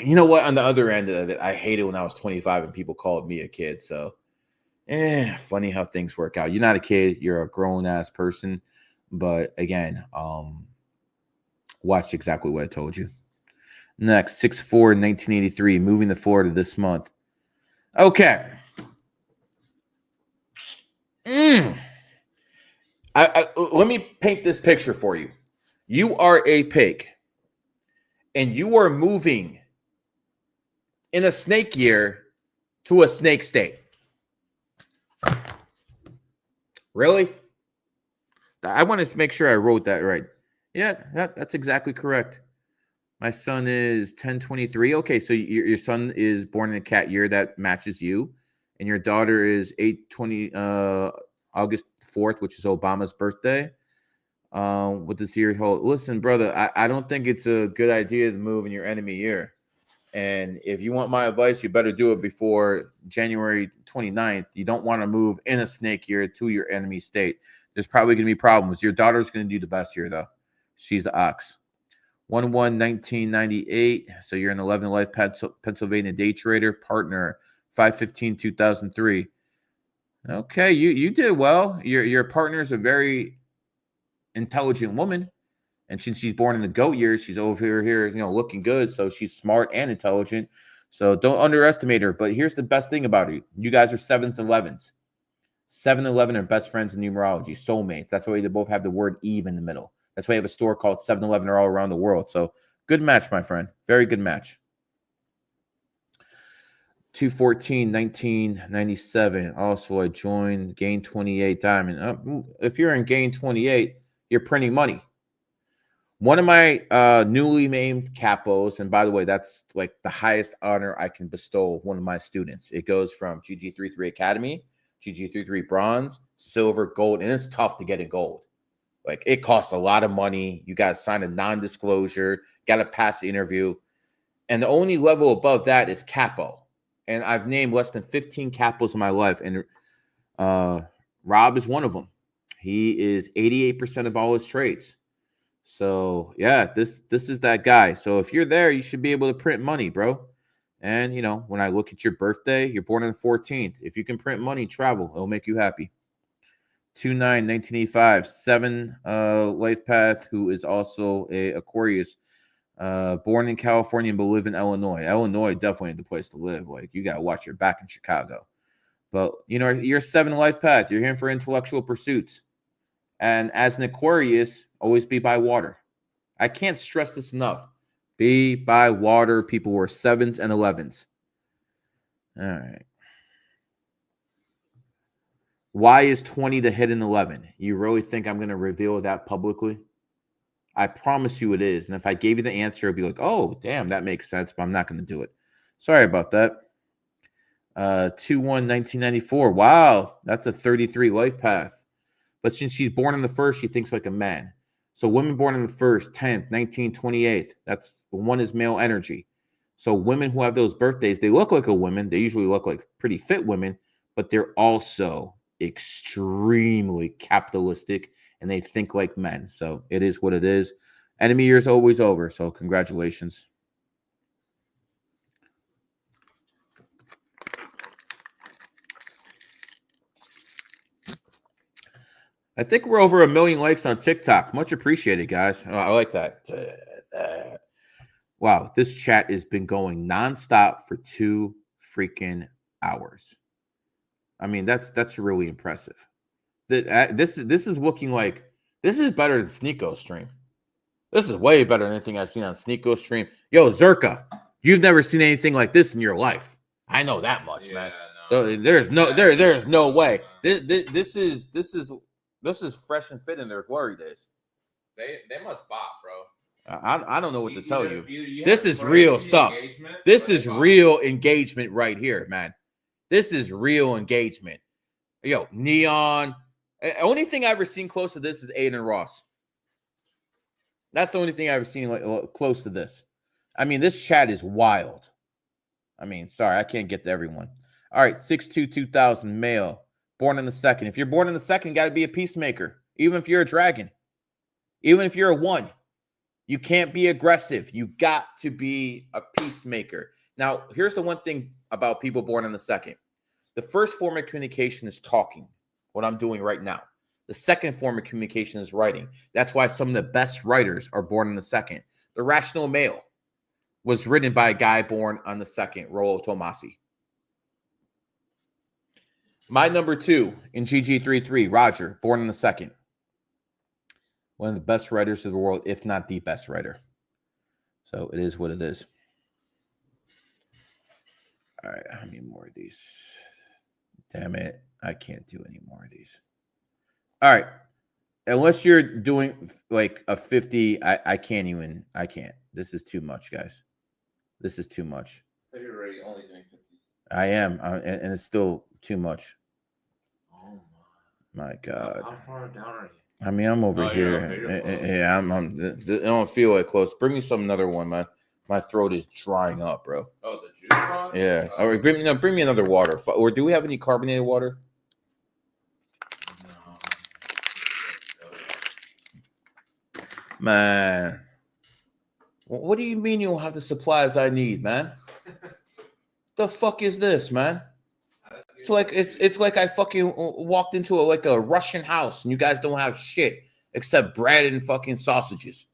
You know what? On the other end of it, I hated when I was 25 and people called me a kid. So, funny how things work out. You're not a kid. You're a grown-ass person. But again, watch exactly what I told you. Next, 6/4/1983, moving to Florida this month. Okay. Let me paint this picture for you. You are a pig, and you are moving in a snake year to a snake state. Really? I want to make sure I wrote that right. Yeah, that's exactly correct. My son is 10/23. Okay, so your son is born in a cat year that matches you, and your daughter is 8/20 August 4th, which is Obama's birthday. What does year hold? Listen, brother, I don't think it's a good idea to move in your enemy year. And if you want my advice, you better do it before January 29th. You don't want to move in a snake year to your enemy state. There's probably going to be problems. Your daughter's going to do the best here, though. She's the ox. 1/1/1998. So you're an 11 life Pennsylvania day trader partner. 5/15/2003. Okay, you did well. Your partner is a very intelligent woman, and since she's born in the goat year, she's over here, looking good. So she's smart and intelligent. So don't underestimate her. But here's the best thing about her: you guys are 7s and 11s. 7 and 11 are best friends in numerology, soulmates. That's why they both have the word Eve in the middle. That's why you have a store called 7-Eleven all around the world. So good match, my friend. Very good match. 2/14/1997. Also, I joined Gain 28 Diamond. If you're in Gain 28, you're printing money. One of my newly named capos, and by the way, that's like the highest honor I can bestow one of my students. It goes from GG33 Academy, GG33 Bronze, Silver, Gold, and it's tough to get in gold. Like, it costs a lot of money. You got to sign a non-disclosure, got to pass the interview. And the only level above that is capo. And I've named less than 15 capos in my life. And Rob is one of them. He is 88% of all his trades. So yeah, this is that guy. So if you're there, you should be able to print money, bro. And you know, when I look at your birthday, you're born on the 14th. If you can print money, travel. It'll make you happy. 2/9/1985, 7 Lifepath, who is also a Aquarius, born in California but live in Illinois. Illinois definitely the place to live. Like you gotta watch your back in Chicago. But you know, you're 7 Lifepath. You're here for intellectual pursuits. And as an Aquarius, always be by water. I can't stress this enough. Be by water, people who are 7s and 11s. All right. Why is 20 the hidden 11? You really think I'm going to reveal that publicly? I promise you it is. And if I gave you the answer, it'd be like, oh, damn, that makes sense, but I'm not going to do it. Sorry about that. 2/1/1994. Wow, that's a 33 life path. But since she's born in the first, she thinks like a man. So women born in the first, 10th, 19th, 28th, that's one is male energy. So women who have those birthdays, they look like a woman. They usually look like pretty fit women, but they're also extremely capitalistic and they think like men. So it is what it is. Enemy year is always over. So congratulations. I think we're over 1 million likes on TikTok. Much appreciated, guys. I like that. Wow, this chat has been going nonstop for 2 freaking hours. I mean, that's really impressive. This is looking like this is better than Sneako's stream. This is way better than anything I've seen on Sneako's stream. Yo, Zerka, you've never seen anything like this in your life. I know that much, man. No. There's no way. This is fresh and fit in their glory days. They must bop, bro. I don't know what to tell you. This is real stuff. This is real engagement right here, man. This is real engagement. Yo, Neon. Only thing I've ever seen close to this is Aiden Ross. That's the only thing I've ever seen like close to this. I mean, this chat is wild. I mean, sorry, I can't get to everyone. All right, 6/2/2000 male, born in the second. If you're born in the second, got to be a peacemaker. Even if you're a dragon, even if you're a 1, you can't be aggressive. You got to be a peacemaker. Now, here's the one thing about people born in the second. The first form of communication is talking, what I'm doing right now. The second form of communication is writing. That's why some of the best writers are born in the second. The Rational Male was written by a guy born on the second, Rollo Tomasi. My number 2 in GG33, Roger, born in the second. One of the best writers of the world, if not the best writer. So it is what it is. All right, how many more of these? Damn it, I can't do any more of these. All right, unless you're doing like a 50, I can't. This is too much, guys. This is too much. You're already only doing 50. I am, and it's still too much. Oh my God. How far down are you? I mean, I'm over here. Yeah, I don't feel like close. Bring me another one, man. My throat is drying up, bro. Oh, the juice box? Yeah. All right, bring me another water. Or do we have any carbonated water? No. Man. What do you mean you don't have the supplies I need, man? The fuck is this, man? It's like I fucking walked into a Russian house and you guys don't have shit except bread and fucking sausages.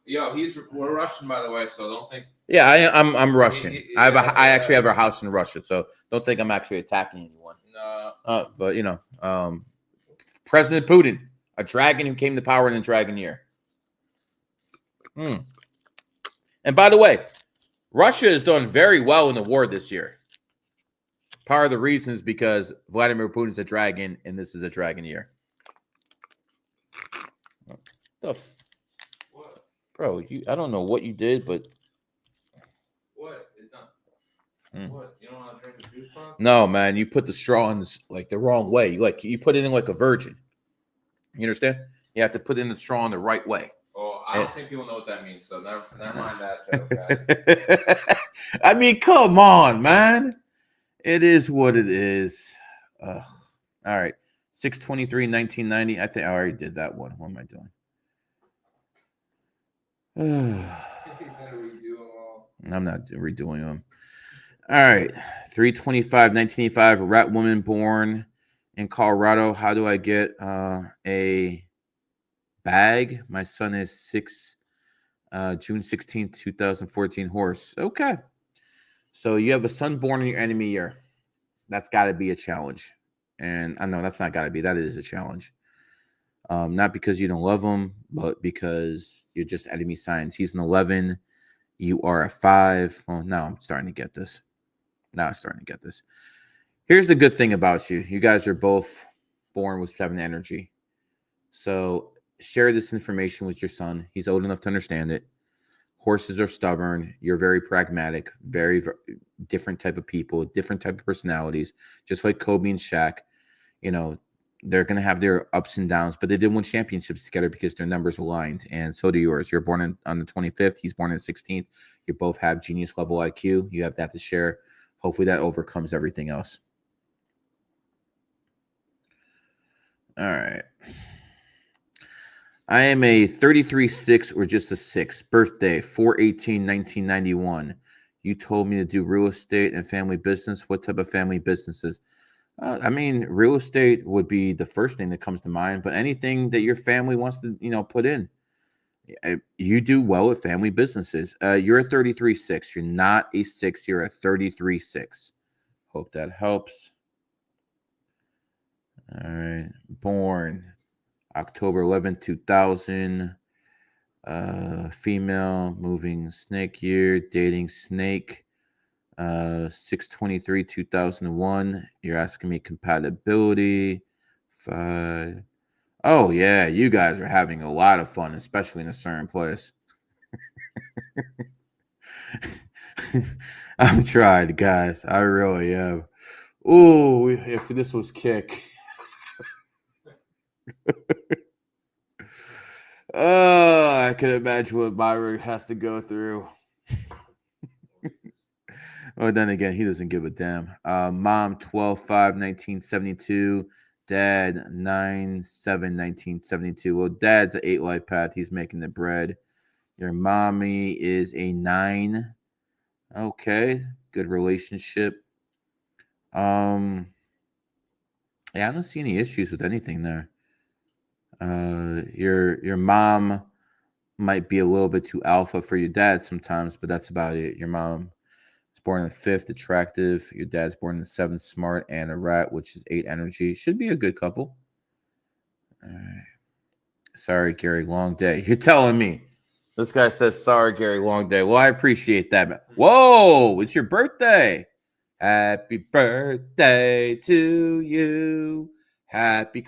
Yo, we're Russian, by the way, so don't think. Yeah, I'm Russian. I actually have a house in Russia, so don't think I'm actually attacking anyone. No. But you know, President Putin, a dragon who came to power in a dragon year. And by the way, Russia has done very well in the war this year. Part of the reason is because Vladimir Putin's a dragon, and this is a dragon year. What? Bro, I don't know what you did, but... What? It's not... What? You don't want to drink the juice box? No, man. You put the straw in like the wrong way. You put it in like a virgin. You understand? You have to put in the straw in the right way. Oh, I don't think people know what that means, so never mind that joke, guys. I mean, come on, man. It is what it is. All right. 6/23/1990. I think I already did that one. What am I doing? I'm not redoing them. All right. 3/25/1985. Rat woman born in Colorado. How do I get a bag? My son is June 16th, 2014 horse. Okay. So you have a son born in your enemy year. That's got to be a challenge. And I know that's not got to be. That is a challenge. Not because you don't love him, but because you're just enemy signs. He's an 11. You are a 5. Well, now I'm starting to get this. Here's the good thing about you. You guys are both born with 7 energy. So share this information with your son. He's old enough to understand it. Horses are stubborn. You're very pragmatic, very different type of people, different type of personalities. Just like Kobe and Shaq, they're going to have their ups and downs, but they did win championships together because their numbers aligned. And so do yours. You're born on the 25th. He's born on the 16th. You both have genius level IQ. You have that to share. Hopefully that overcomes everything else. All right. I am a 33/6 or just a 6. Birthday, 4/18/1991. You told me to do real estate and family business. What type of family businesses? Real estate would be the first thing that comes to mind, but anything that your family wants to, put in. You do well at family businesses. You're a 33/6. You're not a 6. You're a 33/6. Hope that helps. All right. Born October 11th, 2000. Female, moving snake year, dating snake. 6/23/2001. You're asking me compatibility. 5. Oh yeah, you guys are having a lot of fun, especially in a certain place. I'm trying, guys. I really am. Ooh, if this was kick. Oh, I can imagine what Myron has to go through. Well, then again, he doesn't give a damn. Mom, 12/5/1972. Dad, 9/7/1972. Well, Dad's an 8 life path. He's making the bread. Your mommy is a 9. Okay, good relationship. Yeah, I don't see any issues with anything there. Your mom might be a little bit too alpha for your dad sometimes, but that's about it. Your mom is born in the 5th, attractive. Your dad's born in the 7th, smart, and a rat, which is 8 energy. Should be a good couple. All right. Sorry, Gary, long day. You're telling me. This guy says, sorry, Gary, long day. Well, I appreciate that, man. Whoa, it's your birthday. Happy birthday to you. Happy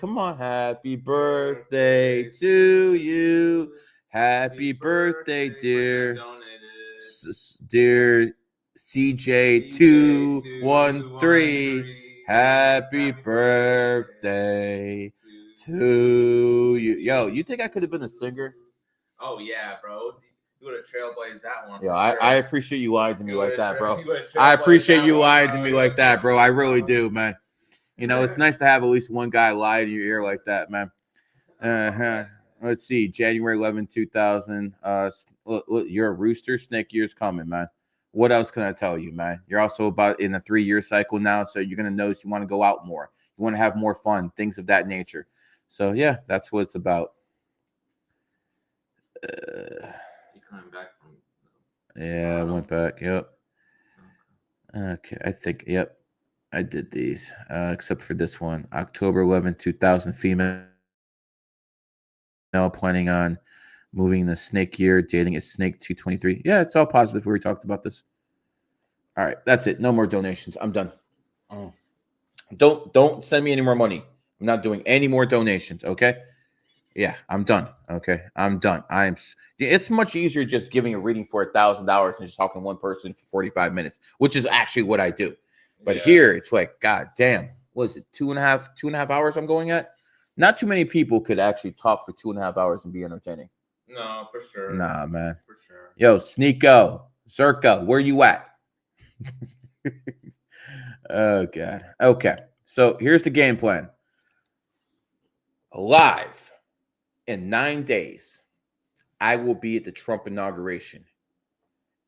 birthday to you. Happy birthday, dear CJ213. Happy birthday to you. Yo, you think I could have been a singer? Oh yeah, bro. You would have trailblazed that one. Yeah, I appreciate you lying to me like that, bro. I appreciate you lying to me like that, bro. I really do, man. It's nice to have at least one guy lie in your ear like that, man. Let's see, January 11, 2000. Look, you're a rooster. Snake year's coming, man. What else can I tell you, man? You're also about in a 3-year cycle now, so you're gonna notice you want to go out more. You want to have more fun, things of that nature. So yeah, that's what it's about. You coming back from? Yeah, I went back. Yep. Okay, I think. Yep, I did these, except for this one. October 11, 2000. Female, planning on moving the snake year, dating a snake 2/23. Yeah, it's all positive. We already talked about this. All right, that's it. No more donations. I'm done. Don't send me any more money. I'm not doing any more donations. Okay. Yeah, I'm done. Okay, I'm done. It's much easier just giving a reading for $1,000 and just talking to one person for 45 minutes, which is actually what I do. But here it's like, God damn, what is it? 2.5 hours I'm going at? Not too many people could actually talk for 2.5 hours and be entertaining. No, for sure. Nah, man. For sure. Yo, Sneeko, Zerka, where you at? Oh, God. Okay, so here's the game plan. live in 9 days. I will be at the Trump inauguration,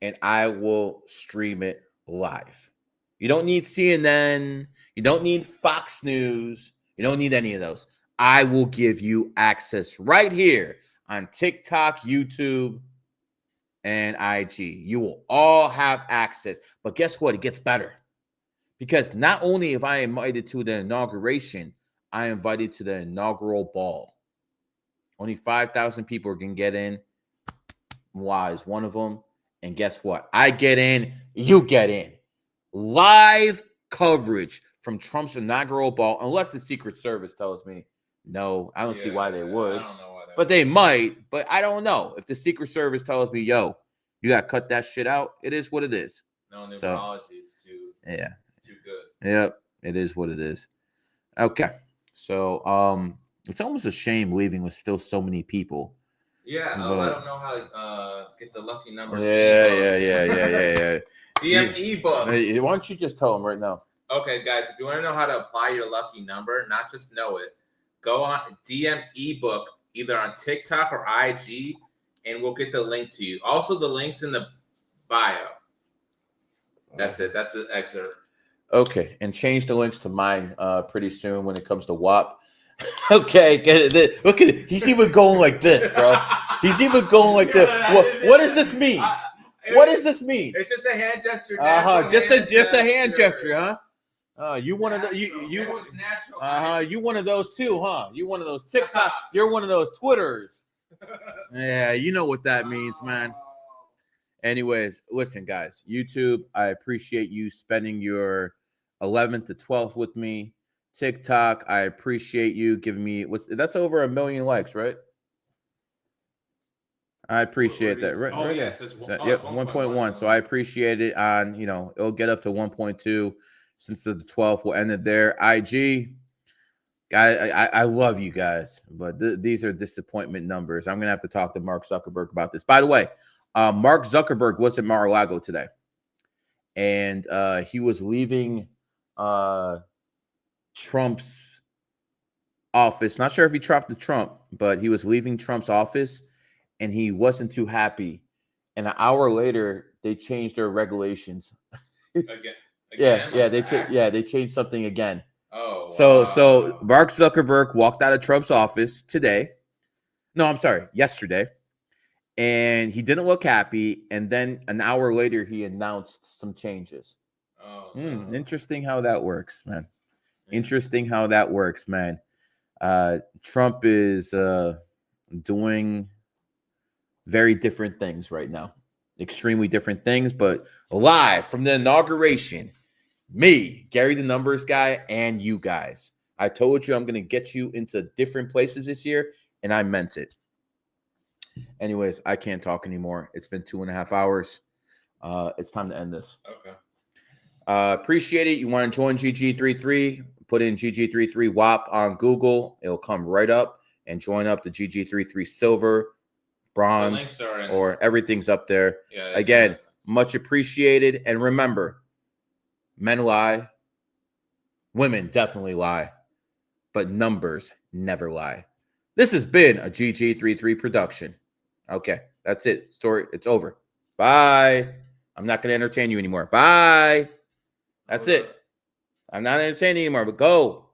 and I will stream it live. You don't need CNN. You don't need Fox News. You don't need any of those. I will give you access right here on TikTok, YouTube, and IG. You will all have access. But guess what? It gets better. Because not only have I invited to the inauguration, I invited to the inaugural ball. Only 5,000 people can get in. Moi is one of them. And guess what? I get in, you get in. Live coverage from Trump's inaugural ball, unless the Secret Service tells me no. I don't see why they would. I don't know why but they might. But I don't know. If the Secret Service tells me, yo, you got to cut that shit out, it is what it is. No, Numerology is too. Yeah. It's too good. Yep. It is what it is. Okay. So it's almost a shame leaving with still so many people. Yeah, but, I don't know how to get the lucky numbers. Yeah. DM ebook. Why don't you just tell them right now? Okay, guys, if you want to know how to apply your lucky number, not just know it, go on DM ebook either on TikTok or IG, and we'll get the link to you. Also, the link's in the bio. That's it. That's the excerpt. Okay, and change the links to mine pretty soon when it comes to WAP. Okay, get it. Look at it. He's even going like this, bro. He's even going like this. What does this mean? What does this mean? It's just a hand gesture. Just a hand gesture, huh? You one of the you one of those too, huh? You one of those TikTok. You're one of those Twitters. Yeah, you know what that means, man. Anyways, listen, guys. YouTube, I appreciate you spending your 11th to 12th with me. TikTok, I appreciate you giving me that's over 1 million likes, right? I appreciate that. Right, oh, right yes. Yep, 1.1. So I appreciate it on, it'll get up to 1.2 since the 12th will end it there. IG, I love you guys, but these are disappointment numbers. I'm going to have to talk to Mark Zuckerberg about this. By the way, Mark Zuckerberg was at Mar-a-Lago today, and he was leaving Trump's office. Not sure if he dropped the Trump, but he was leaving Trump's office. And he wasn't too happy. And an hour later, they changed their regulations. Again? They changed something again. Oh, so Mark Zuckerberg walked out of Trump's office today. No, I'm sorry, yesterday. And he didn't look happy. And then an hour later, he announced some changes. Oh, no. Interesting how that works, man. Interesting how that works, man. Trump is doing very different things right now. Extremely different things, but live from the inauguration, me, Gary the Numbers Guy, and you guys. I told you I'm going to get you into different places this year, and I meant it. Anyways, I can't talk anymore. It's been 2.5 hours. It's time to end this. Okay. Appreciate it. You want to join GG33? Put in GG33 WAP on Google. It'll come right up, and join up the GG33 Silver, Bronze, or everything's up there. Yeah, again, much appreciated. And remember, men lie, women definitely lie, but numbers never lie. This has been a GG33 production. Okay, that's it. Story, it's over. Bye. I'm not going to entertain you anymore. Bye. That's it. I'm not entertaining anymore, but go.